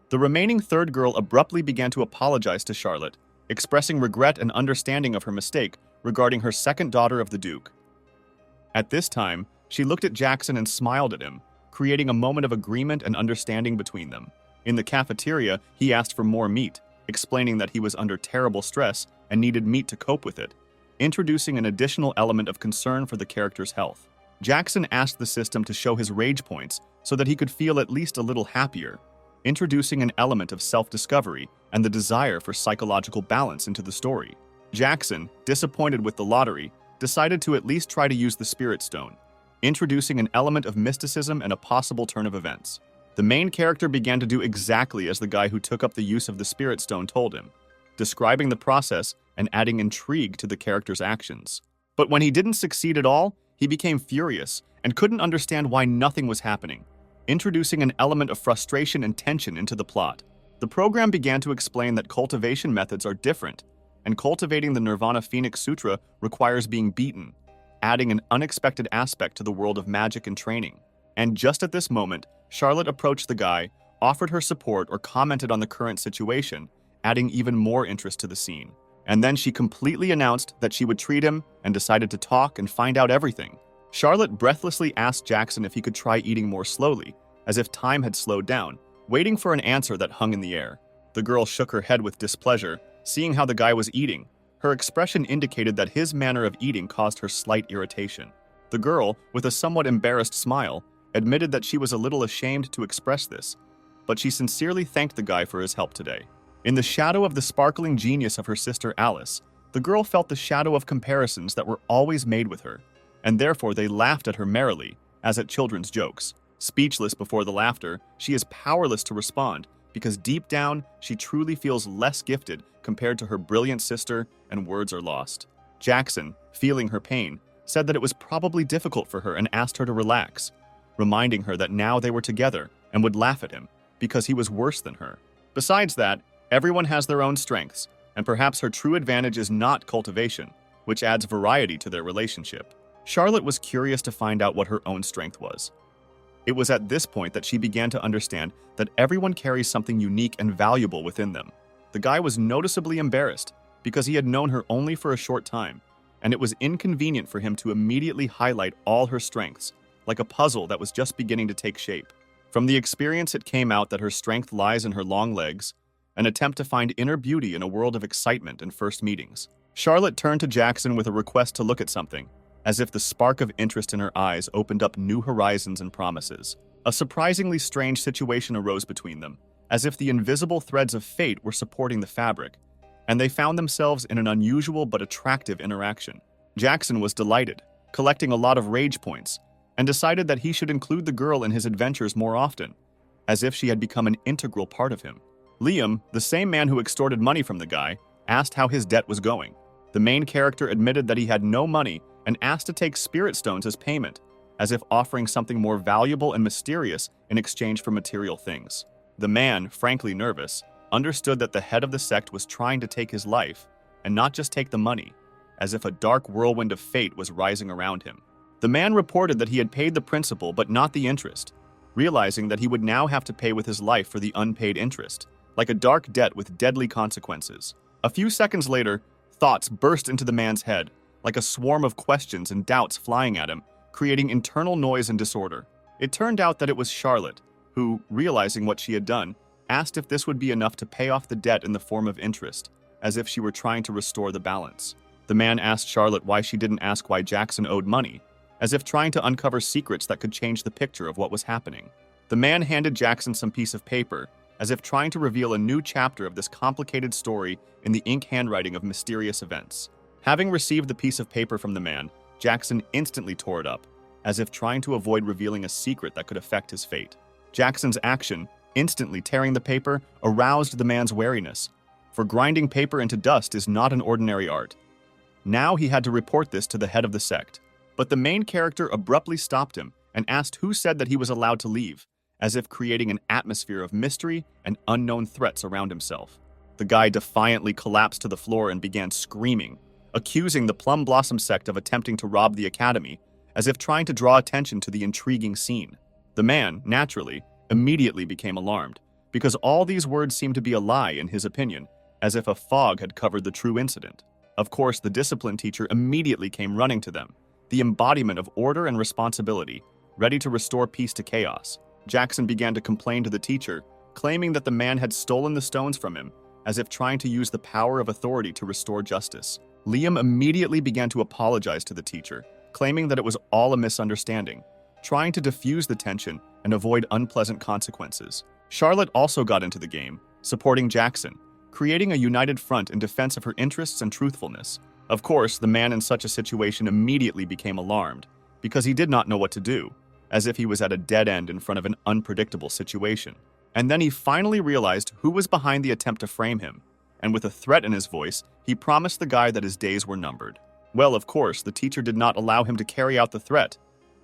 The remaining third girl abruptly began to apologize to Charlotte, expressing regret and understanding of her mistake regarding her second daughter of the Duke. At this time, she looked at Jackson and smiled at him, creating a moment of agreement and understanding between them. In the cafeteria, he asked for more meat, explaining that he was under terrible stress and needed meat to cope with it, introducing an additional element of concern for the character's health. Jackson asked the system to show his rage points so that he could feel at least a little happier, introducing an element of self-discovery and the desire for psychological balance into the story. Jackson, disappointed with the lottery, decided to at least try to use the Spirit Stone, introducing an element of mysticism and a possible turn of events. The main character began to do exactly as the guy who took up the use of the Spirit Stone told him, describing the process and adding intrigue to the character's actions. But when he didn't succeed at all, he became furious and couldn't understand why nothing was happening, introducing an element of frustration and tension into the plot. The program began to explain that cultivation methods are different, and cultivating the Nirvana Phoenix Sutra requires being beaten, adding an unexpected aspect to the world of magic and training. And just at this moment, Charlotte approached the guy, offered her support, or commented on the current situation, adding even more interest to the scene. And then she completely announced that she would treat him and decided to talk and find out everything. Charlotte breathlessly asked Jackson if he could try eating more slowly, as if time had slowed down, waiting for an answer that hung in the air. The girl shook her head with displeasure, seeing how the guy was eating. Her expression indicated that his manner of eating caused her slight irritation. The girl, with a somewhat embarrassed smile, admitted that she was a little ashamed to express this, but she sincerely thanked the guy for his help today. In the shadow of the sparkling genius of her sister Alice, the girl felt the shadow of comparisons that were always made with her, and therefore they laughed at her merrily, as at children's jokes. Speechless before the laughter, she is powerless to respond, because deep down, she truly feels less gifted compared to her brilliant sister, and words are lost. Jackson, feeling her pain, said that it was probably difficult for her and asked her to relax, reminding her that now they were together and would laugh at him because he was worse than her. Besides that, everyone has their own strengths, and perhaps her true advantage is not cultivation, which adds variety to their relationship. Charlotte was curious to find out what her own strength was. It was at this point that she began to understand that everyone carries something unique and valuable within them. The guy was noticeably embarrassed because he had known her only for a short time, and it was inconvenient for him to immediately highlight all her strengths, like a puzzle that was just beginning to take shape. From the experience, it came out that her strength lies in her long legs, an attempt to find inner beauty in a world of excitement and first meetings. Charlotte turned to Jackson with a request to look at something, as if the spark of interest in her eyes opened up new horizons and promises. A surprisingly strange situation arose between them, as if the invisible threads of fate were supporting the fabric, and they found themselves in an unusual but attractive interaction. Jackson was delighted, collecting a lot of rage points, and decided that he should include the girl in his adventures more often, as if she had become an integral part of him. Liam, the same man who extorted money from the guy, asked how his debt was going. The main character admitted that he had no money and asked to take spirit stones as payment, as if offering something more valuable and mysterious in exchange for material things. The man, frankly nervous, understood that the head of the sect was trying to take his life, and not just take the money, as if a dark whirlwind of fate was rising around him. The man reported that he had paid the principal but not the interest, realizing that he would now have to pay with his life for the unpaid interest, like a dark debt with deadly consequences. A few seconds later, thoughts burst into the man's head, like a swarm of questions and doubts flying at him, creating internal noise and disorder. It turned out that it was Charlotte, who, realizing what she had done, asked if this would be enough to pay off the debt in the form of interest, as if she were trying to restore the balance. The man asked Charlotte why she didn't ask why Jackson owed money, as if trying to uncover secrets that could change the picture of what was happening. The man handed Jackson some piece of paper, as if trying to reveal a new chapter of this complicated story in the ink handwriting of mysterious events. Having received the piece of paper from the man, Jackson instantly tore it up, as if trying to avoid revealing a secret that could affect his fate. Jackson's action, instantly tearing the paper, aroused the man's wariness, for grinding paper into dust is not an ordinary art. Now he had to report this to the head of the sect, but the main character abruptly stopped him and asked who said that he was allowed to leave, as if creating an atmosphere of mystery and unknown threats around himself. The guy defiantly collapsed to the floor and began screaming, accusing the Plum Blossom sect of attempting to rob the academy, as if trying to draw attention to the intriguing scene. The man, naturally, immediately became alarmed, because all these words seemed to be a lie in his opinion, as if a fog had covered the true incident. Of course, the discipline teacher immediately came running to them, the embodiment of order and responsibility, ready to restore peace to chaos. Jackson began to complain to the teacher, claiming that the man had stolen the stones from him, as if trying to use the power of authority to restore justice. Liam immediately began to apologize to the teacher, claiming that it was all a misunderstanding, trying to diffuse the tension and avoid unpleasant consequences. Charlotte also got into the game, supporting Jackson, creating a united front in defense of her interests and truthfulness. Of course, the man in such a situation immediately became alarmed, because he did not know what to do, as if he was at a dead end in front of an unpredictable situation. And then he finally realized who was behind the attempt to frame him, and with a threat in his voice, he promised the guy that his days were numbered. Well, of course, the teacher did not allow him to carry out the threat,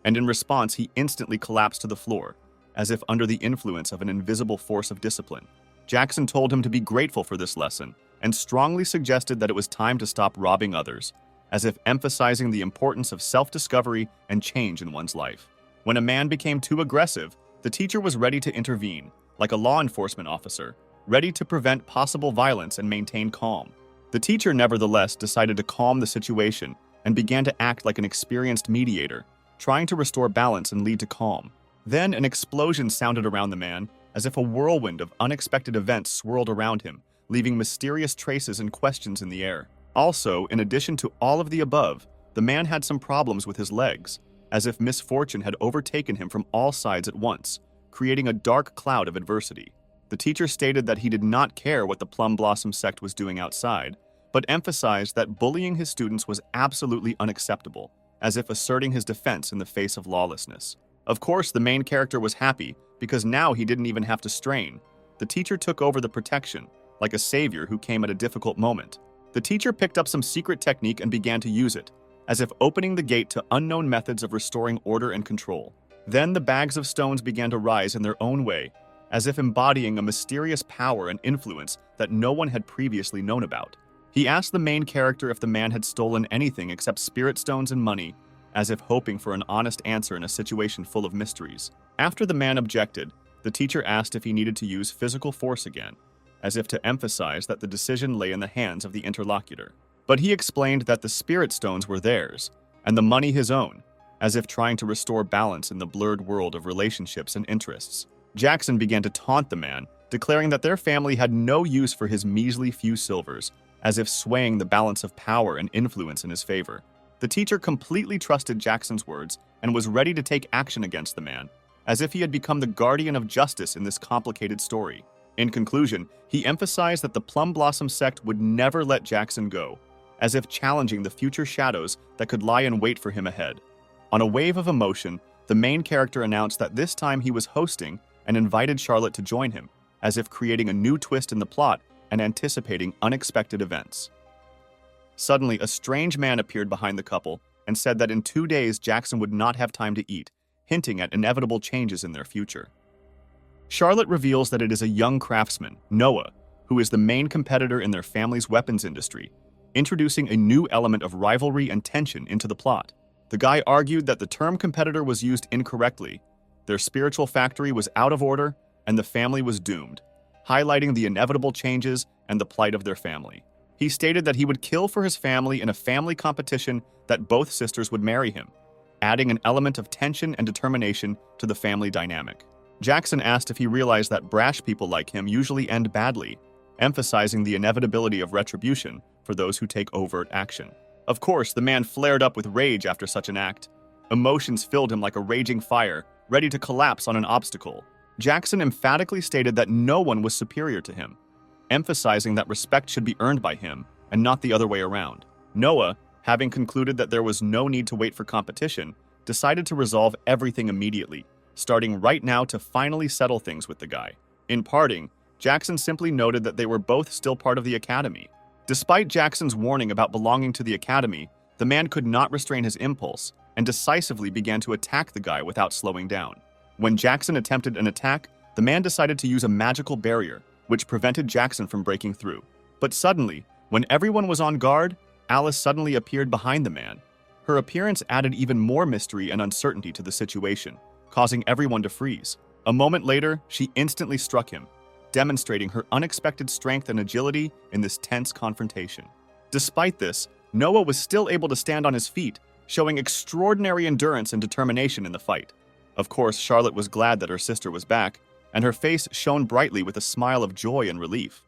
and in response, he instantly collapsed to the floor, as if under the influence of an invisible force of discipline. Jackson told him to be grateful for this lesson, and strongly suggested that it was time to stop robbing others, as if emphasizing the importance of self-discovery and change in one's life. When a man became too aggressive, the teacher was ready to intervene, like a law enforcement officer, ready to prevent possible violence and maintain calm. The teacher, nevertheless, decided to calm the situation and began to act like an experienced mediator, trying to restore balance and lead to calm. Then an explosion sounded around the man, as if a whirlwind of unexpected events swirled around him, leaving mysterious traces and questions in the air. Also, in addition to all of the above, the man had some problems with his legs, as if misfortune had overtaken him from all sides at once, creating a dark cloud of adversity. The teacher stated that he did not care what the Plum Blossom sect was doing outside, but emphasized that bullying his students was absolutely unacceptable, as if asserting his defense in the face of lawlessness. Of course, the main character was happy, because now he didn't even have to strain. the teacher took over the protection, like a savior who came at a difficult moment. The teacher picked up some secret technique and began to use it, as if opening the gate to unknown methods of restoring order and control. Then the bags of stones began to rise in their own way, as if embodying a mysterious power and influence that no one had previously known about. He asked the main character if the man had stolen anything except spirit stones and money, as if hoping for an honest answer in a situation full of mysteries. After the man objected, the teacher asked if he needed to use physical force again, as if to emphasize that the decision lay in the hands of the interlocutor. But he explained that the spirit stones were theirs, and the money his own, as if trying to restore balance in the blurred world of relationships and interests. Jackson began to taunt the man, declaring that their family had no use for his measly few silvers, as if swaying the balance of power and influence in his favor. The teacher completely trusted Jackson's words and was ready to take action against the man, as if he had become the guardian of justice in this complicated story. In conclusion, he emphasized that the Plum Blossom sect would never let Jackson go, as if challenging the future shadows that could lie in wait for him ahead. On a wave of emotion, the main character announced that this time he was hosting and invited Charlotte to join him, as if creating a new twist in the plot and anticipating unexpected events. Suddenly, a strange man appeared behind the couple and said that in 2 days Jackson would not have time to eat, hinting at inevitable changes in their future. Charlotte reveals that it is a young craftsman, Noah, who is the main competitor in their family's weapons industry, introducing a new element of rivalry and tension into the plot. The guy argued that the term competitor was used incorrectly, their spiritual factory was out of order, and the family was doomed, highlighting the inevitable changes and the plight of their family. He stated that he would kill for his family in a family competition that both sisters would marry him, adding an element of tension and determination to the family dynamic. Jackson asked if he realized that brash people like him usually end badly, emphasizing the inevitability of retribution for those who take overt action. Of course, the man flared up with rage after such an act. Emotions filled him like a raging fire, ready to collapse on an obstacle. Jackson emphatically stated that no one was superior to him, emphasizing that respect should be earned by him and not the other way around. Noah, having concluded that there was no need to wait for competition, decided to resolve everything immediately, starting right now to finally settle things with the guy. In parting, Jackson simply noted that they were both still part of the academy. Despite Jackson's warning about belonging to the academy, the man could not restrain his impulse and decisively began to attack the guy without slowing down. When Jackson attempted an attack, the man decided to use a magical barrier, which prevented Jackson from breaking through. But suddenly, when everyone was on guard, Alice suddenly appeared behind the man. Her appearance added even more mystery and uncertainty to the situation, causing everyone to freeze. A moment later, she instantly struck him, demonstrating her unexpected strength and agility in this tense confrontation. Despite this, Noah was still able to stand on his feet, showing extraordinary endurance and determination in the fight. Of course, Charlotte was glad that her sister was back, and her face shone brightly with a smile of joy and relief.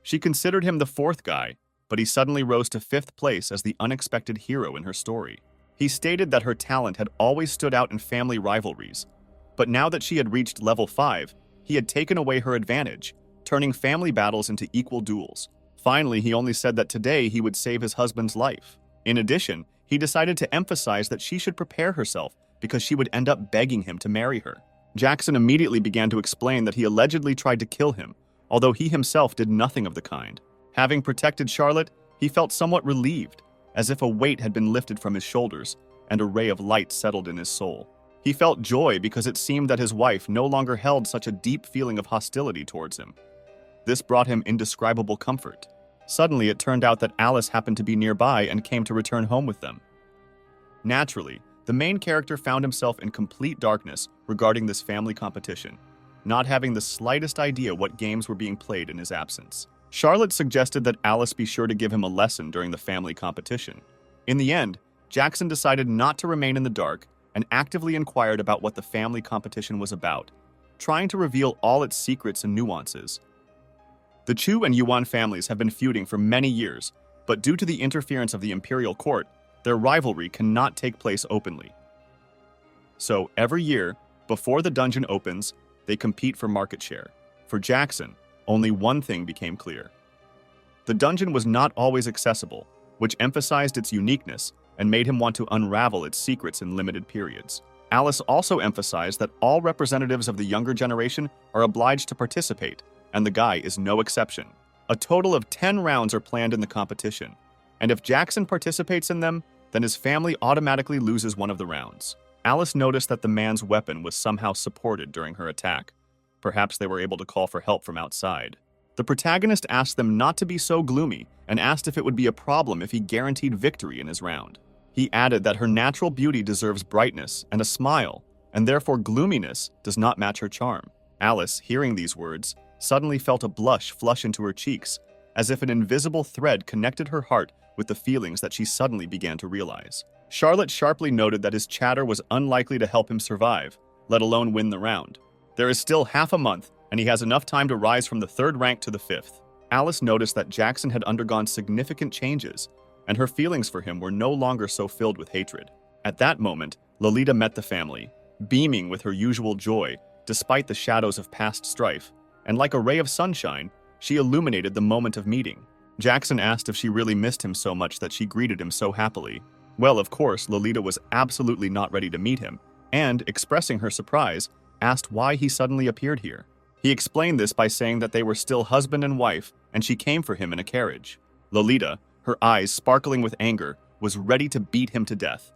She considered him the fourth guy, but he suddenly rose to fifth place as the unexpected hero in her story. He stated that her talent had always stood out in family rivalries, but now that she had reached level 5, he had taken away her advantage, turning family battles into equal duels. Finally, he only said that today he would save his husband's life. In addition, he decided to emphasize that she should prepare herself because she would end up begging him to marry her. Jackson immediately began to explain that he allegedly tried to kill him, although he himself did nothing of the kind. Having protected Charlotte, he felt somewhat relieved, as if a weight had been lifted from his shoulders and a ray of light settled in his soul. He felt joy because it seemed that his wife no longer held such a deep feeling of hostility towards him. This brought him indescribable comfort. Suddenly, it turned out that Alice happened to be nearby and came to return home with them. Naturally, the main character found himself in complete darkness regarding this family competition, not having the slightest idea what games were being played in his absence. Charlotte suggested that Alice be sure to give him a lesson during the family competition. In the end, Jackson decided not to remain in the dark and actively inquired about what the family competition was about, trying to reveal all its secrets and nuances. The Chu and Yuan families have been feuding for many years, but due to the interference of the imperial court, their rivalry cannot take place openly. So, every year, before the dungeon opens, they compete for market share. For Jackson, only one thing became clear. The dungeon was not always accessible, which emphasized its uniqueness and made him want to unravel its secrets in limited periods. Alice also emphasized that all representatives of the younger generation are obliged to participate, and the guy is no exception. A total of 10 rounds are planned in the competition, and if Jackson participates in them, then his family automatically loses one of the rounds. Alice noticed that the man's weapon was somehow supported during her attack. Perhaps they were able to call for help from outside. The protagonist asked them not to be so gloomy and asked if it would be a problem if he guaranteed victory in his round. He added that her natural beauty deserves brightness and a smile, and therefore gloominess does not match her charm. Alice, hearing these words, suddenly felt a blush flush into her cheeks, as if an invisible thread connected her heart with the feelings that she suddenly began to realize. Charlotte sharply noted that his chatter was unlikely to help him survive, let alone win the round. There is still half a month, and he has enough time to rise from the 3rd rank to the 5th. Alice noticed that Jackson had undergone significant changes, and her feelings for him were no longer so filled with hatred. At that moment, Lolita met the family, beaming with her usual joy, despite the shadows of past strife, and like a ray of sunshine, she illuminated the moment of meeting. Jackson asked if she really missed him so much that she greeted him so happily. Well, of course, Lolita was absolutely not ready to meet him, and, expressing her surprise, asked why he suddenly appeared here. He explained this by saying that they were still husband and wife, and she came for him in a carriage. Lolita, her eyes sparkling with anger, was ready to beat him to death.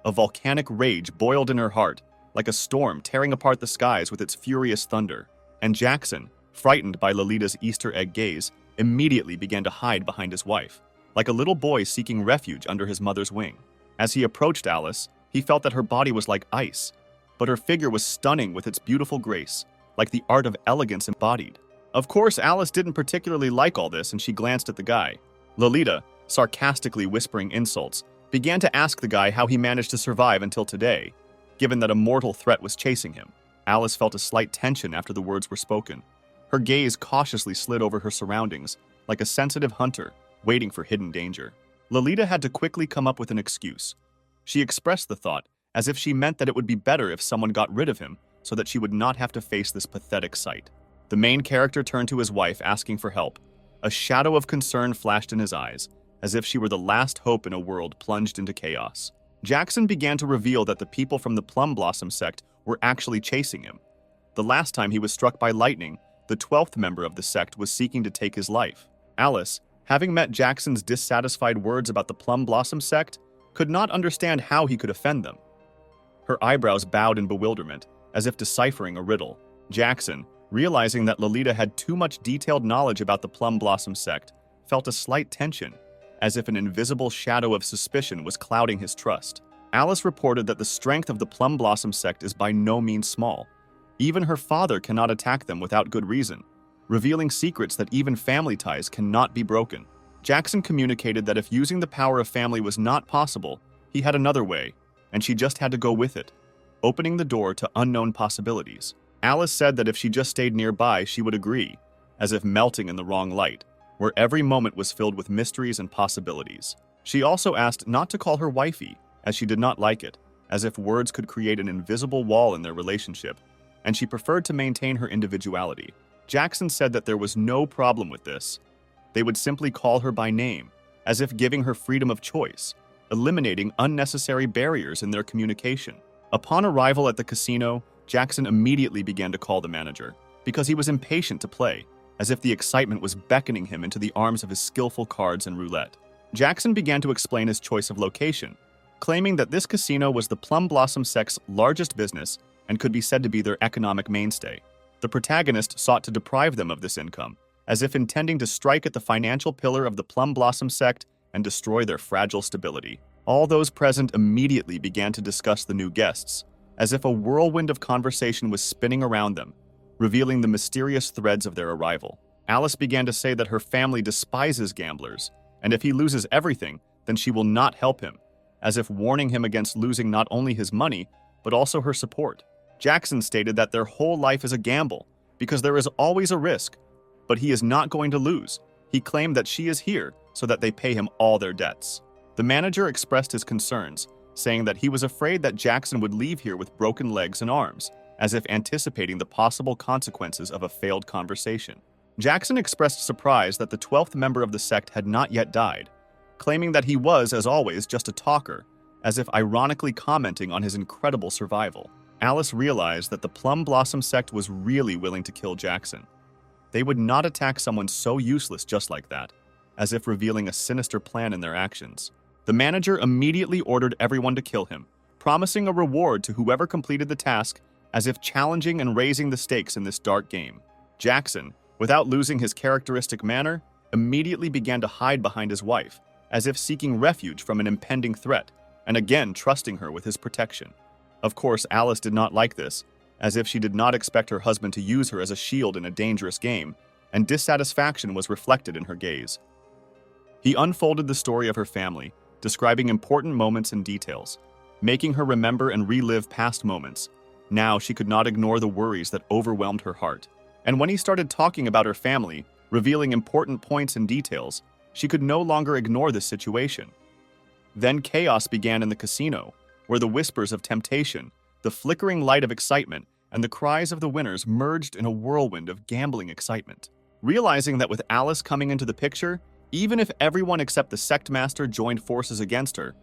A volcanic rage boiled in her heart, like a storm tearing apart the skies with its furious thunder. And Jackson, frightened by Lolita's Easter egg gaze, immediately began to hide behind his wife, like a little boy seeking refuge under his mother's wing. As he approached Alice, he felt that her body was like ice, but her figure was stunning with its beautiful grace, like the art of elegance embodied. Of course, Alice didn't particularly like all this, and she glanced at the guy. Lolita, sarcastically whispering insults, began to ask the guy how he managed to survive until today, given that a mortal threat was chasing him. Alice felt a slight tension after the words were spoken. Her gaze cautiously slid over her surroundings, like a sensitive hunter waiting for hidden danger. Lolita had to quickly come up with an excuse. She expressed the thought as if she meant that it would be better if someone got rid of him so that she would not have to face this pathetic sight. The main character turned to his wife, asking for help. A shadow of concern flashed in his eyes, as if she were the last hope in a world plunged into chaos. Jackson began to reveal that the people from the Plum Blossom sect were actually chasing him. The last time he was struck by lightning, the 12th member of the sect was seeking to take his life. Alice, having met Jackson's dissatisfied words about the Plum Blossom sect, could not understand how he could offend them. Her eyebrows bowed in bewilderment, as if deciphering a riddle. Jackson, realizing that Lolita had too much detailed knowledge about the Plum Blossom sect, felt a slight tension, as if an invisible shadow of suspicion was clouding his trust. Alice reported that the strength of the Plum Blossom sect is by no means small. Even her father cannot attack them without good reason, revealing secrets that even family ties cannot be broken. Jackson communicated that if using the power of family was not possible, he had another way, and she just had to go with it, opening the door to unknown possibilities. Alice said that if she just stayed nearby, she would agree, as if melting in the wrong light, where every moment was filled with mysteries and possibilities. She also asked not to call her wifey, as she did not like it, as if words could create an invisible wall in their relationship, and she preferred to maintain her individuality. Jackson said that there was no problem with this. They would simply call her by name, as if giving her freedom of choice, eliminating unnecessary barriers in their communication. Upon arrival at the casino, Jackson immediately began to call the manager, because he was impatient to play, as if the excitement was beckoning him into the arms of his skillful cards and roulette. Jackson began to explain his choice of location, claiming that this casino was the Plum Blossom sect's largest business and could be said to be their economic mainstay. The protagonist sought to deprive them of this income, as if intending to strike at the financial pillar of the Plum Blossom sect and destroy their fragile stability. All those present immediately began to discuss the new guests, as if a whirlwind of conversation was spinning around them, revealing the mysterious threads of their arrival. Alice began to say that her family despises gamblers, and if he loses everything, then she will not help him, as if warning him against losing not only his money, but also her support. Jackson stated that their whole life is a gamble, because there is always a risk, but he is not going to lose. He claimed that she is here so that they pay him all their debts. The manager expressed his concerns, saying that he was afraid that Jackson would leave here with broken legs and arms, as if anticipating the possible consequences of a failed conversation. Jackson expressed surprise that the 12th member of the sect had not yet died, claiming that he was, as always, just a talker, as if ironically commenting on his incredible survival. Alice realized that the Plum Blossom sect was really willing to kill Jackson. They would not attack someone so useless just like that, as if revealing a sinister plan in their actions. The manager immediately ordered everyone to kill him, promising a reward to whoever completed the task, as if challenging and raising the stakes in this dark game. Jackson, without losing his characteristic manner, immediately began to hide behind his wife, as if seeking refuge from an impending threat, and again trusting her with his protection. Of course, Alice did not like this, as if she did not expect her husband to use her as a shield in a dangerous game, and dissatisfaction was reflected in her gaze. He unfolded the story of her family, describing important moments and details, making her remember and relive past moments. Now she could not ignore the worries that overwhelmed her heart. And when he started talking about her family, revealing important points and details, she could no longer ignore this situation. Then chaos began in the casino, where the whispers of temptation, the flickering light of excitement, and the cries of the winners merged in a whirlwind of gambling excitement. Realizing that with Alice coming into the picture, even if everyone except the sect master joined forces against her,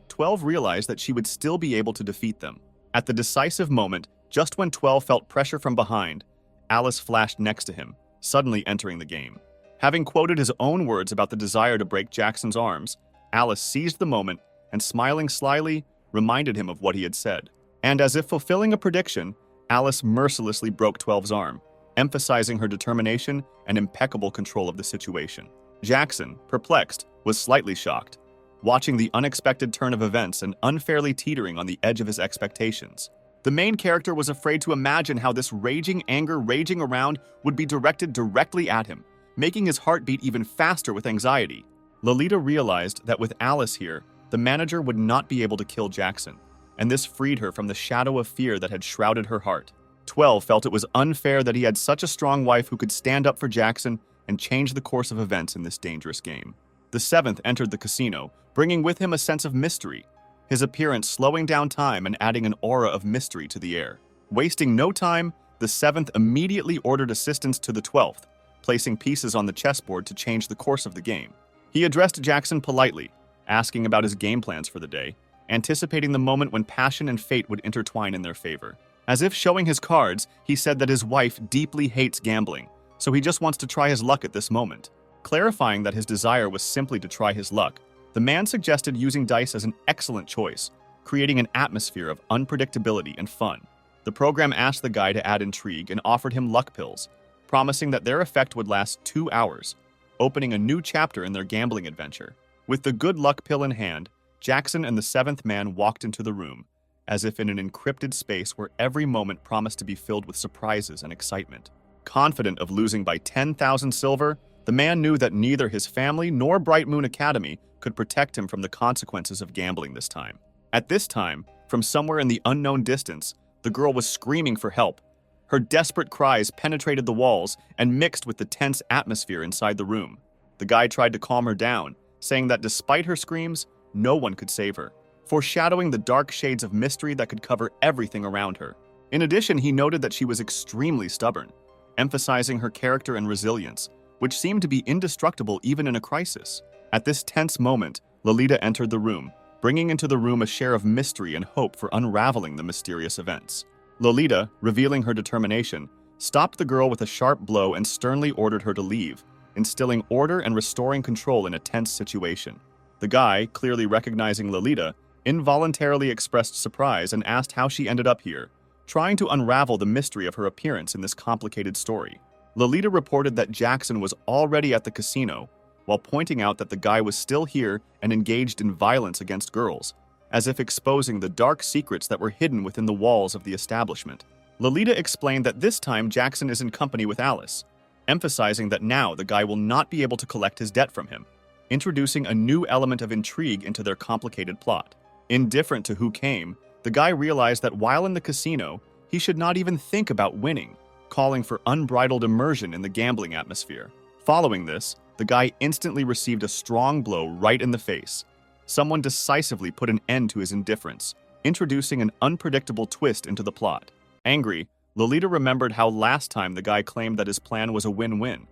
12 realized that she would still be able to defeat them. At the decisive moment, just when 12 felt pressure from behind, Alice flashed next to him, suddenly entering the game. Having quoted his own words about the desire to break Jackson's arms, Alice seized the moment and, smiling slyly, reminded him of what he had said. And as if fulfilling a prediction, Alice mercilessly broke 12's arm, emphasizing her determination and impeccable control of the situation. Jackson, perplexed, was slightly shocked, watching the unexpected turn of events and unfairly teetering on the edge of his expectations. The main character was afraid to imagine how this raging anger raging around would be directed directly at him, making his heart beat even faster with anxiety. Lolita realized that with Alice here, the manager would not be able to kill Jackson, and this freed her from the shadow of fear that had shrouded her heart. 12 felt it was unfair that he had such a strong wife who could stand up for Jackson and change the course of events in this dangerous game. The 7th entered the casino, bringing with him a sense of mystery, his appearance slowing down time and adding an aura of mystery to the air. Wasting no time, the 7th immediately ordered assistance to the 12th, placing pieces on the chessboard to change the course of the game. He addressed Jackson politely, asking about his game plans for the day, anticipating the moment when passion and fate would intertwine in their favor. As if showing his cards, he said that his wife deeply hates gambling, so he just wants to try his luck at this moment. Clarifying that his desire was simply to try his luck, the man suggested using dice as an excellent choice, creating an atmosphere of unpredictability and fun. The program asked the guy to add intrigue and offered him luck pills, promising that their effect would last 2 hours, opening a new chapter in their gambling adventure. With the good luck pill in hand, Jackson and the 7th man walked into the room, as if in an encrypted space where every moment promised to be filled with surprises and excitement. Confident of losing by 10,000 silver, the man knew that neither his family nor Bright Moon Academy could protect him from the consequences of gambling this time. At this time, from somewhere in the unknown distance, the girl was screaming for help. Her desperate cries penetrated the walls and mixed with the tense atmosphere inside the room. The guy tried to calm her down, saying that despite her screams, no one could save her, foreshadowing the dark shades of mystery that could cover everything around her. In addition, he noted that she was extremely stubborn, emphasizing her character and resilience, which seemed to be indestructible even in a crisis. At this tense moment, Lolita entered the room, bringing into the room a share of mystery and hope for unraveling the mysterious events. Lolita, revealing her determination, stopped the girl with a sharp blow and sternly ordered her to leave, instilling order and restoring control in a tense situation. The guy, clearly recognizing Lolita, involuntarily expressed surprise and asked how she ended up here, trying to unravel the mystery of her appearance in this complicated story. Lolita reported that Jackson was already at the casino, while pointing out that the guy was still here and engaged in violence against girls, as if exposing the dark secrets that were hidden within the walls of the establishment. Lolita explained that this time Jackson is in company with Alice, emphasizing that now the guy will not be able to collect his debt from him, introducing a new element of intrigue into their complicated plot. Indifferent to who came, the guy realized that while in the casino, he should not even think about winning, calling for unbridled immersion in the gambling atmosphere. Following this, the guy instantly received a strong blow right in the face. Someone decisively put an end to his indifference, introducing an unpredictable twist into the plot. Angry, Lolita remembered how last time the guy claimed that his plan was a win-win,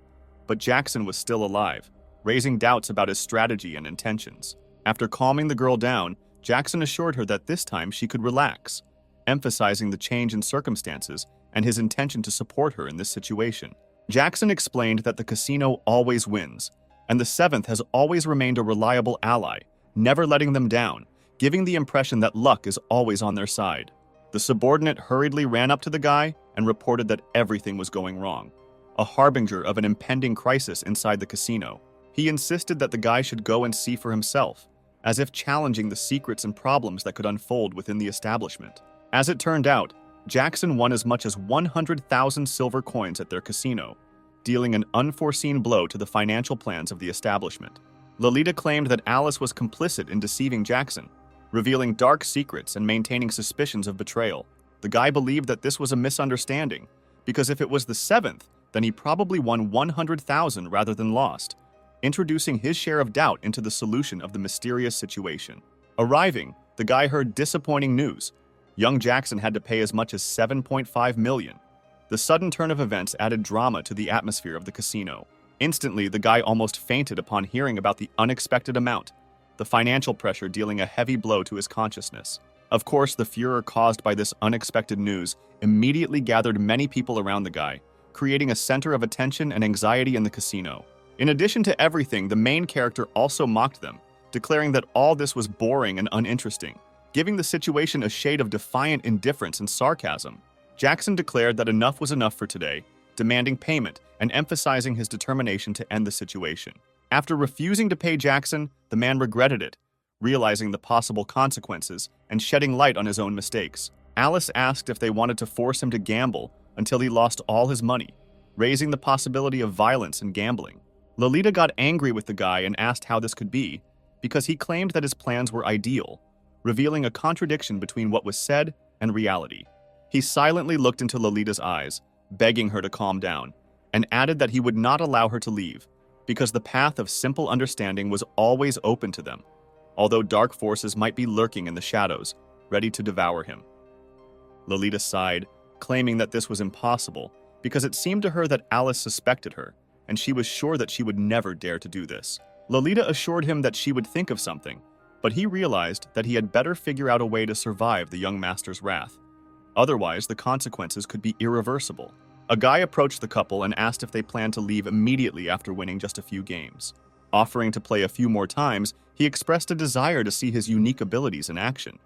but Jackson was still alive, raising doubts about his strategy and intentions. After calming the girl down, Jackson assured her that this time she could relax, emphasizing the change in circumstances and his intention to support her in this situation. Jackson explained that the casino always wins, and the seventh has always remained a reliable ally, never letting them down, giving the impression that luck is always on their side. The subordinate hurriedly ran up to the guy and reported that everything was going wrong, a harbinger of an impending crisis inside the casino. He insisted that the guy should go and see for himself, as if challenging the secrets and problems that could unfold within the establishment. As it turned out, Jackson won as much as 100,000 silver coins at their casino, dealing an unforeseen blow to the financial plans of the establishment. Lolita claimed that Alice was complicit in deceiving Jackson, revealing dark secrets and maintaining suspicions of betrayal. The guy believed that this was a misunderstanding, because if it was the seventh, then he probably won 100,000 rather than lost, introducing his share of doubt into the solution of the mysterious situation. Arriving, the guy heard disappointing news. Young Jackson had to pay as much as 7.5 million. The sudden turn of events added drama to the atmosphere of the casino. Instantly, the guy almost fainted upon hearing about the unexpected amount, the financial pressure dealing a heavy blow to his consciousness. Of course, the furor caused by this unexpected news immediately gathered many people around the guy, creating a center of attention and anxiety in the casino. In addition to everything, the main character also mocked them, declaring that all this was boring and uninteresting, giving the situation a shade of defiant indifference and sarcasm. Jackson declared that enough was enough for today, demanding payment and emphasizing his determination to end the situation. After refusing to pay Jackson, the man regretted it, realizing the possible consequences and shedding light on his own mistakes. Alice asked if they wanted to force him to gamble until he lost all his money, raising the possibility of violence and gambling. Lolita got angry with the guy and asked how this could be, because he claimed that his plans were ideal, revealing a contradiction between what was said and reality. He silently looked into Lolita's eyes, begging her to calm down, and added that he would not allow her to leave, because the path of simple understanding was always open to them, although dark forces might be lurking in the shadows, ready to devour him. Lolita sighed, claiming that this was impossible, because it seemed to her that Alice suspected her, and she was sure that she would never dare to do this. Lolita assured him that she would think of something, but he realized that he had better figure out a way to survive the young master's wrath. Otherwise, the consequences could be irreversible. A guy approached the couple and asked if they planned to leave immediately after winning just a few games. Offering to play a few more times, he expressed a desire to see his unique abilities in action.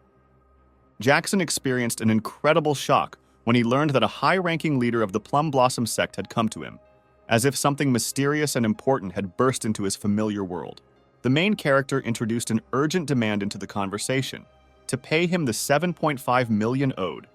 Jackson experienced an incredible shock when he learned that a high-ranking leader of the Plum Blossom sect had come to him, as if something mysterious and important had burst into his familiar world. The main character introduced an urgent demand into the conversation, to pay him the 7.5 million owed.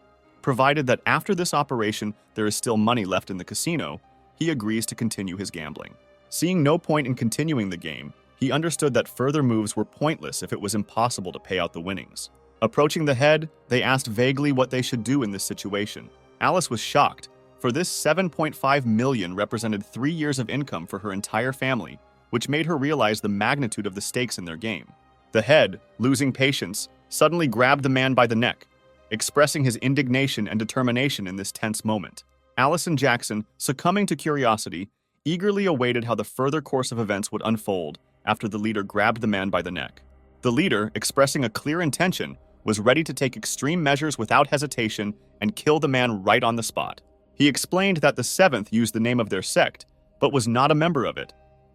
Provided that after this operation there is still money left in the casino, he agrees to continue his gambling. Seeing no point in continuing the game, he understood that further moves were pointless if it was impossible to pay out the winnings. Approaching the head, they asked vaguely what they should do in this situation. Alice was shocked, for this 7.5 million represented 3 years of income for her entire family, which made her realize the magnitude of the stakes in their game. The head, losing patience, suddenly grabbed the man by the neck, expressing his indignation and determination in this tense moment. Alice and Jackson, succumbing to curiosity, eagerly awaited how the further course of events would unfold after the leader grabbed the man by the neck. The leader, expressing a clear intention, was ready to take extreme measures without hesitation and kill the man right on the spot. He explained that the seventh used the name of their sect, but was not a member of it,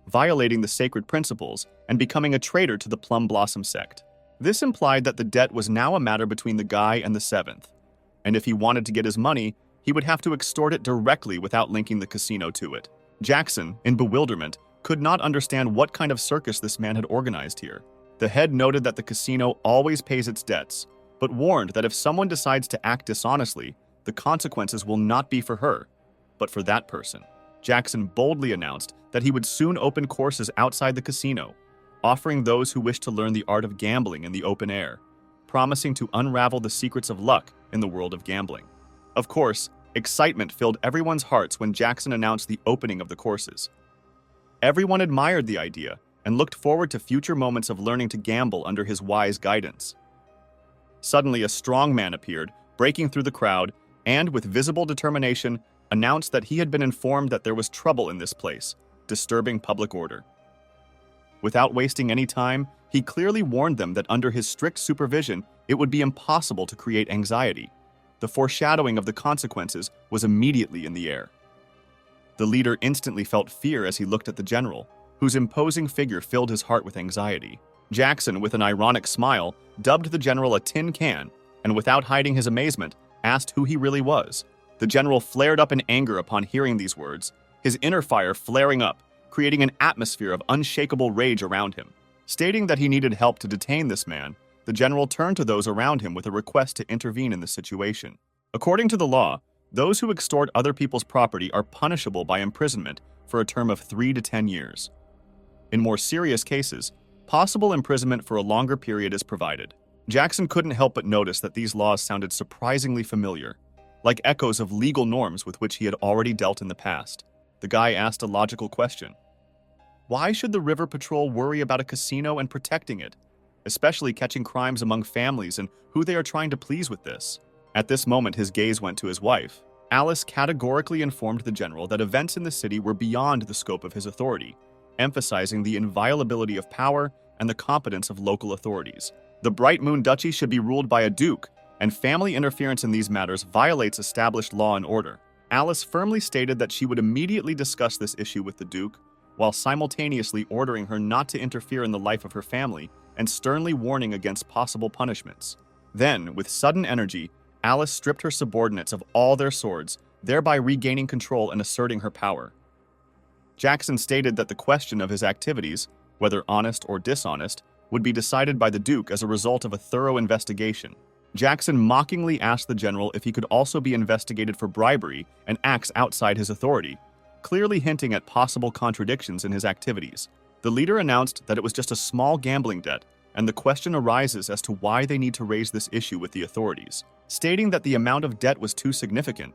violating the sacred principles and becoming a traitor to the Plum Blossom sect. This implied that the debt was now a matter between the guy and the seventh, and if he wanted to get his money, he would have to extort it directly without linking the casino to it. Jackson, in bewilderment, could not understand what kind of circus this man had organized here. The head noted that the casino always pays its debts, but warned that if someone decides to act dishonestly, the consequences will not be for her, but for that person. Jackson boldly announced that he would soon open courses outside the casino, offering those who wish to learn the art of gambling in the open air, promising to unravel the secrets of luck in the world of gambling. Of course, excitement filled everyone's hearts when Jackson announced the opening of the courses. Everyone admired the idea and looked forward to future moments of learning to gamble under his wise guidance. Suddenly, a strong man appeared, breaking through the crowd, and, with visible determination, announced that he had been informed that there was trouble in this place, disturbing public order. Without wasting any time, He clearly warned them that under his strict supervision, it would be impossible to create anxiety. The foreshadowing of the consequences was immediately in the air. The leader instantly felt fear as he looked at the general, whose imposing figure filled his heart with anxiety. Jackson, with an ironic smile, dubbed the general a tin can, and without hiding his amazement, asked who he really was. The general flared up in anger upon hearing these words, his inner fire flaring up, creating an atmosphere of unshakable rage around him. Stating that he needed help to detain this man, the general turned to those around him with a request to intervene in the situation. According to the law, those who extort other people's property are punishable by imprisonment for a term of 3 to 10 years. In more serious cases, possible imprisonment for a longer period is provided. Jackson couldn't help but notice that these laws sounded surprisingly familiar, like echoes of legal norms with which he had already dealt in the past. The guy asked a logical question. Why should the River Patrol worry about a casino and protecting it, especially catching crimes among families and who they are trying to please with this? At this moment, his gaze went to his wife. Alice categorically informed the general that events in the city were beyond the scope of his authority, emphasizing the inviolability of power and the competence of local authorities. The Bright Moon Duchy should be ruled by a duke, and family interference in these matters violates established law and order. Alice firmly stated that she would immediately discuss this issue with the duke, while simultaneously ordering her not to interfere in the life of her family and sternly warning against possible punishments. Then, with sudden energy, Alice stripped her subordinates of all their swords, thereby regaining control and asserting her power. Jackson stated that the question of his activities, whether honest or dishonest, would be decided by the Duke as a result of a thorough investigation. Jackson mockingly asked the general if he could also be investigated for bribery and acts outside his authority, clearly hinting at possible contradictions in his activities. The leader announced that it was just a small gambling debt, and the question arises as to why they need to raise this issue with the authorities. Stating that the amount of debt was too significant,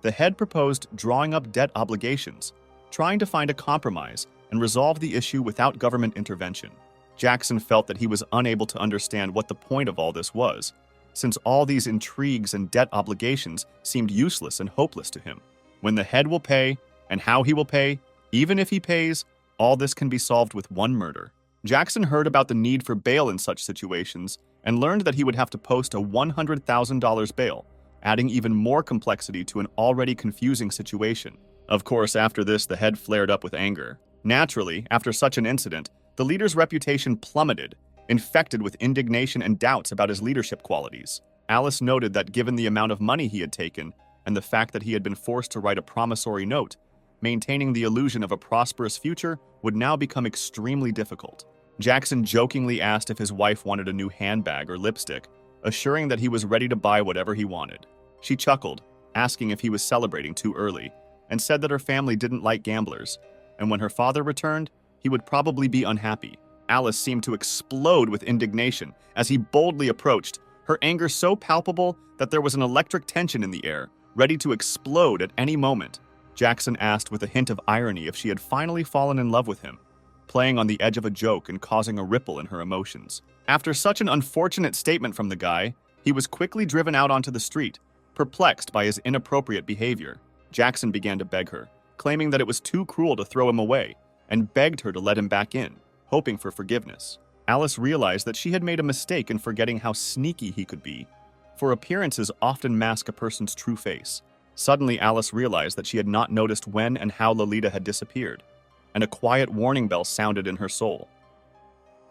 the head proposed drawing up debt obligations, trying to find a compromise and resolve the issue without government intervention. Jackson felt that he was unable to understand what the point of all this was, since all these intrigues and debt obligations seemed useless and hopeless to him. When the head will pay, and how he will pay, even if he pays, all this can be solved with one murder. Jackson heard about the need for bail in such situations and learned that he would have to post a $100,000 bail, adding even more complexity to an already confusing situation. Of course, after this, the head flared up with anger. Naturally, after such an incident, the leader's reputation plummeted, infected with indignation and doubts about his leadership qualities. Alice noted that given the amount of money he had taken and the fact that he had been forced to write a promissory note, maintaining the illusion of a prosperous future would now become extremely difficult. Jackson jokingly asked if his wife wanted a new handbag or lipstick, assuring that he was ready to buy whatever he wanted. She chuckled, asking if he was celebrating too early, and said that her family didn't like gamblers, and when her father returned, he would probably be unhappy. Alice seemed to explode with indignation as he boldly approached, her anger so palpable that there was an electric tension in the air, ready to explode at any moment. Jackson asked with a hint of irony if she had finally fallen in love with him, playing on the edge of a joke and causing a ripple in her emotions. After such an unfortunate statement from the guy, he was quickly driven out onto the street, perplexed by his inappropriate behavior. Jackson began to beg her, claiming that it was too cruel to throw him away, and begged her to let him back in, hoping for forgiveness. Alice realized that she had made a mistake in forgetting how sneaky he could be, for appearances often mask a person's true face. Suddenly, Alice realized that she had not noticed when and how Lolita had disappeared, and a quiet warning bell sounded in her soul.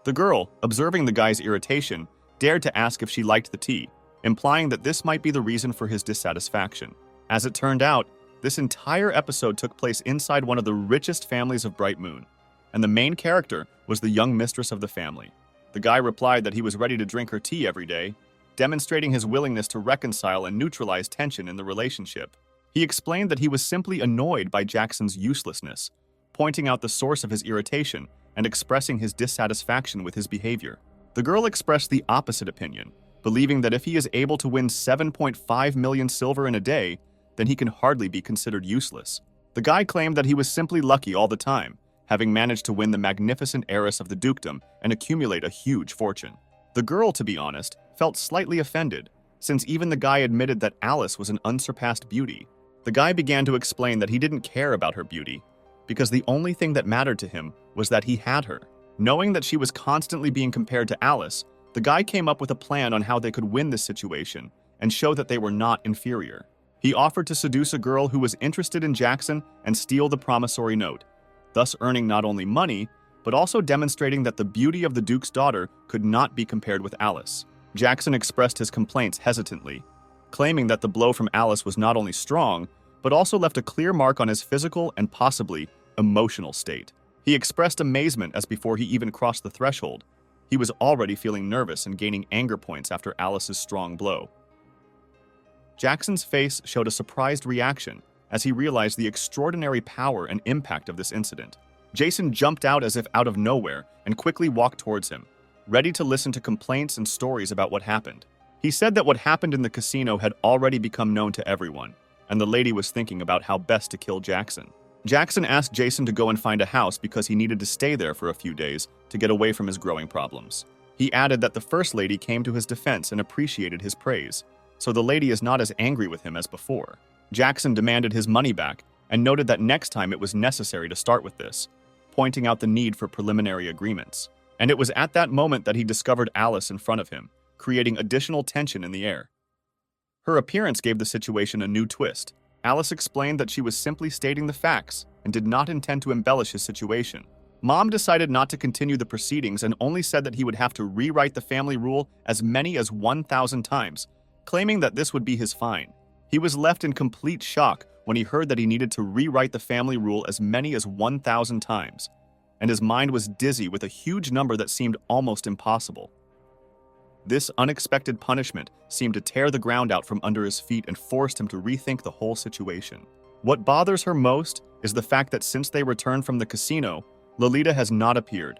The girl, observing the guy's irritation, dared to ask if she liked the tea, implying that this might be the reason for his dissatisfaction. As it turned out, this entire episode took place inside one of the richest families of Bright Moon, and the main character was the young mistress of the family. The guy replied that he was ready to drink her tea every day, demonstrating his willingness to reconcile and neutralize tension in the relationship. He explained that he was simply annoyed by Jackson's uselessness, pointing out the source of his irritation and expressing his dissatisfaction with his behavior. The girl expressed the opposite opinion, believing that if he is able to win 7.5 million silver in a day, then he can hardly be considered useless. The guy claimed that he was simply lucky all the time, having managed to win the magnificent heiress of the dukedom and accumulate a huge fortune. The girl, to be honest, felt slightly offended, since even the guy admitted that Alice was an unsurpassed beauty. The guy began to explain that he didn't care about her beauty, because the only thing that mattered to him was that he had her. Knowing that she was constantly being compared to Alice, the guy came up with a plan on how they could win this situation and show that they were not inferior. He offered to seduce a girl who was interested in Jackson and steal the promissory note, thus earning not only money, but also demonstrating that the beauty of the Duke's daughter could not be compared with Alice. Jackson expressed his complaints hesitantly, claiming that the blow from Alice was not only strong, but also left a clear mark on his physical and possibly emotional state. He expressed amazement as before he even crossed the threshold, he was already feeling nervous and gaining anger points after Alice's strong blow. Jackson's face showed a surprised reaction as he realized the extraordinary power and impact of this incident. Jason jumped out as if out of nowhere and quickly walked towards him, ready to listen to complaints and stories about what happened. He said that what happened in the casino had already become known to everyone, and the lady was thinking about how best to kill Jackson. Jackson asked Jason to go and find a house because he needed to stay there for a few days to get away from his growing problems. He added that the First Lady came to his defense and appreciated his praise, so the lady is not as angry with him as before. Jackson demanded his money back and noted that next time it was necessary to start with this, pointing out the need for preliminary agreements. And it was at that moment that he discovered Alice in front of him, creating additional tension in the air. Her appearance gave the situation a new twist. Alice explained that she was simply stating the facts and did not intend to embellish his situation. Mom decided not to continue the proceedings and only said that he would have to rewrite the family rule as many as 1,000 times, claiming that this would be his fine. He was left in complete shock when he heard that he needed to rewrite the family rule as many as 1,000 times, and his mind was dizzy with a huge number that seemed almost impossible. This unexpected punishment seemed to tear the ground out from under his feet and forced him to rethink the whole situation. What bothers her most is the fact that since they returned from the casino, Lolita has not appeared,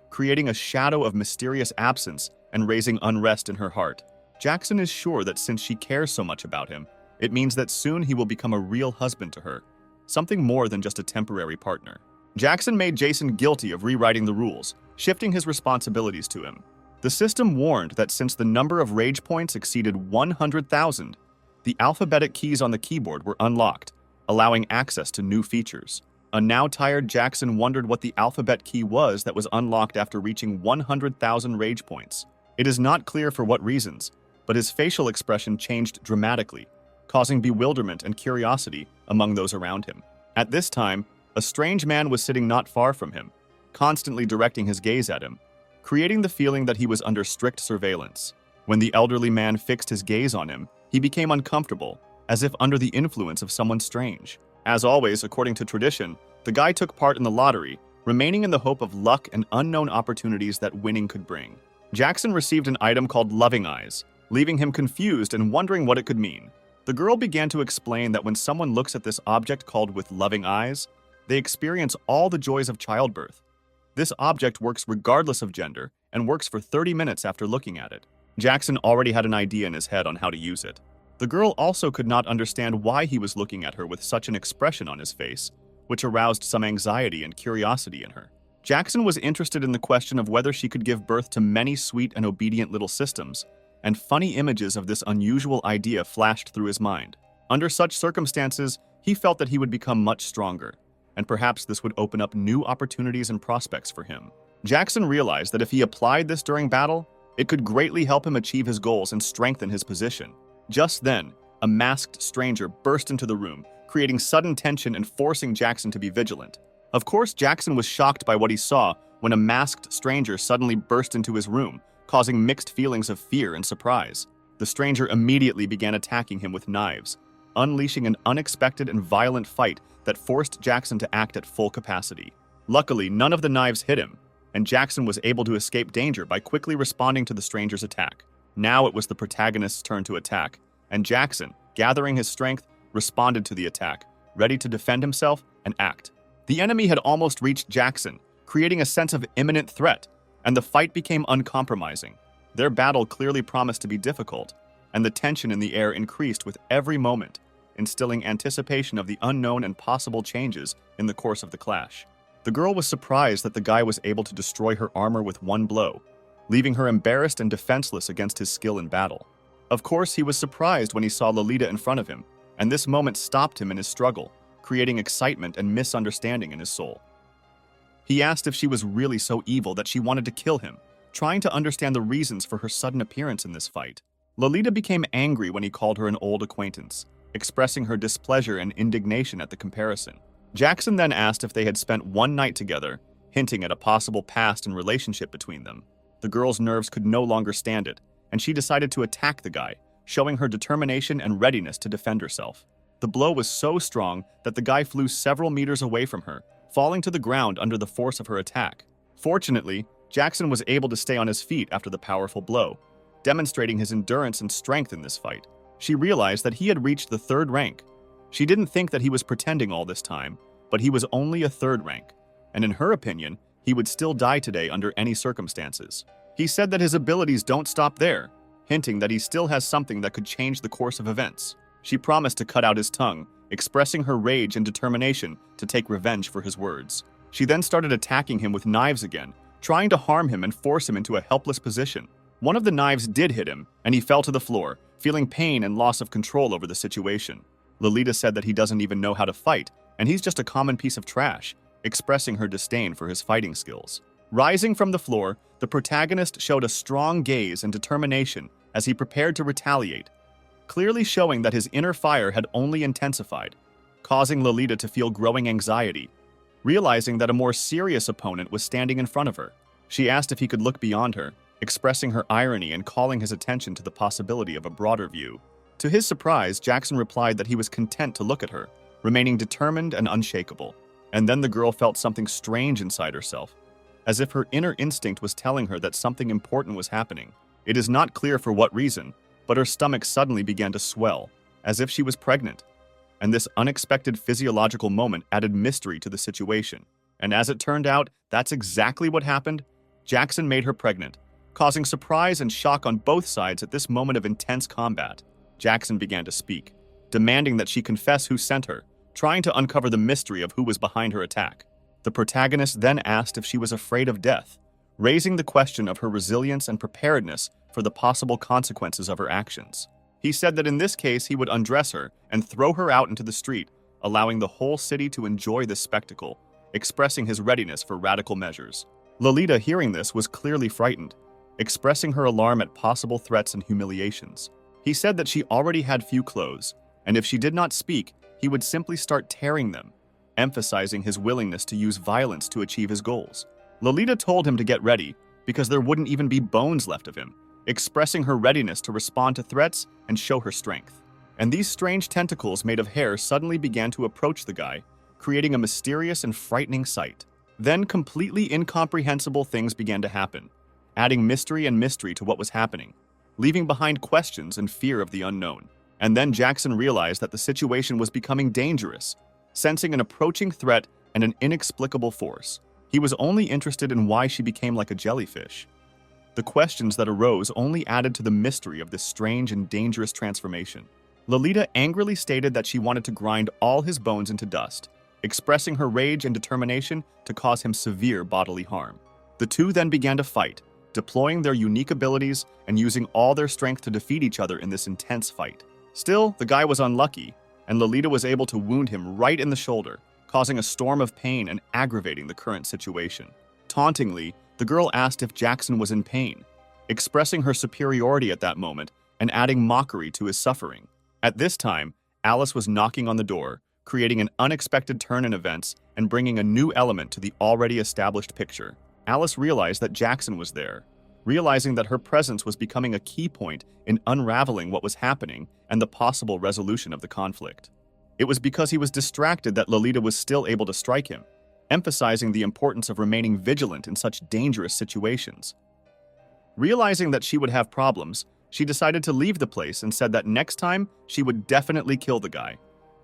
creating a shadow of mysterious absence and raising unrest in her heart. Jackson is sure that since she cares so much about him, it means that soon he will become a real husband to her, something more than just a temporary partner. Jackson made Jason guilty of rewriting the rules, shifting his responsibilities to him. The system warned that since the number of rage points exceeded 100,000, the alphabetic keys on the keyboard were unlocked, allowing access to new features. A now tired Jackson wondered what the alphabet key was that was unlocked after reaching 100,000 rage points. It is not clear for what reasons, but his facial expression changed dramatically, causing bewilderment and curiosity among those around him. At this time, a strange man was sitting not far from him, constantly directing his gaze at him, creating the feeling that he was under strict surveillance. When the elderly man fixed his gaze on him, he became uncomfortable, as if under the influence of someone strange. As always, according to tradition, the guy took part in the lottery, remaining in the hope of luck and unknown opportunities that winning could bring. Jackson received an item called Loving Eyes, leaving him confused and wondering what it could mean. The girl began to explain that when someone looks at this object called with loving eyes, they experience all the joys of childbirth. This object works regardless of gender and works for 30 minutes after looking at it. Jackson already had an idea in his head on how to use it. The girl also could not understand why he was looking at her with such an expression on his face, which aroused some anxiety and curiosity in her. Jackson was interested in the question of whether she could give birth to many sweet and obedient little systems, and funny images of this unusual idea flashed through his mind. Under such circumstances, he felt that he would become much stronger, and perhaps this would open up new opportunities and prospects for him. Jackson realized that if he applied this during battle, it could greatly help him achieve his goals and strengthen his position. Just then, a masked stranger burst into the room, creating sudden tension and forcing Jackson to be vigilant. Of course, Jackson was shocked by what he saw when a masked stranger suddenly burst into his room, causing mixed feelings of fear and surprise. The stranger immediately began attacking him with knives, unleashing an unexpected and violent fight that forced Jackson to act at full capacity. Luckily, none of the knives hit him, and Jackson was able to escape danger by quickly responding to the stranger's attack. Now it was the protagonist's turn to attack, and Jackson, gathering his strength, responded to the attack, ready to defend himself and act. The enemy had almost reached Jackson, creating a sense of imminent threat, and the fight became uncompromising. Their battle clearly promised to be difficult, and the tension in the air increased with every moment, instilling anticipation of the unknown and possible changes in the course of the clash. The girl was surprised that the guy was able to destroy her armor with one blow, leaving her embarrassed and defenseless against his skill in battle. Of course, he was surprised when he saw Lolita in front of him, and this moment stopped him in his struggle, creating excitement and misunderstanding in his soul. He asked if she was really so evil that she wanted to kill him, trying to understand the reasons for her sudden appearance in this fight. Lolita became angry when he called her an old acquaintance, expressing her displeasure and indignation at the comparison. Jackson then asked if they had spent one night together, hinting at a possible past and relationship between them. The girl's nerves could no longer stand it, and she decided to attack the guy, showing her determination and readiness to defend herself. The blow was so strong that the guy flew several meters away from her, falling to the ground under the force of her attack. Fortunately, Jackson was able to stay on his feet after the powerful blow, demonstrating his endurance and strength in this fight. She realized that he had reached the 3rd rank. She didn't think that he was pretending all this time, but he was only a 3rd rank, and in her opinion, he would still die today under any circumstances. He said that his abilities don't stop there, hinting that he still has something that could change the course of events. She promised to cut out his tongue, expressing her rage and determination to take revenge for his words. She then started attacking him with knives again, trying to harm him and force him into a helpless position. One of the knives did hit him, and he fell to the floor, feeling pain and loss of control over the situation. Lolita said that he doesn't even know how to fight, and he's just a common piece of trash, expressing her disdain for his fighting skills. Rising from the floor, the protagonist showed a strong gaze and determination as he prepared to retaliate, clearly showing that his inner fire had only intensified, causing Lolita to feel growing anxiety. Realizing that a more serious opponent was standing in front of her, she asked if he could look beyond her, expressing her irony and calling his attention to the possibility of a broader view. To his surprise, Jackson replied that he was content to look at her, remaining determined and unshakable. And then the girl felt something strange inside herself, as if her inner instinct was telling her that something important was happening. It is not clear for what reason, but her stomach suddenly began to swell, as if she was pregnant. And this unexpected physiological moment added mystery to the situation. And as it turned out, that's exactly what happened. Jackson made her pregnant, causing surprise and shock on both sides at this moment of intense combat. Jackson began to speak, demanding that she confess who sent her, trying to uncover the mystery of who was behind her attack. The protagonist then asked if she was afraid of death, raising the question of her resilience and preparedness for the possible consequences of her actions. He said that in this case he would undress her and throw her out into the street, allowing the whole city to enjoy this spectacle, expressing his readiness for radical measures. Lolita, hearing this, was clearly frightened, expressing her alarm at possible threats and humiliations. He said that she already had few clothes, and if she did not speak, he would simply start tearing them, emphasizing his willingness to use violence to achieve his goals. Lolita told him to get ready, because there wouldn't even be bones left of him, expressing her readiness to respond to threats and show her strength. And these strange tentacles made of hair suddenly began to approach the guy, creating a mysterious and frightening sight. Then completely incomprehensible things began to happen, adding mystery to what was happening, leaving behind questions and fear of the unknown. And then Jackson realized that the situation was becoming dangerous, sensing an approaching threat and an inexplicable force. He was only interested in why she became like a jellyfish. The questions that arose only added to the mystery of this strange and dangerous transformation. Lolita angrily stated that she wanted to grind all his bones into dust, expressing her rage and determination to cause him severe bodily harm. The two then began to fight, deploying their unique abilities and using all their strength to defeat each other in this intense fight. Still, the guy was unlucky, and Lolita was able to wound him right in the shoulder, causing a storm of pain and aggravating the current situation. Tauntingly, the girl asked if Jackson was in pain, expressing her superiority at that moment and adding mockery to his suffering. At this time, Alice was knocking on the door, creating an unexpected turn in events and bringing a new element to the already established picture. Alice realized that Jackson was there, realizing that her presence was becoming a key point in unraveling what was happening and the possible resolution of the conflict. It was because he was distracted that Lolita was still able to strike him, emphasizing the importance of remaining vigilant in such dangerous situations. Realizing that she would have problems, she decided to leave the place and said that next time she would definitely kill the guy,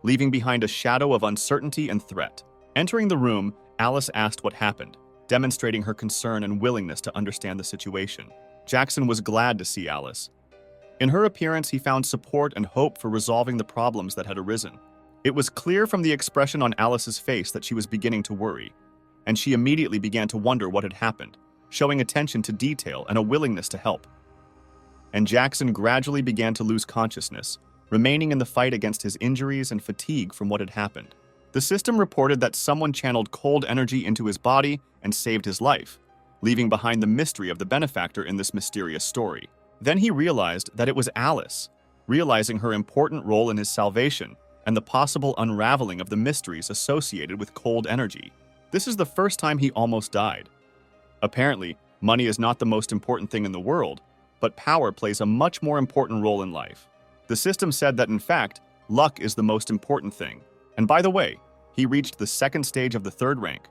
leaving behind a shadow of uncertainty and threat. Entering the room, Alice asked what happened, demonstrating her concern and willingness to understand the situation. Jackson was glad to see Alice. In her appearance, he found support and hope for resolving the problems that had arisen. It was clear from the expression on Alice's face that she was beginning to worry, and she immediately began to wonder what had happened, showing attention to detail and a willingness to help. And Jackson gradually began to lose consciousness, remaining in the fight against his injuries and fatigue from what had happened. The system reported that someone channeled cold energy into his body and saved his life, leaving behind the mystery of the benefactor in this mysterious story. Then he realized that it was Alice, realizing her important role in his salvation and the possible unraveling of the mysteries associated with cold energy. This is the first time he almost died. Apparently, money is not the most important thing in the world, but power plays a much more important role in life. The system said that, in fact, luck is the most important thing. And by the way, he reached the second stage of the third rank,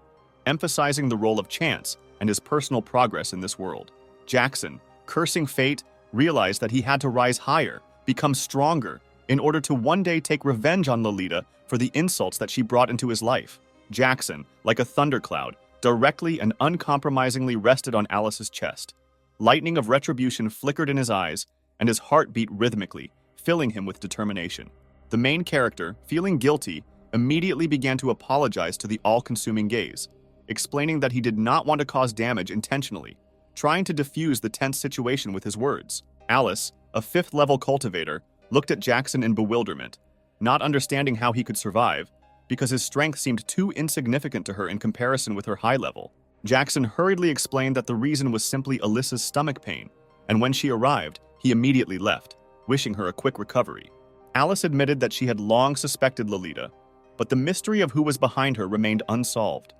emphasizing the role of chance and his personal progress in this world. Jackson, cursing fate, realized that he had to rise higher, become stronger, in order to one day take revenge on Lolita for the insults that she brought into his life. Jackson, like a thundercloud, directly and uncompromisingly rested on Alice's chest. Lightning of retribution flickered in his eyes, and his heart beat rhythmically, filling him with determination. The main character, feeling guilty, immediately began to apologize to the all-consuming gaze, explaining that he did not want to cause damage intentionally, trying to diffuse the tense situation with his words. Alice, a fifth-level cultivator, looked at Jackson in bewilderment, not understanding how he could survive, because his strength seemed too insignificant to her in comparison with her high level. Jackson hurriedly explained that the reason was simply Alyssa's stomach pain, and when she arrived, he immediately left, wishing her a quick recovery. Alice admitted that she had long suspected Lolita, but the mystery of who was behind her remained unsolved.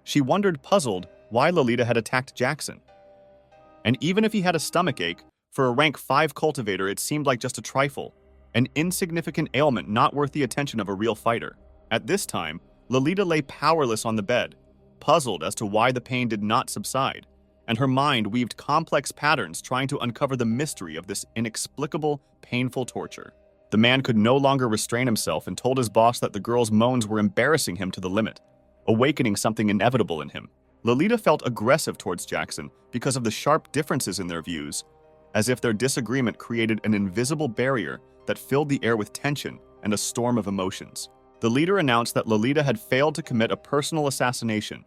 She wondered, puzzled, why Lolita had attacked Jackson. And even if he had a stomachache, for a rank 5 cultivator it seemed like just a trifle, an insignificant ailment not worth the attention of a real fighter. At this time, Lolita lay powerless on the bed, puzzled as to why the pain did not subside, and her mind weaved complex patterns trying to uncover the mystery of this inexplicable, painful torture. The man could no longer restrain himself and told his boss that the girl's moans were embarrassing him to the limit, awakening something inevitable in him. Lolita felt aggressive towards Jackson because of the sharp differences in their views, as if their disagreement created an invisible barrier that filled the air with tension and a storm of emotions. The leader announced that Lolita had failed to commit a personal assassination,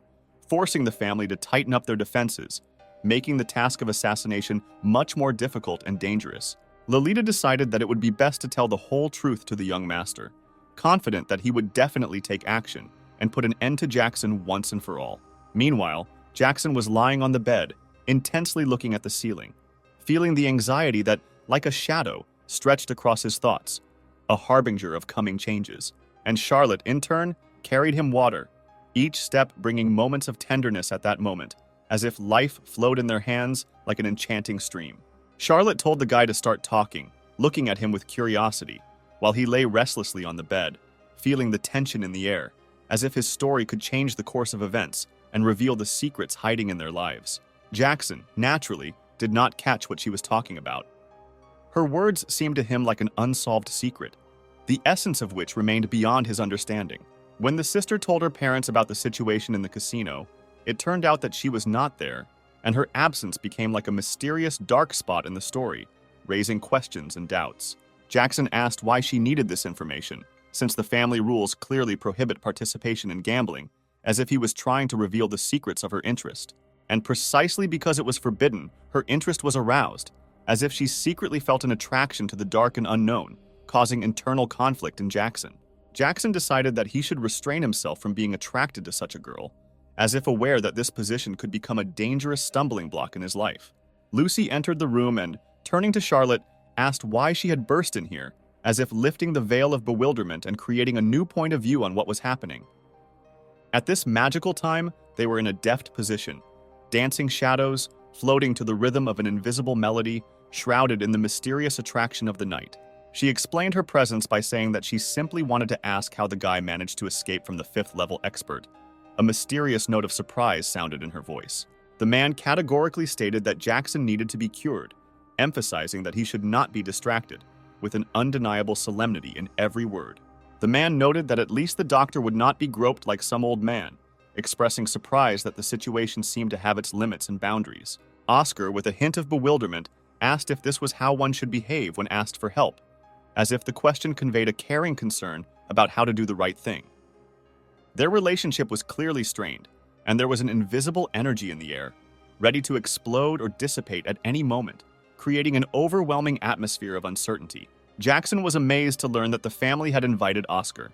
forcing the family to tighten up their defenses, making the task of assassination much more difficult and dangerous. Lolita decided that it would be best to tell the whole truth to the young master, confident that he would definitely take action and put an end to Jackson once and for all. Meanwhile, Jackson was lying on the bed, intensely looking at the ceiling, feeling the anxiety that, like a shadow, stretched across his thoughts, a harbinger of coming changes. And Charlotte, in turn, carried him water, each step bringing moments of tenderness at that moment, as if life flowed in their hands like an enchanting stream. Charlotte told the guy to start talking, looking at him with curiosity, while he lay restlessly on the bed, feeling the tension in the air, as if his story could change the course of events and reveal the secrets hiding in their lives. Jackson, naturally, did not catch what she was talking about. Her words seemed to him like an unsolved secret, the essence of which remained beyond his understanding. When the sister told her parents about the situation in the casino, it turned out that she was not there, and her absence became like a mysterious dark spot in the story, raising questions and doubts. Jackson asked why she needed this information, since the family rules clearly prohibit participation in gambling, as if he was trying to reveal the secrets of her interest. And precisely because it was forbidden, her interest was aroused, as if she secretly felt an attraction to the dark and unknown, causing internal conflict in Jackson. Jackson decided that he should restrain himself from being attracted to such a girl, as if aware that this position could become a dangerous stumbling block in his life. Lucy entered the room and, turning to Charlotte, asked why she had burst in here, as if lifting the veil of bewilderment and creating a new point of view on what was happening. At this magical time, they were in a deft position, dancing shadows, floating to the rhythm of an invisible melody, shrouded in the mysterious attraction of the night. She explained her presence by saying that she simply wanted to ask how the guy managed to escape from the 5th-level expert. A mysterious note of surprise sounded in her voice. The man categorically stated that Jackson needed to be cured, emphasizing that he should not be distracted, with an undeniable solemnity in every word. The man noted that at least the doctor would not be groped like some old man, expressing surprise that the situation seemed to have its limits and boundaries. Oscar, with a hint of bewilderment, asked if this was how one should behave when asked for help, as if the question conveyed a caring concern about how to do the right thing. Their relationship was clearly strained, and there was an invisible energy in the air, ready to explode or dissipate at any moment, creating an overwhelming atmosphere of uncertainty. Jackson was amazed to learn that the family had invited Oscar.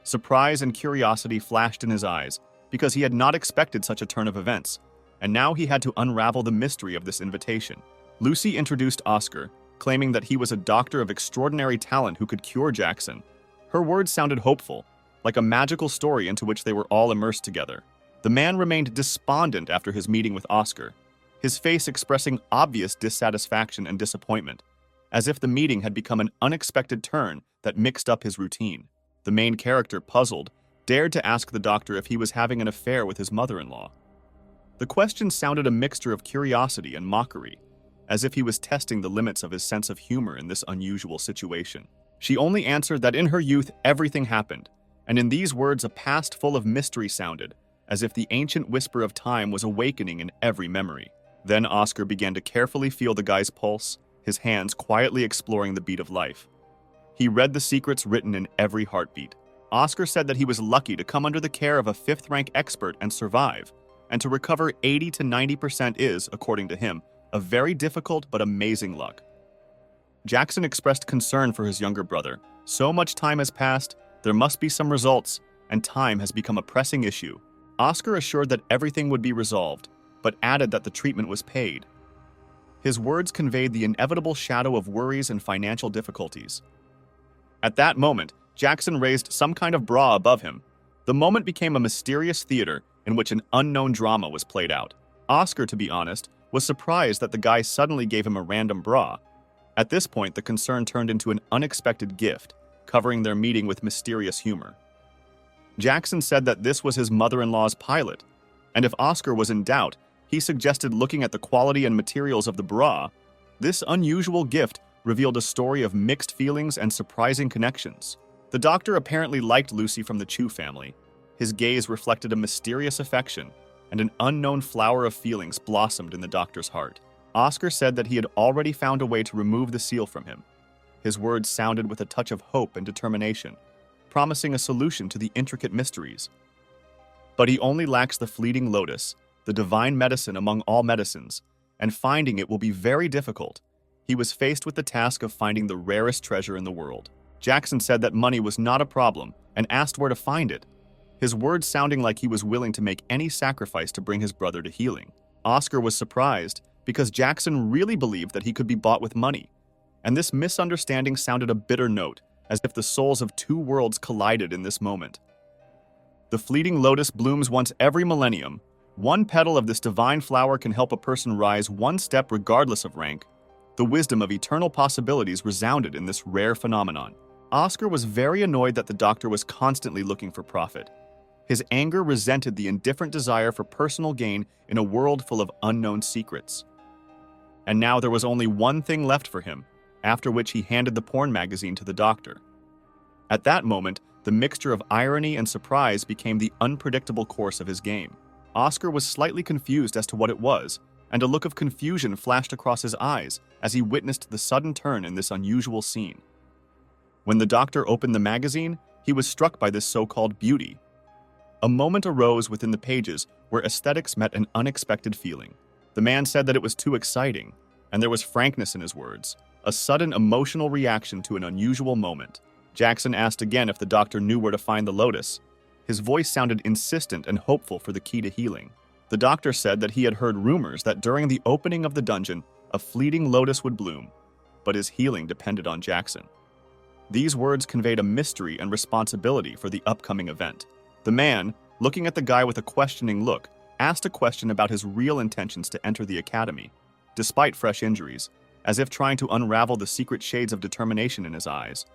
Surprise and curiosity flashed in his eyes, because he had not expected such a turn of events, and now he had to unravel the mystery of this invitation. Lucy introduced Oscar, claiming that he was a doctor of extraordinary talent who could cure Jackson. Her words sounded hopeful, like a magical story into which they were all immersed together. The man remained despondent after his meeting with Oscar, his face expressing obvious dissatisfaction and disappointment, as if the meeting had become an unexpected turn that mixed up his routine. The main character, puzzled, dared to ask the doctor if he was having an affair with his mother-in-law. The question sounded a mixture of curiosity and mockery, as if he was testing the limits of his sense of humor in this unusual situation. She only answered that in her youth everything happened, and in these words a past full of mystery sounded, as if the ancient whisper of time was awakening in every memory. Then Oscar began to carefully feel the guy's pulse, his hands quietly exploring the beat of life. He read the secrets written in every heartbeat. Oscar said that he was lucky to come under the care of a fifth-rank expert and survive, and to recover 80 to 90% is, according to him, a very difficult but amazing luck. Jackson expressed concern for his younger brother. So much time has passed, there must be some results, and time has become a pressing issue. Oscar assured that everything would be resolved, but added that the treatment was paid. His words conveyed the inevitable shadow of worries and financial difficulties. At that moment, Jackson raised some kind of bra above him. The moment became a mysterious theater in which an unknown drama was played out. Oscar, to be honest, was surprised that the guy suddenly gave him a random bra. At this point, the concern turned into an unexpected gift, covering their meeting with mysterious humor. Jackson said that this was his mother-in-law's pilot, and if Oscar was in doubt, he suggested looking at the quality and materials of the bra. This unusual gift revealed a story of mixed feelings and surprising connections. The doctor apparently liked Lucy from the Chu family. His gaze reflected a mysterious affection, and an unknown flower of feelings blossomed in the doctor's heart. Oscar said that he had already found a way to remove the seal from him. His words sounded with a touch of hope and determination, promising a solution to the intricate mysteries. But he only lacks the fleeting lotus, the divine medicine among all medicines, and finding it will be very difficult. He was faced with the task of finding the rarest treasure in the world. Jackson said that money was not a problem and asked where to find it, his words sounding like he was willing to make any sacrifice to bring his brother to healing. Oscar was surprised because Jackson really believed that he could be bought with money, and this misunderstanding sounded a bitter note, as if the souls of two worlds collided in this moment. The fleeting lotus blooms once every millennium. One petal of this divine flower can help a person rise one step regardless of rank. The wisdom of eternal possibilities resounded in this rare phenomenon. Oscar was very annoyed that the doctor was constantly looking for profit. His anger resented the indifferent desire for personal gain in a world full of unknown secrets. And now there was only one thing left for him, after which he handed the porn magazine to the doctor. At that moment, the mixture of irony and surprise became the unpredictable course of his game. Oscar was slightly confused as to what it was, and a look of confusion flashed across his eyes as he witnessed the sudden turn in this unusual scene. When the doctor opened the magazine, he was struck by this so-called beauty. A moment arose within the pages where aesthetics met an unexpected feeling. The man said that it was too exciting, and there was frankness in his words, a sudden emotional reaction to an unusual moment. Jackson asked again if the doctor knew where to find the lotus. His voice sounded insistent and hopeful for the key to healing. The doctor said that he had heard rumors that during the opening of the dungeon, a fleeting lotus would bloom, but his healing depended on Jackson. These words conveyed a mystery and responsibility for the upcoming event. The man, looking at the guy with a questioning look, asked a question about his real intentions to enter the academy, despite fresh injuries, as if trying to unravel the secret shades of determination in his eyes,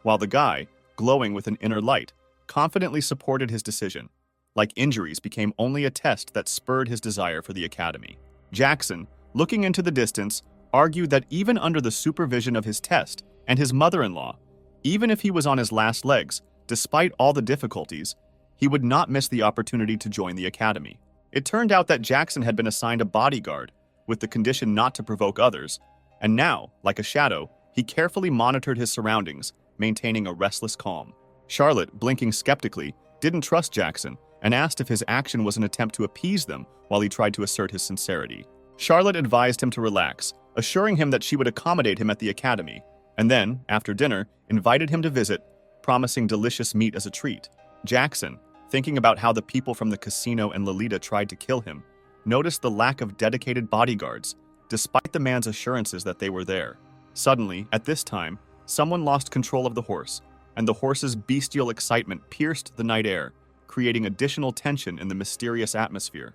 while the guy, glowing with an inner light, confidently supported his decision. Like injuries became only a test that spurred his desire for the academy. Jackson, looking into the distance, argued that even under the supervision of his test and his mother-in-law, even if he was on his last legs, despite all the difficulties, he would not miss the opportunity to join the academy. It turned out that Jackson had been assigned a bodyguard, with the condition not to provoke others, and now, like a shadow, he carefully monitored his surroundings, maintaining a restless calm. Charlotte, blinking skeptically, didn't trust Jackson and asked if his action was an attempt to appease them while he tried to assert his sincerity. Charlotte advised him to relax, assuring him that she would accommodate him at the academy, and then, after dinner, invited him to visit, promising delicious meat as a treat. Jackson, thinking about how the people from the casino and Lolita tried to kill him, noticed the lack of dedicated bodyguards, despite the man's assurances that they were there. Suddenly, at this time, someone lost control of the horse, and the horse's bestial excitement pierced the night air, creating additional tension in the mysterious atmosphere.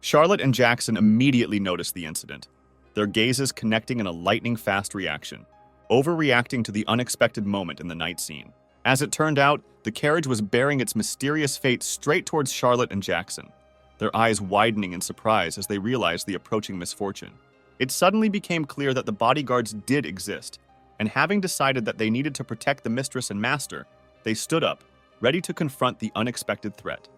Charlotte and Jackson immediately noticed the incident, their gazes connecting in a lightning-fast reaction, overreacting to the unexpected moment in the night scene. As it turned out, the carriage was bearing its mysterious fate straight towards Charlotte and Jackson, their eyes widening in surprise as they realized the approaching misfortune. It suddenly became clear that the bodyguards did exist, and having decided that they needed to protect the mistress and master, they stood up, ready to confront the unexpected threat.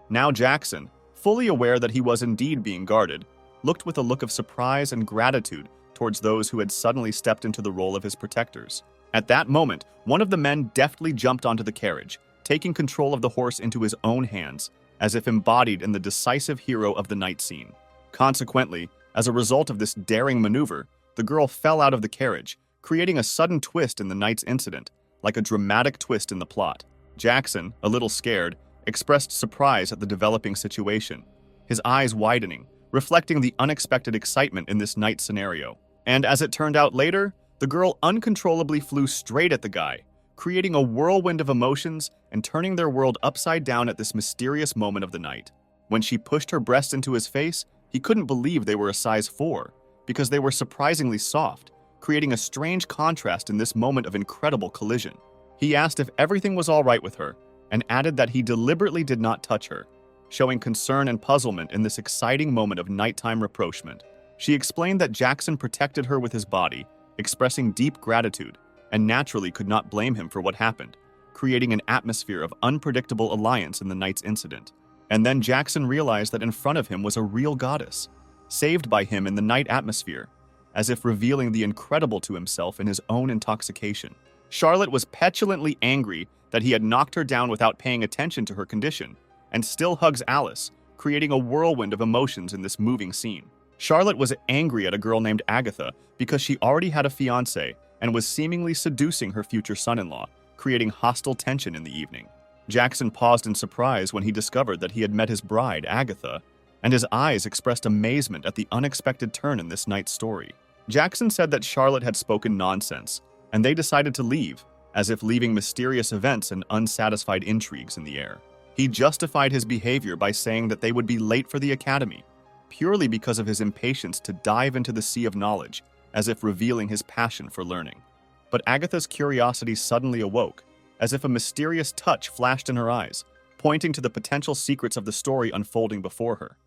Now Jackson, fully aware that he was indeed being guarded, looked with a look of surprise and gratitude towards those who had suddenly stepped into the role of his protectors. At that moment, one of the men deftly jumped onto the carriage, taking control of the horse into his own hands, as if embodied in the decisive hero of the night scene. Consequently, as a result of this daring maneuver, the girl fell out of the carriage, creating a sudden twist in the night's incident, like a dramatic twist in the plot. Jackson, a little scared, expressed surprise at the developing situation, his eyes widening, reflecting the unexpected excitement in this night scenario. And as it turned out later, the girl uncontrollably flew straight at the guy, creating a whirlwind of emotions and turning their world upside down at this mysterious moment of the night. When she pushed her breast into his face, he couldn't believe they were a size 4, because they were surprisingly soft, creating a strange contrast in this moment of incredible collision. He asked if everything was all right with her, and added that he deliberately did not touch her, showing concern and puzzlement in this exciting moment of nighttime rapprochement. She explained that Jackson protected her with his body, expressing deep gratitude, and naturally could not blame him for what happened, creating an atmosphere of unpredictable alliance in the night's incident. And then Jackson realized that in front of him was a real goddess, saved by him in the night atmosphere, as if revealing the incredible to himself in his own intoxication. Charlotte was petulantly angry that he had knocked her down without paying attention to her condition, and still hugs Alice, creating a whirlwind of emotions in this moving scene. Charlotte was angry at a girl named Agatha because she already had a fiancé and was seemingly seducing her future son-in-law, creating hostile tension in the evening. Jackson paused in surprise when he discovered that he had met his bride, Agatha, and his eyes expressed amazement at the unexpected turn in this night's story. Jackson said that Charlotte had spoken nonsense, and they decided to leave, as if leaving mysterious events and unsatisfied intrigues in the air. He justified his behavior by saying that they would be late for the academy, purely because of his impatience to dive into the sea of knowledge, as if revealing his passion for learning. But Agatha's curiosity suddenly awoke, as if a mysterious touch flashed in her eyes, pointing to the potential secrets of the story unfolding before her.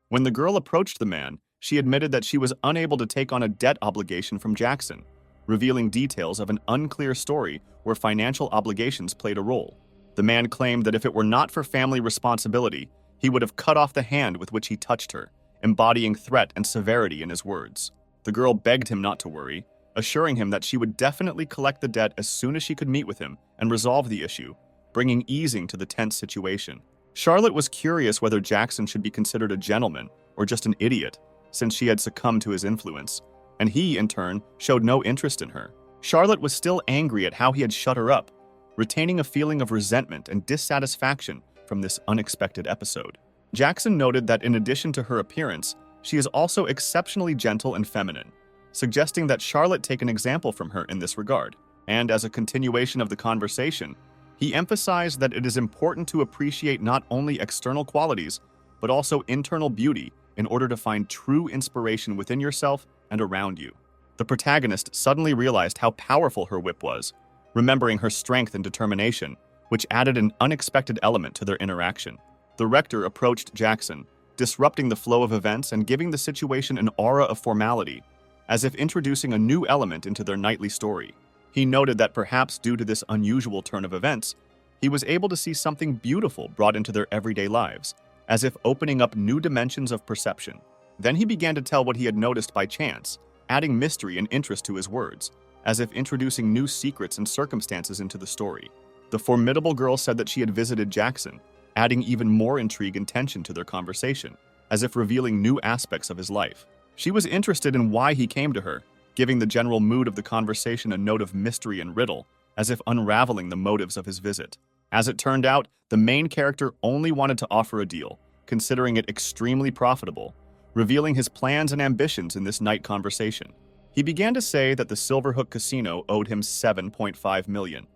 When the girl approached the man, she admitted that she was unable to take on a debt obligation from Jackson, revealing details of an unclear story where financial obligations played a role. The man claimed that if it were not for family responsibility, he would have cut off the hand with which he touched her, embodying threat and severity in his words. The girl begged him not to worry, assuring him that she would definitely collect the debt as soon as she could meet with him and resolve the issue, bringing easing to the tense situation. Charlotte was curious whether Jackson should be considered a gentleman or just an idiot, since she had succumbed to his influence, and he, in turn, showed no interest in her. Charlotte was still angry at how he had shut her up, retaining a feeling of resentment and dissatisfaction from this unexpected episode. Jackson noted that in addition to her appearance, she is also exceptionally gentle and feminine, suggesting that Charlotte take an example from her in this regard. And as a continuation of the conversation, he emphasized that it is important to appreciate not only external qualities, but also internal beauty in order to find true inspiration within yourself and around you. The protagonist suddenly realized how powerful her whip was, remembering her strength and determination, which added an unexpected element to their interaction. The rector approached Jackson, disrupting the flow of events and giving the situation an aura of formality, as if introducing a new element into their nightly story. He noted that perhaps due to this unusual turn of events, he was able to see something beautiful brought into their everyday lives, as if opening up new dimensions of perception. Then he began to tell what he had noticed by chance, adding mystery and interest to his words, as if introducing new secrets and circumstances into the story. The formidable girl said that she had visited Jackson, adding even more intrigue and tension to their conversation, as if revealing new aspects of his life. She was interested in why he came to her, giving the general mood of the conversation a note of mystery and riddle, as if unraveling the motives of his visit. As it turned out, the main character only wanted to offer a deal, considering it extremely profitable, revealing his plans and ambitions in this night conversation. He began to say that the Silverhook Casino owed him $7.5 million,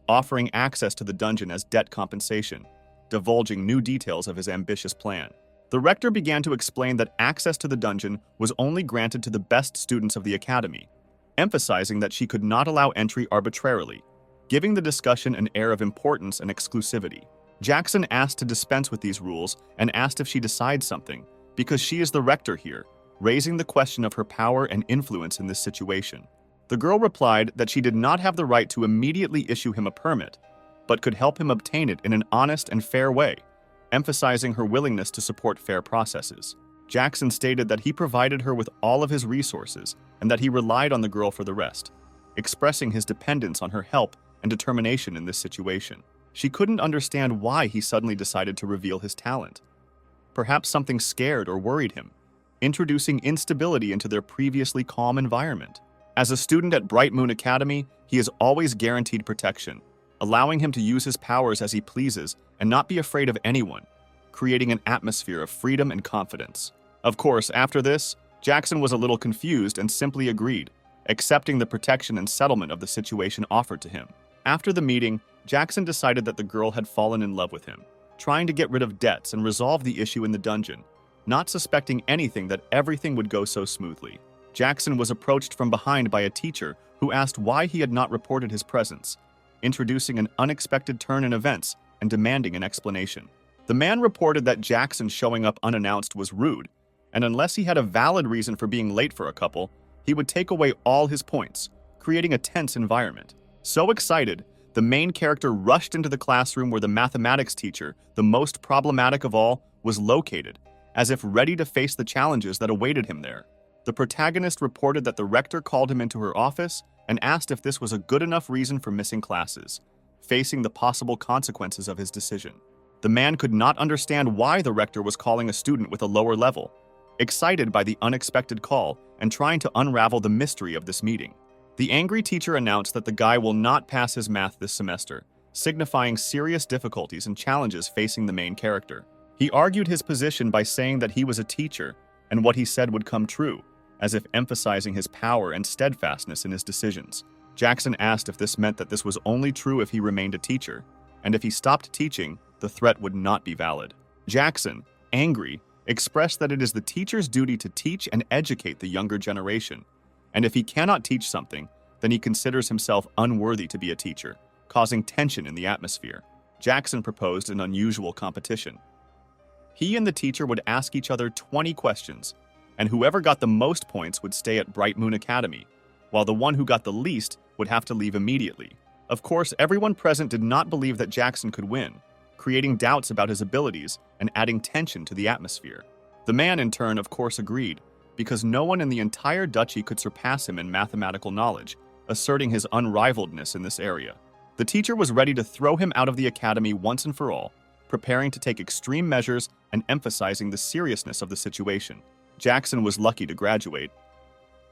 offering access to the dungeon as debt compensation, divulging new details of his ambitious plan. The rector began to explain that access to the dungeon was only granted to the best students of the academy, emphasizing that she could not allow entry arbitrarily, giving the discussion an air of importance and exclusivity. Jackson asked to dispense with these rules and asked if she decides something, because she is the rector here, raising the question of her power and influence in this situation. The girl replied that she did not have the right to immediately issue him a permit, but could help him obtain it in an honest and fair way, emphasizing her willingness to support fair processes. Jackson stated that he provided her with all of his resources and that he relied on the girl for the rest, expressing his dependence on her help and determination in this situation. She couldn't understand why he suddenly decided to reveal his talent. Perhaps something scared or worried him, introducing instability into their previously calm environment. As a student at Bright Moon Academy, he is always guaranteed protection, allowing him to use his powers as he pleases and not be afraid of anyone, creating an atmosphere of freedom and confidence. Of course, after this, Jackson was a little confused and simply agreed, accepting the protection and settlement of the situation offered to him. After the meeting, Jackson decided that the girl had fallen in love with him, trying to get rid of debts and resolve the issue in the dungeon, not suspecting anything that everything would go so smoothly. Jackson was approached from behind by a teacher who asked why he had not reported his presence, introducing an unexpected turn in events and demanding an explanation. The man reported that Jackson showing up unannounced was rude, and unless he had a valid reason for being late for a couple, he would take away all his points, creating a tense environment. So excited, the main character rushed into the classroom where the mathematics teacher, the most problematic of all, was located, as if ready to face the challenges that awaited him there. The protagonist reported that the rector called him into her office and asked if this was a good enough reason for missing classes, facing the possible consequences of his decision. The man could not understand why the rector was calling a student with a lower level, excited by the unexpected call and trying to unravel the mystery of this meeting. The angry teacher announced that the guy will not pass his math this semester, signifying serious difficulties and challenges facing the main character. He argued his position by saying that he was a teacher and what he said would come true, as if emphasizing his power and steadfastness in his decisions. Jackson asked if this meant that this was only true if he remained a teacher, and if he stopped teaching, the threat would not be valid. Jackson, angry, expressed that it is the teacher's duty to teach and educate the younger generation, and if he cannot teach something, then he considers himself unworthy to be a teacher, causing tension in the atmosphere. Jackson proposed an unusual competition. He and the teacher would ask each other 20 questions, and whoever got the most points would stay at Bright Moon Academy, while the one who got the least would have to leave immediately. Of course, everyone present did not believe that Jackson could win, creating doubts about his abilities and adding tension to the atmosphere. The man, in turn, of course agreed, because no one in the entire duchy could surpass him in mathematical knowledge, asserting his unrivaledness in this area. The teacher was ready to throw him out of the academy once and for all, preparing to take extreme measures and emphasizing the seriousness of the situation. Jackson was lucky to graduate.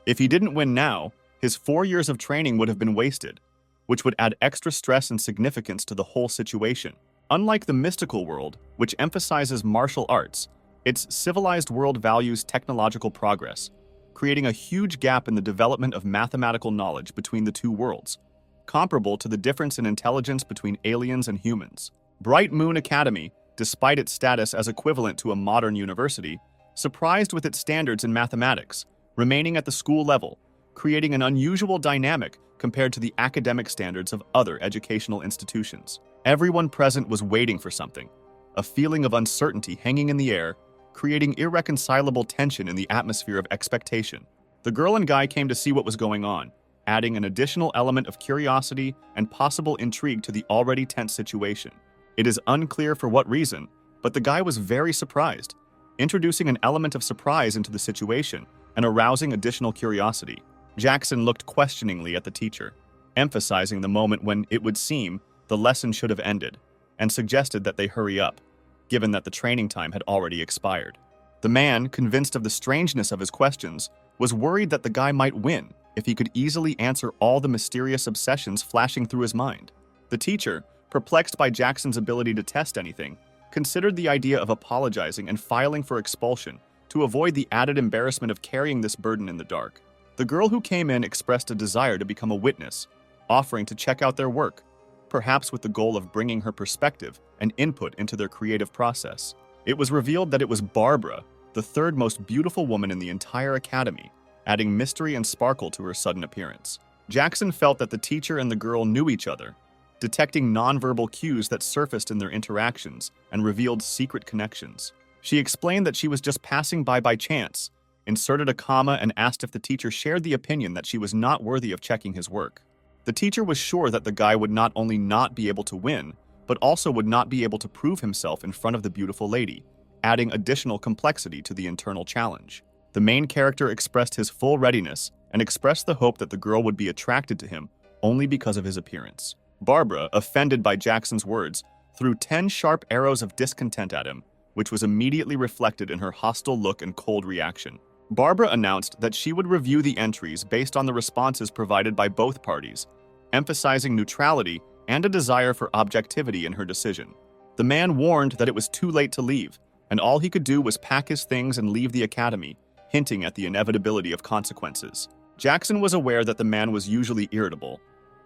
If he didn't win now, his 4 years of training would have been wasted, which would add extra stress and significance to the whole situation. Unlike the mystical world, which emphasizes martial arts, its civilized world values technological progress, creating a huge gap in the development of mathematical knowledge between the two worlds, comparable to the difference in intelligence between aliens and humans. Bright Moon Academy, despite its status as equivalent to a modern university, surprised with its standards in mathematics, remaining at the school level, creating an unusual dynamic compared to the academic standards of other educational institutions. Everyone present was waiting for something, a feeling of uncertainty hanging in the air, creating irreconcilable tension in the atmosphere of expectation. The girl and guy came to see what was going on, adding an additional element of curiosity and possible intrigue to the already tense situation. It is unclear for what reason, but the guy was very surprised, introducing an element of surprise into the situation and arousing additional curiosity. Jackson looked questioningly at the teacher, emphasizing the moment when, it would seem, the lesson should have ended, and suggested that they hurry up, given that the training time had already expired. The man, convinced of the strangeness of his questions, was worried that the guy might win, if he could easily answer all the mysterious obsessions flashing through his mind. The teacher, perplexed by Jackson's ability to test anything, considered the idea of apologizing and filing for expulsion to avoid the added embarrassment of carrying this burden in the dark. The girl who came in expressed a desire to become a witness, offering to check out their work, perhaps with the goal of bringing her perspective and input into their creative process. It was revealed that it was Barbara, the third most beautiful woman in the entire academy, adding mystery and sparkle to her sudden appearance. Jackson felt that the teacher and the girl knew each other, detecting nonverbal cues that surfaced in their interactions and revealed secret connections. She explained that she was just passing by chance, inserted a comma, and asked if the teacher shared the opinion that she was not worthy of checking his work. The teacher was sure that the guy would not only not be able to win, but also would not be able to prove himself in front of the beautiful lady, adding additional complexity to the internal challenge. The main character expressed his full readiness and expressed the hope that the girl would be attracted to him only because of his appearance. Barbara, offended by Jackson's words, threw 10 sharp arrows of discontent at him, which was immediately reflected in her hostile look and cold reaction. Barbara announced that she would review the entries based on the responses provided by both parties, emphasizing neutrality and a desire for objectivity in her decision. The man warned that it was too late to leave, and all he could do was pack his things and leave the academy, hinting at the inevitability of consequences. Jackson was aware that the man was usually irritable,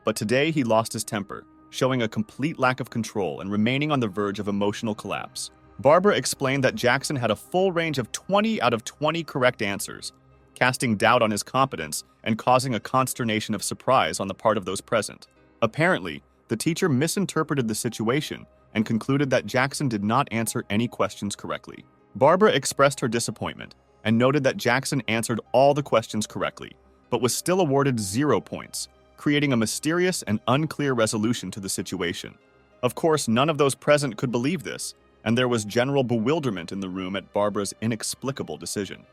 but today he lost his temper, showing a complete lack of control and remaining on the verge of emotional collapse. Barbara explained that Jackson had a full range of 20 out of 20 correct answers, casting doubt on his competence and causing a consternation of surprise on the part of those present. Apparently, the teacher misinterpreted the situation and concluded that Jackson did not answer any questions correctly. Barbara expressed her disappointment and noted that Jackson answered all the questions correctly, but was still awarded 0 points, creating a mysterious and unclear resolution to the situation. Of course, none of those present could believe this, and there was general bewilderment in the room at Barbara's inexplicable decision.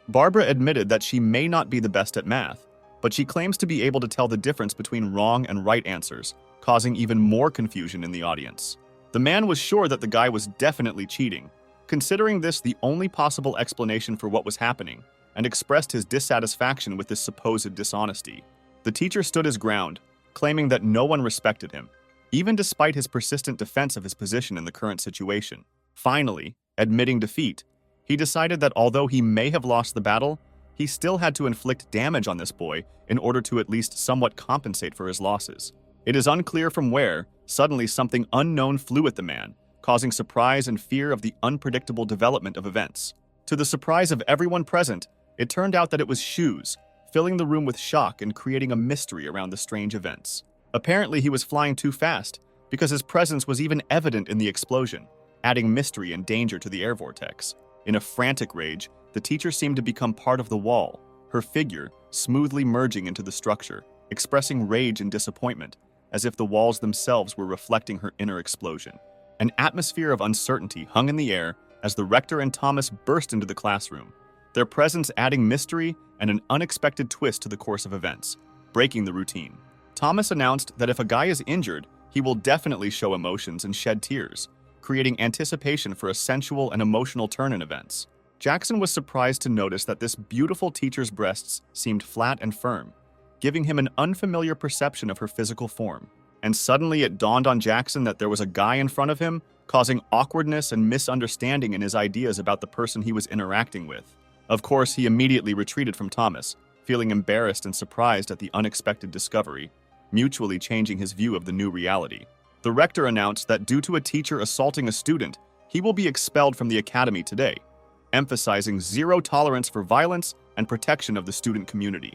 Barbara admitted that she may not be the best at math, but she claims to be able to tell the difference between wrong and right answers, causing even more confusion in the audience. The man was sure that the guy was definitely cheating, considering this the only possible explanation for what was happening, and expressed his dissatisfaction with this supposed dishonesty. The teacher stood his ground, claiming that no one respected him, even despite his persistent defense of his position in the current situation. Finally, admitting defeat, he decided that although he may have lost the battle, he still had to inflict damage on this boy in order to at least somewhat compensate for his losses. It is unclear from where, suddenly something unknown flew at the man, causing surprise and fear of the unpredictable development of events. To the surprise of everyone present, it turned out that it was shoes, filling the room with shock and creating a mystery around the strange events. Apparently, he was flying too fast, because his presence was even evident in the explosion, adding mystery and danger to the air vortex. In a frantic rage, the teacher seemed to become part of the wall, her figure smoothly merging into the structure, expressing rage and disappointment, as if the walls themselves were reflecting her inner explosion. An atmosphere of uncertainty hung in the air as the rector and Thomas burst into the classroom, their presence adding mystery and an unexpected twist to the course of events, breaking the routine. Thomas announced that if a guy is injured, he will definitely show emotions and shed tears, creating anticipation for a sensual and emotional turn in events. Jackson was surprised to notice that this beautiful teacher's breasts seemed flat and firm, giving him an unfamiliar perception of her physical form. And suddenly it dawned on Jackson that there was a guy in front of him, causing awkwardness and misunderstanding in his ideas about the person he was interacting with. Of course, he immediately retreated from Thomas, feeling embarrassed and surprised at the unexpected discovery, mutually changing his view of the new reality. The rector announced that due to a teacher assaulting a student, he will be expelled from the academy today, emphasizing zero tolerance for violence and protection of the student community.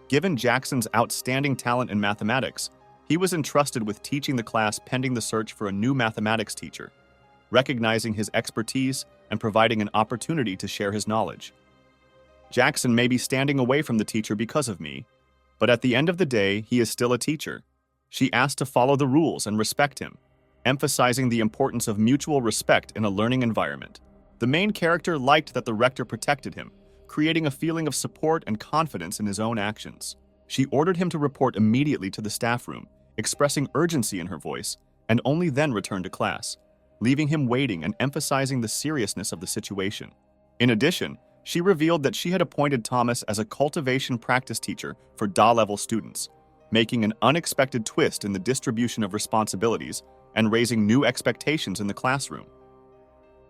Given Jackson's outstanding talent in mathematics, he was entrusted with teaching the class pending the search for a new mathematics teacher, recognizing his expertise and providing an opportunity to share his knowledge. Jackson may be standing away from the teacher because of me, but at the end of the day, he is still a teacher. She asked to follow the rules and respect him, emphasizing the importance of mutual respect in a learning environment. The main character liked that the rector protected him, creating a feeling of support and confidence in his own actions. She ordered him to report immediately to the staff room, expressing urgency in her voice, and only then return to class, leaving him waiting and emphasizing the seriousness of the situation. In addition, She revealed that she had appointed Thomas as a cultivation practice teacher for DA-level students, making an unexpected twist in the distribution of responsibilities and raising new expectations in the classroom.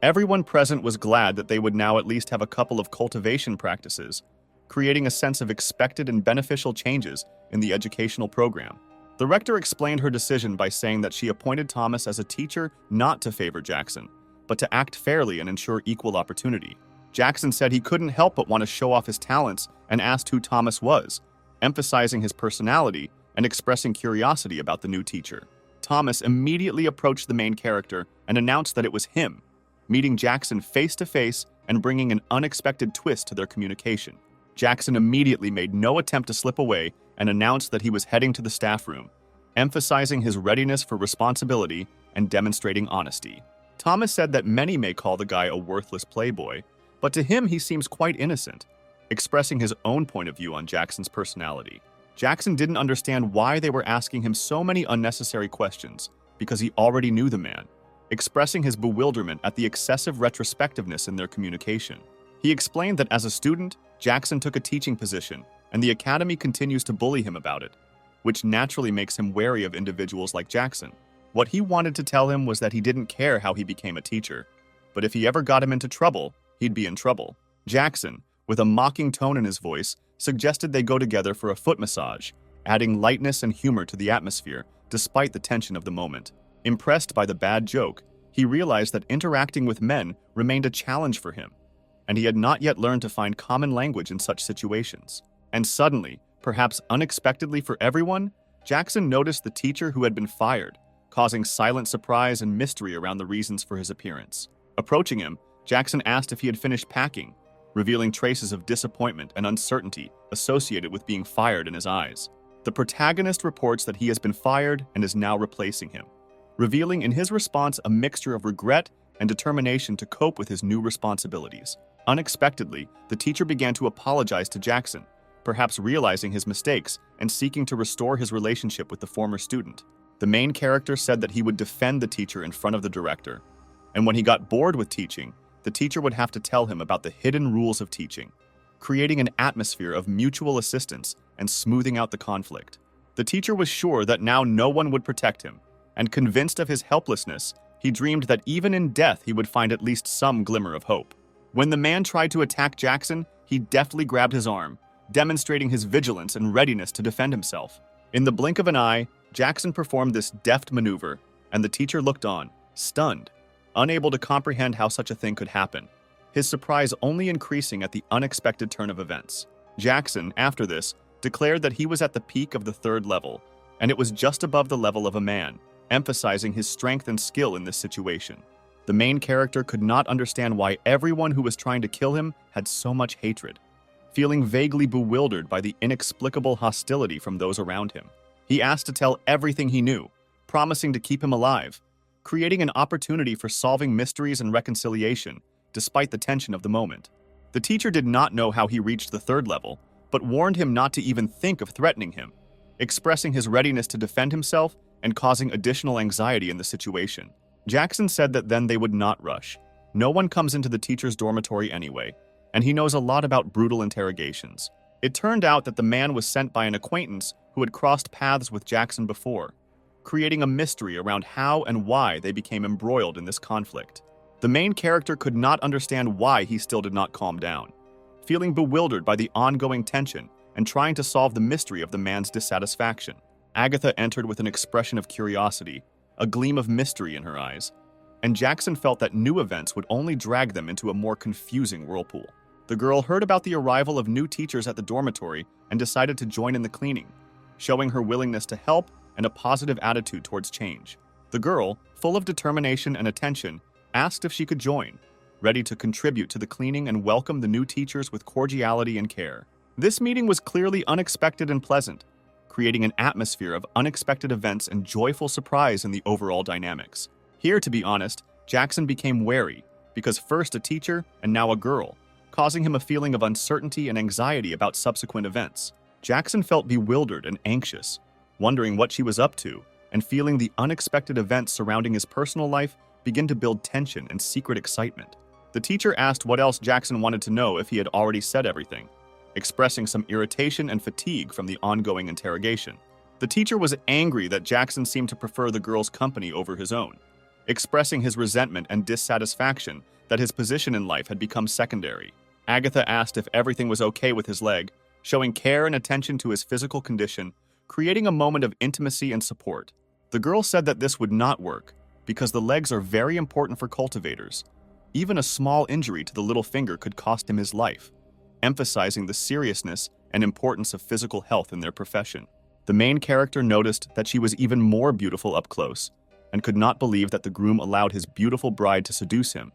Everyone present was glad that they would now at least have a couple of cultivation practices, creating a sense of expected and beneficial changes in the educational program. The rector explained her decision by saying that she appointed Thomas as a teacher not to favor Jackson, but to act fairly and ensure equal opportunity. Jackson said he couldn't help but want to show off his talents and asked who Thomas was, emphasizing his personality and expressing curiosity about the new teacher. Thomas immediately approached the main character and announced that it was him, meeting Jackson face to face and bringing an unexpected twist to their communication. Jackson immediately made no attempt to slip away and announced that he was heading to the staff room, emphasizing his readiness for responsibility and demonstrating honesty. Thomas said that many may call the guy a worthless playboy, but to him he seems quite innocent, expressing his own point of view on Jackson's personality. Jackson didn't understand why they were asking him so many unnecessary questions, because he already knew the man, expressing his bewilderment at the excessive retrospectiveness in their communication. He explained that as a student, Jackson took a teaching position, and the academy continues to bully him about it, which naturally makes him wary of individuals like Jackson. What he wanted to tell him was that he didn't care how he became a teacher, but if he ever got him into trouble, he'd be in trouble. Jackson, with a mocking tone in his voice, suggested they go together for a foot massage, adding lightness and humor to the atmosphere despite the tension of the moment. Impressed by the bad joke, he realized that interacting with men remained a challenge for him, and he had not yet learned to find common language in such situations. And suddenly, perhaps unexpectedly for everyone, Jackson noticed the teacher who had been fired, causing silent surprise and mystery around the reasons for his appearance. Approaching him, Jackson asked if he had finished packing, revealing traces of disappointment and uncertainty associated with being fired in his eyes. The protagonist reports that he has been fired and is now replacing him, revealing in his response a mixture of regret and determination to cope with his new responsibilities. Unexpectedly, the teacher began to apologize to Jackson, perhaps realizing his mistakes and seeking to restore his relationship with the former student. The main character said that he would defend the teacher in front of the director, and when he got bored with teaching, the teacher would have to tell him about the hidden rules of teaching, creating an atmosphere of mutual assistance and smoothing out the conflict. The teacher was sure that now no one would protect him, and convinced of his helplessness, he dreamed that even in death he would find at least some glimmer of hope. When the man tried to attack Jackson, he deftly grabbed his arm, demonstrating his vigilance and readiness to defend himself. In the blink of an eye, Jackson performed this deft maneuver, and the teacher looked on, stunned, unable to comprehend how such a thing could happen, his surprise only increasing at the unexpected turn of events. Jackson, after this, declared that he was at the peak of the third level, and it was just above the level of a man, emphasizing his strength and skill in this situation. The main character could not understand why everyone who was trying to kill him had so much hatred, feeling vaguely bewildered by the inexplicable hostility from those around him. He asked to tell everything he knew, promising to keep him alive, creating an opportunity for solving mysteries and reconciliation, despite the tension of the moment. The teacher did not know how he reached the third level, but warned him not to even think of threatening him, expressing his readiness to defend himself and causing additional anxiety in the situation. Jackson said that then they would not rush. No one comes into the teacher's dormitory anyway, and he knows a lot about brutal interrogations. It turned out that the man was sent by an acquaintance who had crossed paths with Jackson before, creating a mystery around how and why they became embroiled in this conflict. The main character could not understand why he still did not calm down, feeling bewildered by the ongoing tension and trying to solve the mystery of the man's dissatisfaction. Agatha entered with an expression of curiosity, a gleam of mystery in her eyes, and Jackson felt that new events would only drag them into a more confusing whirlpool. The girl heard about the arrival of new teachers at the dormitory and decided to join in the cleaning, showing her willingness to help and a positive attitude towards change. The girl, full of determination and attention, asked if she could join, ready to contribute to the cleaning and welcome the new teachers with cordiality and care. This meeting was clearly unexpected and pleasant, creating an atmosphere of unexpected events and joyful surprise in the overall dynamics. Here, to be honest, Jackson became wary, because first a teacher and now a girl, causing him a feeling of uncertainty and anxiety about subsequent events. Jackson felt bewildered and anxious, wondering what she was up to, and feeling the unexpected events surrounding his personal life begin to build tension and secret excitement. The teacher asked what else Jackson wanted to know if he had already said everything, expressing some irritation and fatigue from the ongoing interrogation. The teacher was angry that Jackson seemed to prefer the girl's company over his own, expressing his resentment and dissatisfaction that his position in life had become secondary. Agatha asked if everything was okay with his leg, showing care and attention to his physical condition, creating a moment of intimacy and support. The girl said that this would not work because the legs are very important for cultivators. Even a small injury to the little finger could cost him his life, emphasizing the seriousness and importance of physical health in their profession. The main character noticed that she was even more beautiful up close and could not believe that the groom allowed his beautiful bride to seduce him,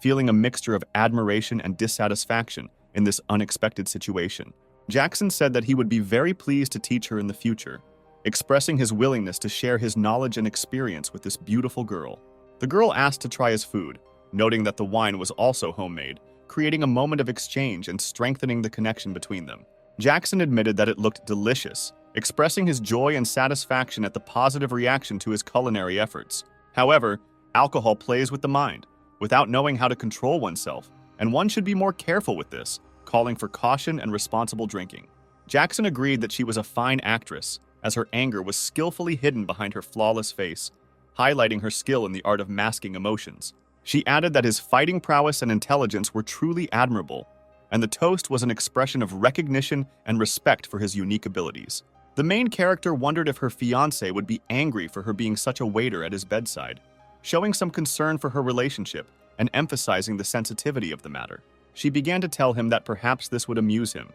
feeling a mixture of admiration and dissatisfaction in this unexpected situation. Jackson said that he would be very pleased to teach her in the future, expressing his willingness to share his knowledge and experience with this beautiful girl. The girl asked to try his food, noting that the wine was also homemade, creating a moment of exchange and strengthening the connection between them. Jackson admitted that it looked delicious, expressing his joy and satisfaction at the positive reaction to his culinary efforts. However, alcohol plays with the mind, without knowing how to control oneself, and one should be more careful with this, calling for caution and responsible drinking. Jackson agreed that she was a fine actress, as her anger was skillfully hidden behind her flawless face, highlighting her skill in the art of masking emotions. She added that his fighting prowess and intelligence were truly admirable, and the toast was an expression of recognition and respect for his unique abilities. The main character wondered if her fiancé would be angry for her being such a waiter at his bedside, showing some concern for her relationship and emphasizing the sensitivity of the matter. She began to tell him that perhaps this would amuse him,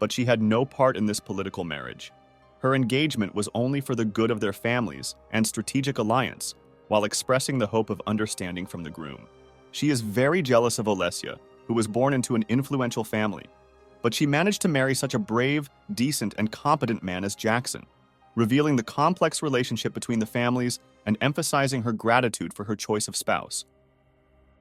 but she had no part in this political marriage. Her engagement was only for the good of their families and strategic alliance, while expressing the hope of understanding from the groom. She is very jealous of Olesya, who was born into an influential family, but she managed to marry such a brave, decent, and competent man as Jackson, revealing the complex relationship between the families and emphasizing her gratitude for her choice of spouse.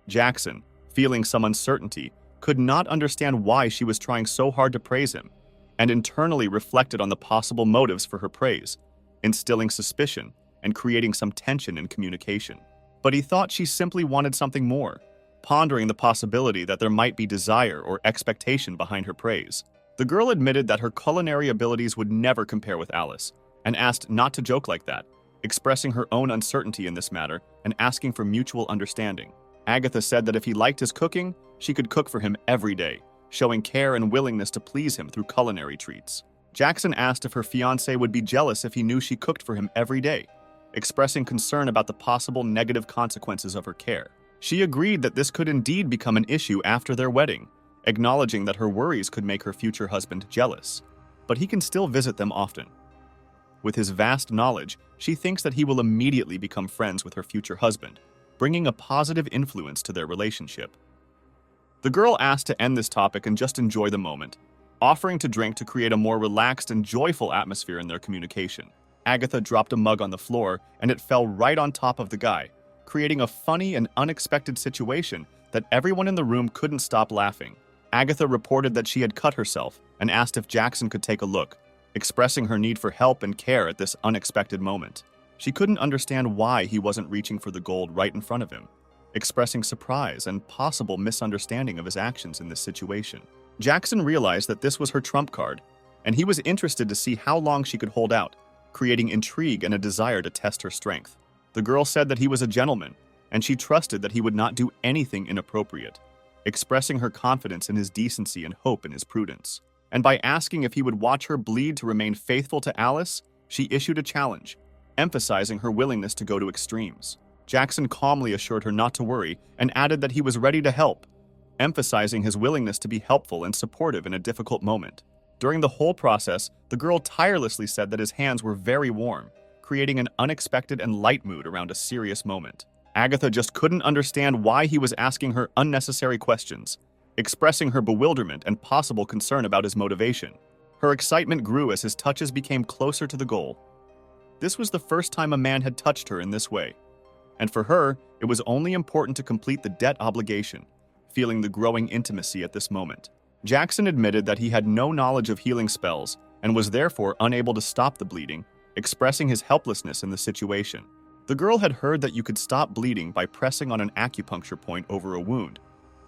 Jackson, feeling some uncertainty, could not understand why she was trying so hard to praise him, and internally reflected on the possible motives for her praise, instilling suspicion and creating some tension in communication. But he thought she simply wanted something more, pondering the possibility that there might be desire or expectation behind her praise. The girl admitted that her culinary abilities would never compare with Alice, and asked not to joke like that, expressing her own uncertainty in this matter and asking for mutual understanding. Agatha said that if he liked his cooking, she could cook for him every day, showing care and willingness to please him through culinary treats. Jackson asked if her fiancé would be jealous if he knew she cooked for him every day, expressing concern about the possible negative consequences of her care. She agreed that this could indeed become an issue after their wedding, acknowledging that her worries could make her future husband jealous, but he can still visit them often. With his vast knowledge, she thinks that he will immediately become friends with her future husband, bringing a positive influence to their relationship. The girl asked to end this topic and just enjoy the moment, offering to drink to create a more relaxed and joyful atmosphere in their communication. Agatha dropped a mug on the floor and it fell right on top of the guy, creating a funny and unexpected situation that everyone in the room couldn't stop laughing. Agatha reported that she had cut herself and asked if Jackson could take a look, expressing her need for help and care at this unexpected moment. She couldn't understand why he wasn't reaching for the gold right in front of him, expressing surprise and possible misunderstanding of his actions in this situation. Jackson realized that this was her trump card, and he was interested to see how long she could hold out, creating intrigue and a desire to test her strength. The girl said that he was a gentleman, and she trusted that he would not do anything inappropriate, expressing her confidence in his decency and hope in his prudence. And by asking if he would watch her bleed to remain faithful to Alice, she issued a challenge, emphasizing her willingness to go to extremes. Jackson calmly assured her not to worry and added that he was ready to help, emphasizing his willingness to be helpful and supportive in a difficult moment. During the whole process, the girl tirelessly said that his hands were very warm, creating an unexpected and light mood around a serious moment. Agatha just couldn't understand why he was asking her unnecessary questions, expressing her bewilderment and possible concern about his motivation. Her excitement grew as his touches became closer to the goal. This was the first time a man had touched her in this way, and for her, it was only important to complete the debt obligation, feeling the growing intimacy at this moment. Jackson admitted that he had no knowledge of healing spells and was therefore unable to stop the bleeding, expressing his helplessness in the situation. The girl had heard that you could stop bleeding by pressing on an acupuncture point over a wound,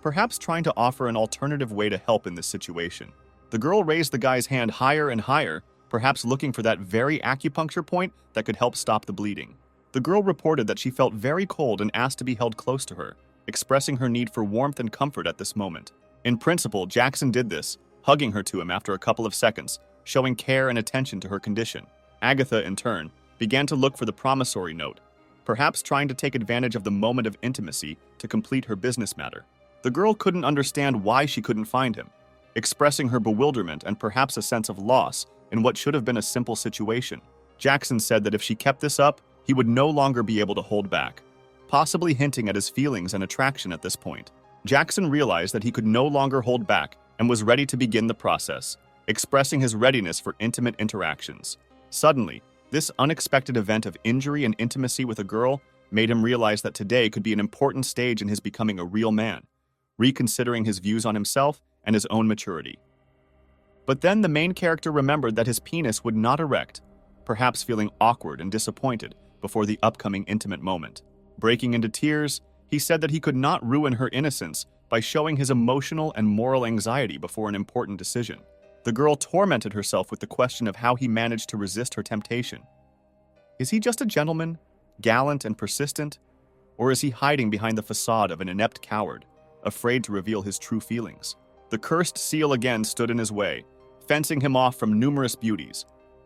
perhaps trying to offer an alternative way to help in this situation. The girl raised the guy's hand higher and higher, perhaps looking for that very acupuncture point that could help stop the bleeding. The girl reported that she felt very cold and asked to be held close to her, expressing her need for warmth and comfort at this moment. In principle, Jackson did this, hugging her to him after a couple of seconds, showing care and attention to her condition. Agatha, in turn, began to look for the promissory note, perhaps trying to take advantage of the moment of intimacy to complete her business matter. The girl couldn't understand why she couldn't find him, expressing her bewilderment and perhaps a sense of loss in what should have been a simple situation. Jackson said that if she kept this up, he would no longer be able to hold back, possibly hinting at his feelings and attraction at this point. Jackson realized that he could no longer hold back and was ready to begin the process, expressing his readiness for intimate interactions. Suddenly, this unexpected event of injury and intimacy with a girl made him realize that today could be an important stage in his becoming a real man, reconsidering his views on himself and his own maturity. But then the main character remembered that his penis would not erect, perhaps feeling awkward and disappointed before the upcoming intimate moment. Breaking into tears, he said that he could not ruin her innocence by showing his emotional and moral anxiety before an important decision. The girl tormented herself with the question of how he managed to resist her temptation. Is he just a gentleman, gallant and persistent, or is he hiding behind the facade of an inept coward, afraid to reveal his true feelings? The cursed seal again stood in his way, fencing him off from numerous beauties.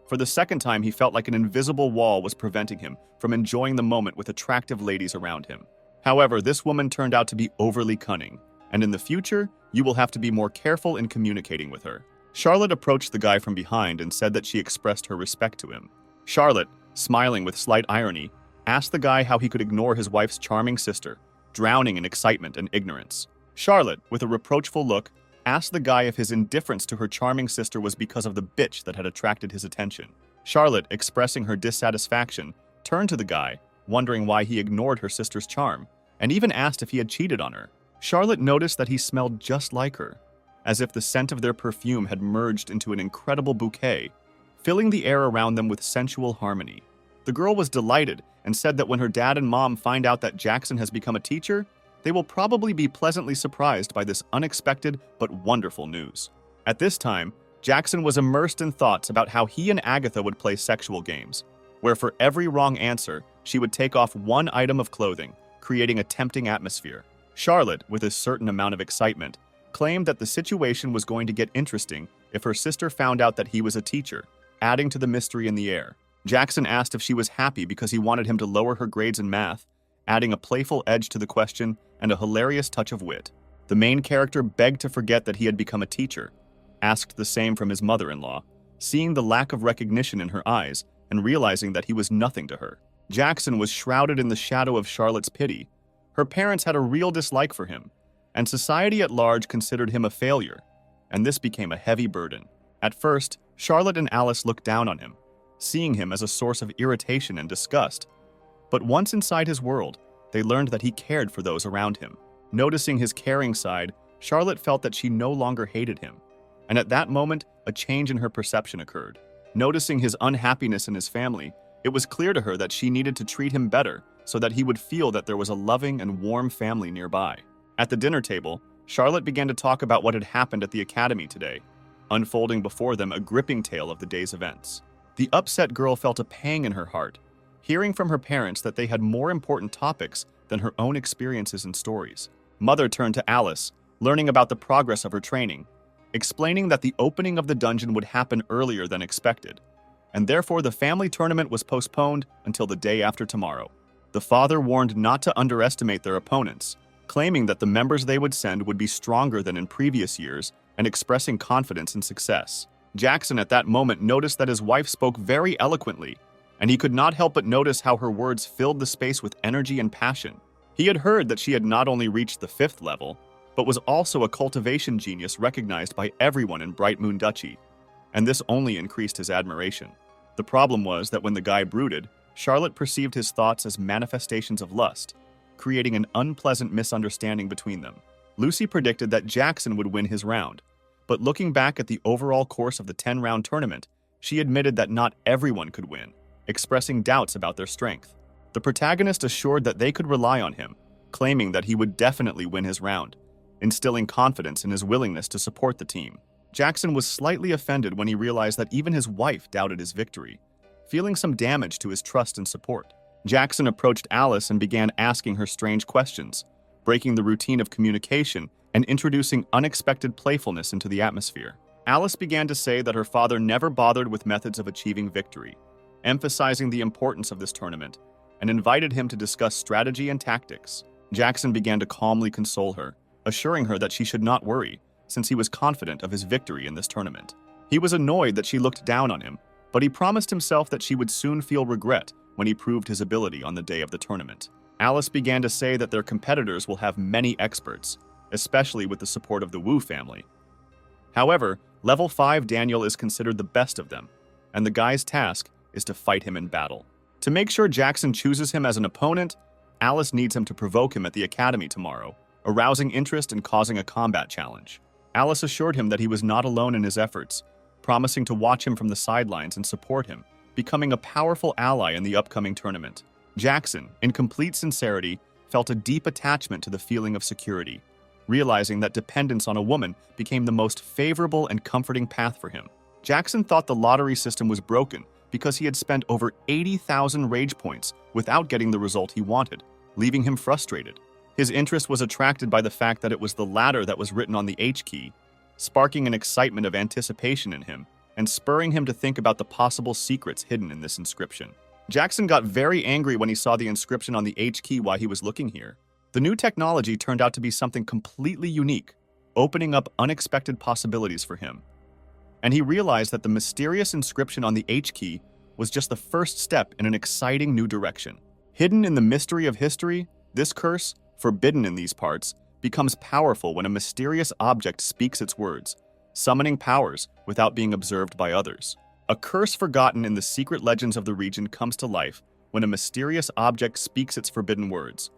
For the second time, he felt like an invisible wall was preventing him from enjoying the moment with attractive ladies around him. However, this woman turned out to be overly cunning, and in the future, you will have to be more careful in communicating with her. Charlotte approached the guy from behind and said that she expressed her respect to him. Charlotte, smiling with slight irony, asked the guy how he could ignore his wife's charming sister, drowning in excitement and ignorance. Charlotte, with a reproachful look, asked the guy if his indifference to her charming sister was because of the bitch that had attracted his attention. Charlotte, expressing her dissatisfaction, turned to the guy, wondering why he ignored her sister's charm, and even asked if he had cheated on her. Charlotte noticed that he smelled just like her, as if the scent of their perfume had merged into an incredible bouquet, filling the air around them with sensual harmony. The girl was delighted and said that when her dad and mom find out that Jackson has become a teacher, they will probably be pleasantly surprised by this unexpected but wonderful news. At this time, Jackson was immersed in thoughts about how he and Agatha would play sexual games, where for every wrong answer, she would take off one item of clothing, creating a tempting atmosphere. Charlotte, with a certain amount of excitement, claimed that the situation was going to get interesting if her sister found out that he was a teacher, adding to the mystery in the air. Jackson asked if she was happy because he wanted him to lower her grades in math, adding a playful edge to the question and a hilarious touch of wit. The main character begged to forget that he had become a teacher, asked the same from his mother-in-law, seeing the lack of recognition in her eyes and realizing that he was nothing to her. Jackson was shrouded in the shadow of Charlotte's pity. Her parents had a real dislike for him, and society at large considered him a failure, and this became a heavy burden. At first, Charlotte and Alice looked down on him, seeing him as a source of irritation and disgust. But once inside his world, they learned that he cared for those around him. Noticing his caring side, Charlotte felt that she no longer hated him, and at that moment, a change in her perception occurred. Noticing his unhappiness in his family, it was clear to her that she needed to treat him better so that he would feel that there was a loving and warm family nearby. At the dinner table, Charlotte began to talk about what had happened at the academy today, unfolding before them a gripping tale of the day's events. The upset girl felt a pang in her heart, hearing from her parents that they had more important topics than her own experiences and stories. Mother turned to Alice, learning about the progress of her training, explaining that the opening of the dungeon would happen earlier than expected, and therefore the family tournament was postponed until the day after tomorrow. The father warned not to underestimate their opponents, claiming that the members they would send would be stronger than in previous years and expressing confidence in success. Jackson at that moment noticed that his wife spoke very eloquently, and he could not help but notice how her words filled the space with energy and passion. He had heard that she had not only reached the 5th level, but was also a cultivation genius recognized by everyone in Bright Moon Duchy, and this only increased his admiration. The problem was that when the guy brooded, Charlotte perceived his thoughts as manifestations of lust, creating an unpleasant misunderstanding between them. Lucy predicted that Jackson would win his round, but looking back at the overall course of the 10-round tournament, she admitted that not everyone could win, expressing doubts about their strength. The protagonist assured that they could rely on him, claiming that he would definitely win his round, instilling confidence in his willingness to support the team. Jackson was slightly offended when he realized that even his wife doubted his victory, feeling some damage to his trust and support. Jackson approached Alice and began asking her strange questions, breaking the routine of communication and introducing unexpected playfulness into the atmosphere. Alice began to say that her father never bothered with methods of achieving victory, emphasizing the importance of this tournament, and invited him to discuss strategy and tactics. Jackson began to calmly console her, assuring her that she should not worry, since he was confident of his victory in this tournament. He was annoyed that she looked down on him, but he promised himself that she would soon feel regret when he proved his ability on the day of the tournament. Alice began to say that their competitors will have many experts, especially with the support of the Wu family. However, level 5 Daniel is considered the best of them, and the guy's task is to fight him in battle. To make sure Jackson chooses him as an opponent, Alice needs him to provoke him at the academy tomorrow, arousing interest and causing a combat challenge. Alice assured him that he was not alone in his efforts, promising to watch him from the sidelines and support him, becoming a powerful ally in the upcoming tournament. Jackson, in complete sincerity, felt a deep attachment to the feeling of security, realizing that dependence on a woman became the most favorable and comforting path for him. Jackson thought the lottery system was broken because he had spent over 80,000 rage points without getting the result he wanted, leaving him frustrated. His interest was attracted by the fact that it was the ladder that was written on the H key, sparking an excitement of anticipation in him and spurring him to think about the possible secrets hidden in this inscription. Jackson got very angry when he saw the inscription on the H key while he was looking here. The new technology turned out to be something completely unique, opening up unexpected possibilities for him. And he realized that the mysterious inscription on the H key was just the first step in an exciting new direction. Hidden in the mystery of history, this curse, forbidden in these parts, becomes powerful when a mysterious object speaks its words, summoning powers without being observed by others. A curse forgotten in the secret legends of the region comes to life when a mysterious object speaks its forbidden words.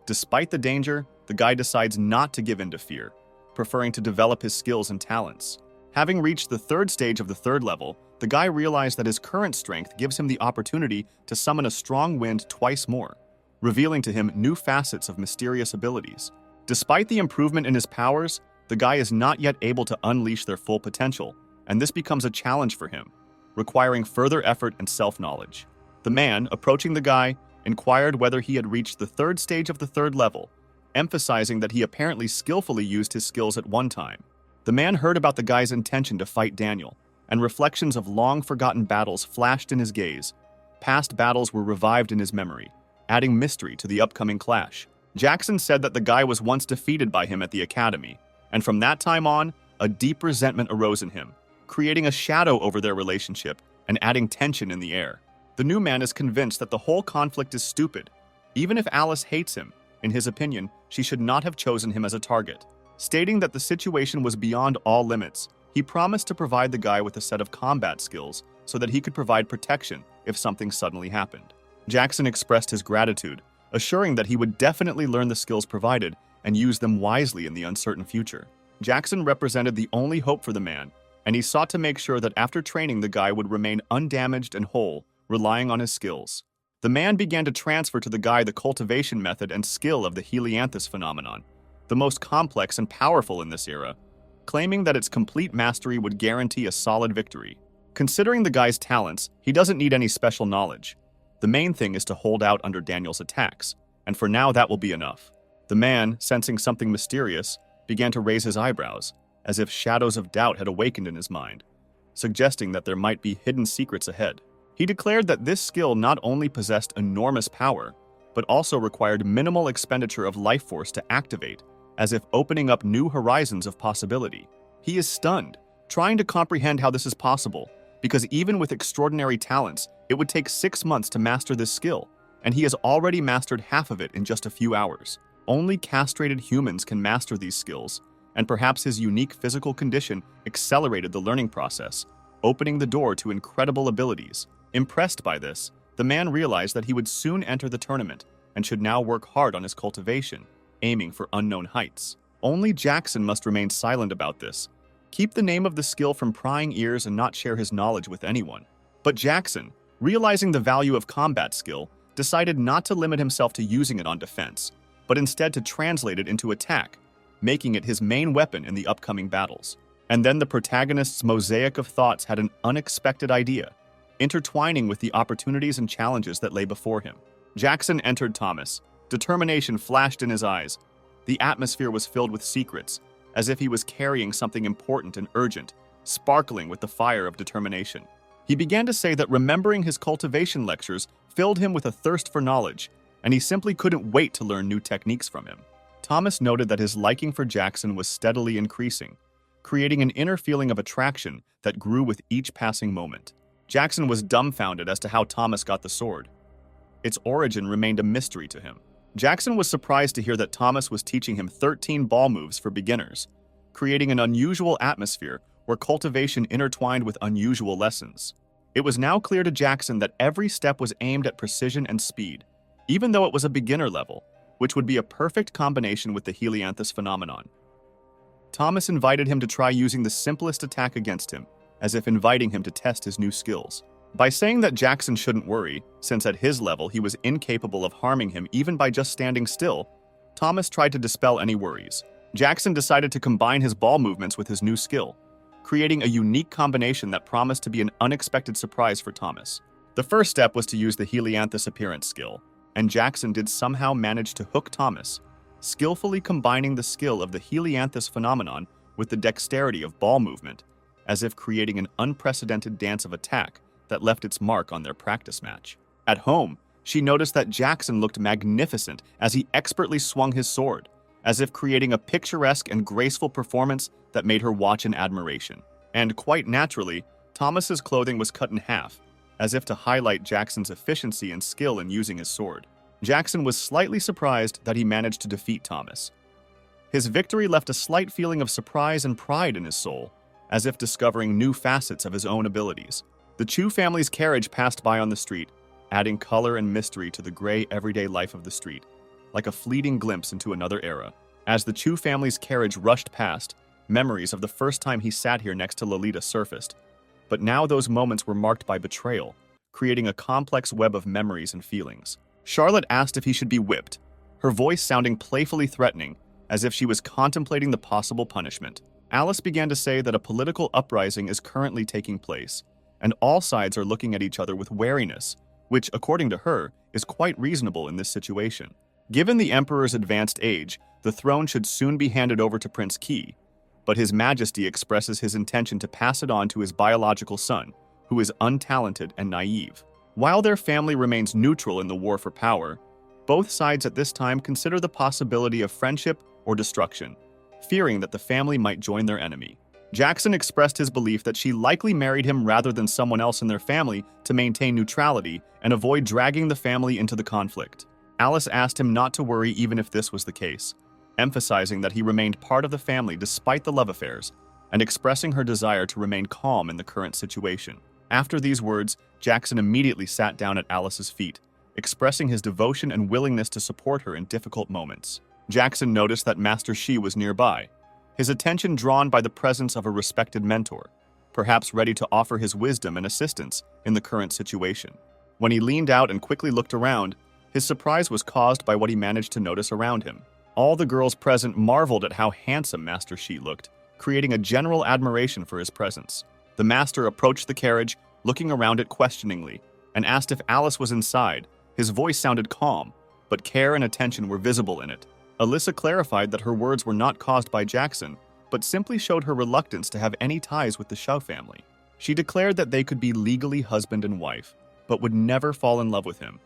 Despite the danger, the guy decides not to give in to fear, preferring to develop his skills and talents. Having reached the third stage of the third level, the guy realized that his current strength gives him the opportunity to summon a strong wind twice more, revealing to him new facets of mysterious abilities. Despite the improvement in his powers, the guy is not yet able to unleash their full potential, and this becomes a challenge for him, requiring further effort and self-knowledge. The man, approaching the guy, inquired whether he had reached the third stage of the third level, emphasizing that he apparently skillfully used his skills at one time. The man heard about the guy's intention to fight Daniel, and reflections of long-forgotten battles flashed in his gaze. Past battles were revived in his memory, adding mystery to the upcoming clash. Jackson said that the guy was once defeated by him at the academy, and from that time on, a deep resentment arose in him, creating a shadow over their relationship and adding tension in the air. The new man is convinced that the whole conflict is stupid. Even if Alice hates him, in his opinion, she should not have chosen him as a target. Stating that the situation was beyond all limits, he promised to provide the guy with a set of combat skills so that he could provide protection if something suddenly happened. Jackson expressed his gratitude, assuring that he would definitely learn the skills provided and use them wisely in the uncertain future. Jackson represented the only hope for the man, and he sought to make sure that after training the guy would remain undamaged and whole, relying on his skills. The man began to transfer to the guy the cultivation method and skill of the helianthus phenomenon, the most complex and powerful in this era, claiming that its complete mastery would guarantee a solid victory. Considering the guy's talents, he doesn't need any special knowledge. The main thing is to hold out under Daniel's attacks, and for now that will be enough. The man, sensing something mysterious, began to raise his eyebrows, as if shadows of doubt had awakened in his mind, suggesting that there might be hidden secrets ahead. He declared that this skill not only possessed enormous power, but also required minimal expenditure of life force to activate, as if opening up new horizons of possibility. He is stunned, trying to comprehend how this is possible, because even with extraordinary talents, it would take 6 months to master this skill, and he has already mastered half of it in just a few hours. Only castrated humans can master these skills, and perhaps his unique physical condition accelerated the learning process, opening the door to incredible abilities. Impressed by this, the man realized that he would soon enter the tournament and should now work hard on his cultivation, aiming for unknown heights. Only Jackson must remain silent about this, keep the name of the skill from prying ears and not share his knowledge with anyone. But Jackson, realizing the value of combat skill, decided not to limit himself to using it on defense, but instead to translate it into attack, making it his main weapon in the upcoming battles. And then the protagonist's mosaic of thoughts had an unexpected idea, intertwining with the opportunities and challenges that lay before him. Jackson entered Thomas. Determination flashed in his eyes. The atmosphere was filled with secrets, as if he was carrying something important and urgent, sparkling with the fire of determination. He began to say that remembering his cultivation lectures filled him with a thirst for knowledge, and he simply couldn't wait to learn new techniques from him. Thomas noted that his liking for Jackson was steadily increasing, creating an inner feeling of attraction that grew with each passing moment. Jackson was dumbfounded as to how Thomas got the sword. Its origin remained a mystery to him. Jackson was surprised to hear that Thomas was teaching him 13 ball moves for beginners, creating an unusual atmosphere where cultivation intertwined with unusual lessons. It was now clear to Jackson that every step was aimed at precision and speed, even though it was a beginner level, which would be a perfect combination with the Helianthus phenomenon. Thomas invited him to try using the simplest attack against him, as if inviting him to test his new skills. By saying that Jackson shouldn't worry, since at his level he was incapable of harming him even by just standing still, Thomas tried to dispel any worries. Jackson decided to combine his ball movements with his new skill, creating a unique combination that promised to be an unexpected surprise for Thomas. The first step was to use the Helianthus appearance skill, and Jackson did somehow manage to hook Thomas, skillfully combining the skill of the Helianthus phenomenon with the dexterity of ball movement, as if creating an unprecedented dance of attack that left its mark on their practice match. At home, she noticed that Jackson looked magnificent as he expertly swung his sword, as if creating a picturesque and graceful performance that made her watch in admiration. And quite naturally, Thomas's clothing was cut in half, as if to highlight Jackson's efficiency and skill in using his sword. Jackson was slightly surprised that he managed to defeat Thomas. His victory left a slight feeling of surprise and pride in his soul, as if discovering new facets of his own abilities. The Chu family's carriage passed by on the street, adding color and mystery to the gray everyday life of the street, like a fleeting glimpse into another era. As the Chu family's carriage rushed past, memories of the first time he sat here next to Lolita surfaced. But now those moments were marked by betrayal, creating a complex web of memories and feelings. Charlotte asked if he should be whipped, her voice sounding playfully threatening, as if she was contemplating the possible punishment. Alice began to say that a political uprising is currently taking place, and all sides are looking at each other with wariness, which, according to her, is quite reasonable in this situation. Given the Emperor's advanced age, the throne should soon be handed over to Prince Qi, but His Majesty expresses his intention to pass it on to his biological son, who is untalented and naive. While their family remains neutral in the war for power, both sides at this time consider the possibility of friendship or destruction, fearing that the family might join their enemy. Jackson expressed his belief that she likely married him rather than someone else in their family to maintain neutrality and avoid dragging the family into the conflict. Alice asked him not to worry even if this was the case, emphasizing that he remained part of the family despite the love affairs, and expressing her desire to remain calm in the current situation. After these words, Jackson immediately sat down at Alice's feet, expressing his devotion and willingness to support her in difficult moments. Jackson noticed that Master Shi was nearby, his attention drawn by the presence of a respected mentor, perhaps ready to offer his wisdom and assistance in the current situation. When he leaned out and quickly looked around, his surprise was caused by what he managed to notice around him. All the girls present marveled at how handsome Master Shi looked, creating a general admiration for his presence. The master approached the carriage, looking around it questioningly, and asked if Alice was inside. His voice sounded calm, but care and attention were visible in it. Alyssa clarified that her words were not caused by Jackson, but simply showed her reluctance to have any ties with the Shao family. She declared that they could be legally husband and wife, but would never fall in love with him,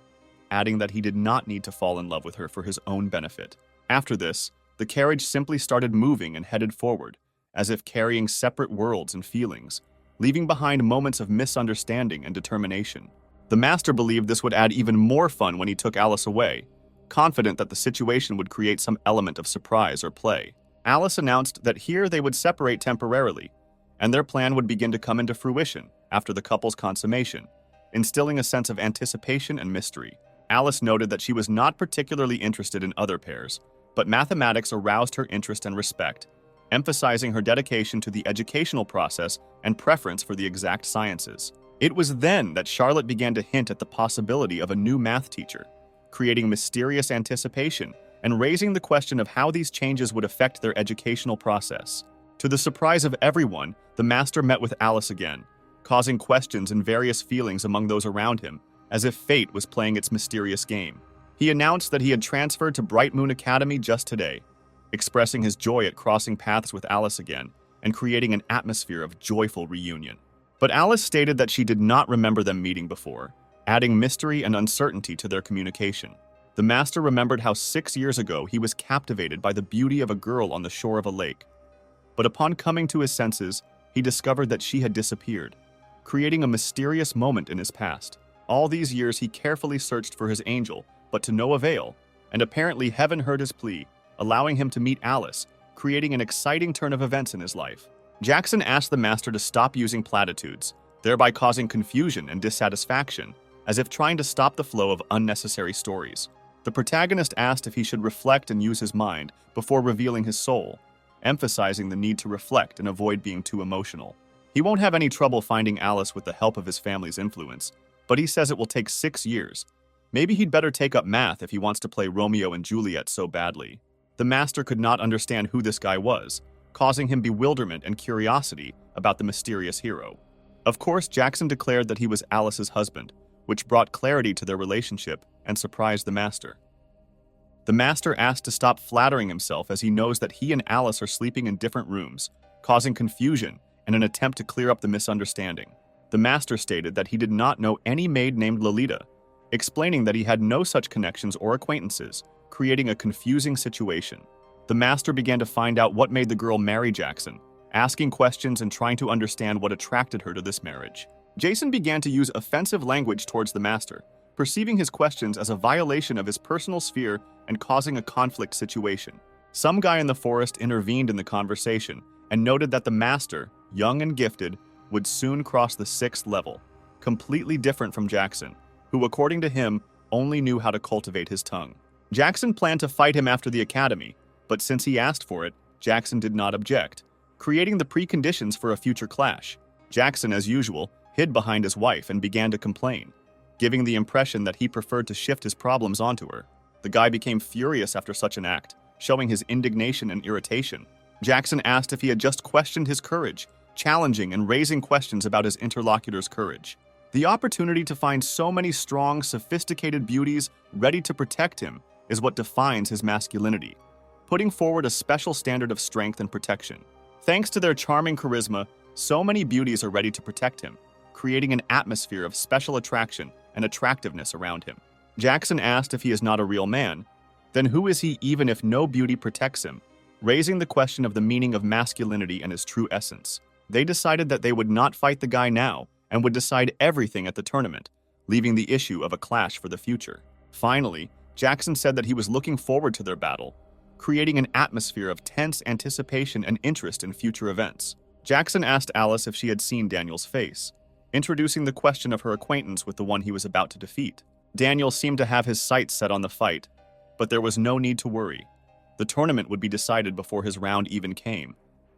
adding that he did not need to fall in love with her for his own benefit. After this, the carriage simply started moving and headed forward, as if carrying separate worlds and feelings, leaving behind moments of misunderstanding and determination. The master believed this would add even more fun when he took Alice away, confident that the situation would create some element of surprise or play. Alice announced that here they would separate temporarily, and their plan would begin to come into fruition after the couple's consummation, instilling a sense of anticipation and mystery. Alice noted that she was not particularly interested in other pairs, but mathematics aroused her interest and respect, emphasizing her dedication to the educational process and preference for the exact sciences. It was then that Charlotte began to hint at the possibility of a new math teacher, creating mysterious anticipation and raising the question of how these changes would affect their educational process. To the surprise of everyone, the master met with Alice again, causing questions and various feelings among those around him, as if fate was playing its mysterious game. He announced that he had transferred to Bright Moon Academy just today, expressing his joy at crossing paths with Alice again and creating an atmosphere of joyful reunion. But Alice stated that she did not remember them meeting before, adding mystery and uncertainty to their communication. The master remembered how 6 years ago he was captivated by the beauty of a girl on the shore of a lake. But upon coming to his senses, he discovered that she had disappeared, creating a mysterious moment in his past. All these years he carefully searched for his angel, but to no avail, and apparently heaven heard his plea, allowing him to meet Alice, creating an exciting turn of events in his life. Jackson asked the master to stop using platitudes, thereby causing confusion and dissatisfaction, as if trying to stop the flow of unnecessary stories. The protagonist asked if he should reflect and use his mind before revealing his soul, emphasizing the need to reflect and avoid being too emotional. He won't have any trouble finding Alice with the help of his family's influence, but he says it will take 6 years. Maybe he'd better take up math if he wants to play Romeo and Juliet so badly. The master could not understand who this guy was, causing him bewilderment and curiosity about the mysterious hero. Of course, Jackson declared that he was Alice's husband, which brought clarity to their relationship and surprised the master. The master asked to stop flattering himself as he knows that he and Alice are sleeping in different rooms, causing confusion and an attempt to clear up the misunderstanding. The master stated that he did not know any maid named Lolita, explaining that he had no such connections or acquaintances, creating a confusing situation. The master began to find out what made the girl marry Jackson, asking questions and trying to understand what attracted her to this marriage. Jason began to use offensive language towards the master, perceiving his questions as a violation of his personal sphere and causing a conflict situation. Some guy in the forest intervened in the conversation and noted that the master, young and gifted, would soon cross the 6th level, completely different from Jackson, who, according to him, only knew how to cultivate his tongue. Jackson planned to fight him after the academy, but since he asked for it, Jackson did not object, creating the preconditions for a future clash. Jackson, as usual, hid behind his wife and began to complain, giving the impression that he preferred to shift his problems onto her. The guy became furious after such an act, showing his indignation and irritation. Jackson asked if he had just questioned his courage, challenging and raising questions about his interlocutor's courage. The opportunity to find so many strong, sophisticated beauties ready to protect him is what defines his masculinity, putting forward a special standard of strength and protection. Thanks to their charming charisma, so many beauties are ready to protect him, creating an atmosphere of special attraction and attractiveness around him. Jackson asked if he is not a real man, then who is he even if no beauty protects him, raising the question of the meaning of masculinity and his true essence. They decided that they would not fight the guy now and would decide everything at the tournament, leaving the issue of a clash for the future. Finally, Jackson said that he was looking forward to their battle, creating an atmosphere of tense anticipation and interest in future events. Jackson asked Alice if she had seen Daniel's face, introducing the question of her acquaintance with the one he was about to defeat. Daniel seemed to have his sights set on the fight, but there was no need to worry. The tournament would be decided before his round even came,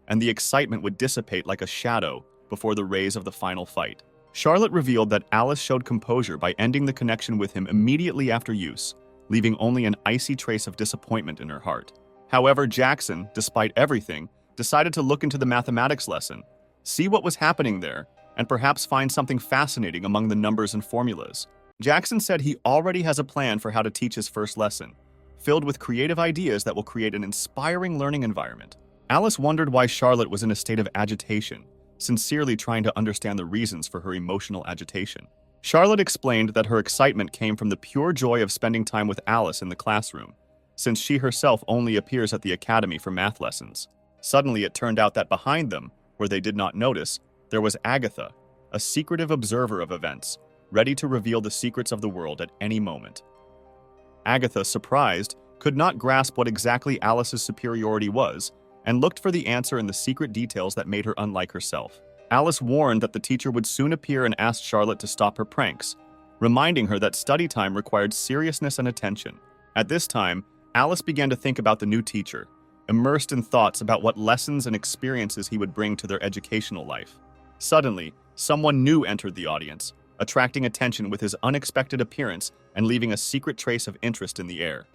and the excitement would dissipate like a shadow before the rays of the final fight. Charlotte revealed that Alice showed composure by ending the connection with him immediately after use, leaving only an icy trace of disappointment in her heart. However, Jackson, despite everything, decided to look into the mathematics lesson, see what was happening there, and perhaps find something fascinating among the numbers and formulas. Jackson said he already has a plan for how to teach his first lesson, filled with creative ideas that will create an inspiring learning environment. Alice wondered why Charlotte was in a state of agitation, sincerely trying to understand the reasons for her emotional agitation. Charlotte explained that her excitement came from the pure joy of spending time with Alice in the classroom, since she herself only appears at the academy for math lessons. Suddenly, it turned out that behind them, where they did not notice, there was Agatha, a secretive observer of events, ready to reveal the secrets of the world at any moment. Agatha, surprised, could not grasp what exactly Alice's superiority was, and looked for the answer in the secret details that made her unlike herself. Alice warned that the teacher would soon appear and asked Charlotte to stop her pranks, reminding her that study time required seriousness and attention. At this time, Alice began to think about the new teacher, immersed in thoughts about what lessons and experiences he would bring to their educational life. Suddenly, someone new entered the audience, attracting attention with his unexpected appearance and leaving a secret trace of interest in the air.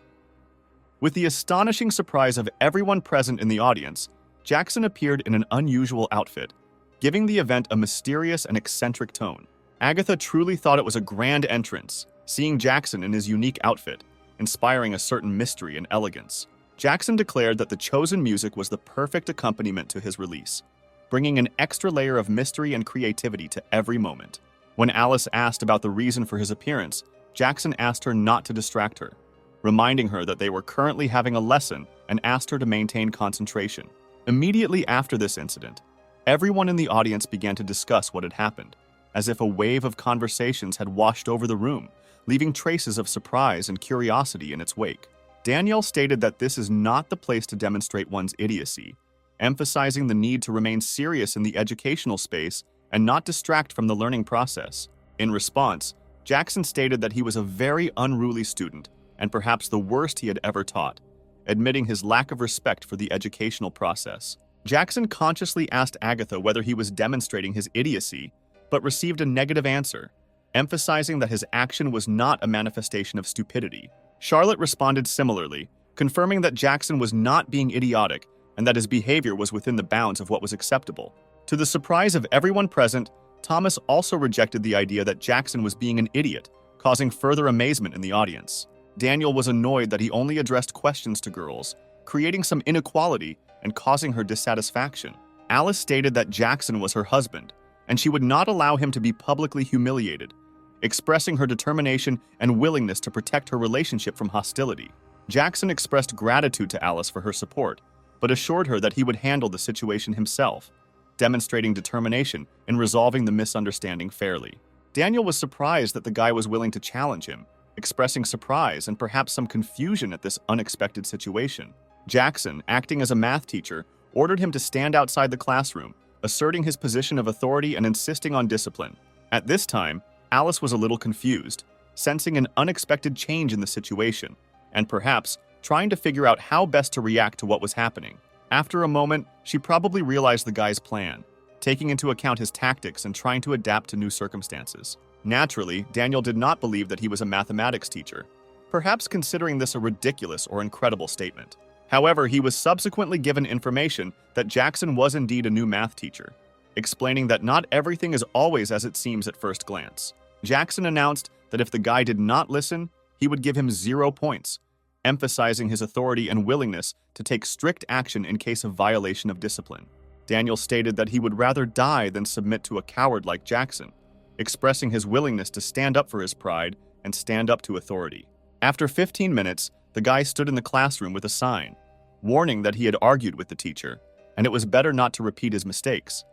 With the astonishing surprise of everyone present in the audience, Jackson appeared in an unusual outfit, giving the event a mysterious and eccentric tone. Agatha truly thought it was a grand entrance, seeing Jackson in his unique outfit, inspiring a certain mystery and elegance. Jackson declared that the chosen music was the perfect accompaniment to his release, bringing an extra layer of mystery and creativity to every moment. When Alice asked about the reason for his appearance, Jackson asked her not to distract her, reminding her that they were currently having a lesson and asked her to maintain concentration. Immediately after this incident, everyone in the audience began to discuss what had happened, as if a wave of conversations had washed over the room, leaving traces of surprise and curiosity in its wake. Danielle stated that this is not the place to demonstrate one's idiocy, emphasizing the need to remain serious in the educational space and not distract from the learning process. In response, Jackson stated that he was a very unruly student and perhaps the worst he had ever taught, admitting his lack of respect for the educational process. Jackson consciously asked Agatha whether he was demonstrating his idiocy, but received a negative answer, emphasizing that his action was not a manifestation of stupidity. Charlotte responded similarly, confirming that Jackson was not being idiotic and that his behavior was within the bounds of what was acceptable. To the surprise of everyone present, Thomas also rejected the idea that Jackson was being an idiot, causing further amazement in the audience. Daniel was annoyed that he only addressed questions to girls, creating some inequality and causing her dissatisfaction. Alice stated that Jackson was her husband, and she would not allow him to be publicly humiliated, expressing her determination and willingness to protect her relationship from hostility. Jackson expressed gratitude to Alice for her support, but assured her that he would handle the situation himself, demonstrating determination in resolving the misunderstanding fairly. Daniel was surprised that the guy was willing to challenge him, expressing surprise and perhaps some confusion at this unexpected situation. Jackson, acting as a math teacher, ordered him to stand outside the classroom, asserting his position of authority and insisting on discipline. At this time, Alice was a little confused, sensing an unexpected change in the situation, and perhaps trying to figure out how best to react to what was happening. After a moment, she probably realized the guy's plan, taking into account his tactics and trying to adapt to new circumstances. Naturally, Daniel did not believe that he was a mathematics teacher, perhaps considering this a ridiculous or incredible statement. However, he was subsequently given information that Jackson was indeed a new math teacher, explaining that not everything is always as it seems at first glance. Jackson announced that if the guy did not listen, he would give him 0 points, emphasizing his authority and willingness to take strict action in case of violation of discipline. Daniel stated that he would rather die than submit to a coward like Jackson, expressing his willingness to stand up for his pride and stand up to authority. After 15 minutes, the guy stood in the classroom with a sign, warning that he had argued with the teacher, and it was better not to repeat his mistakes.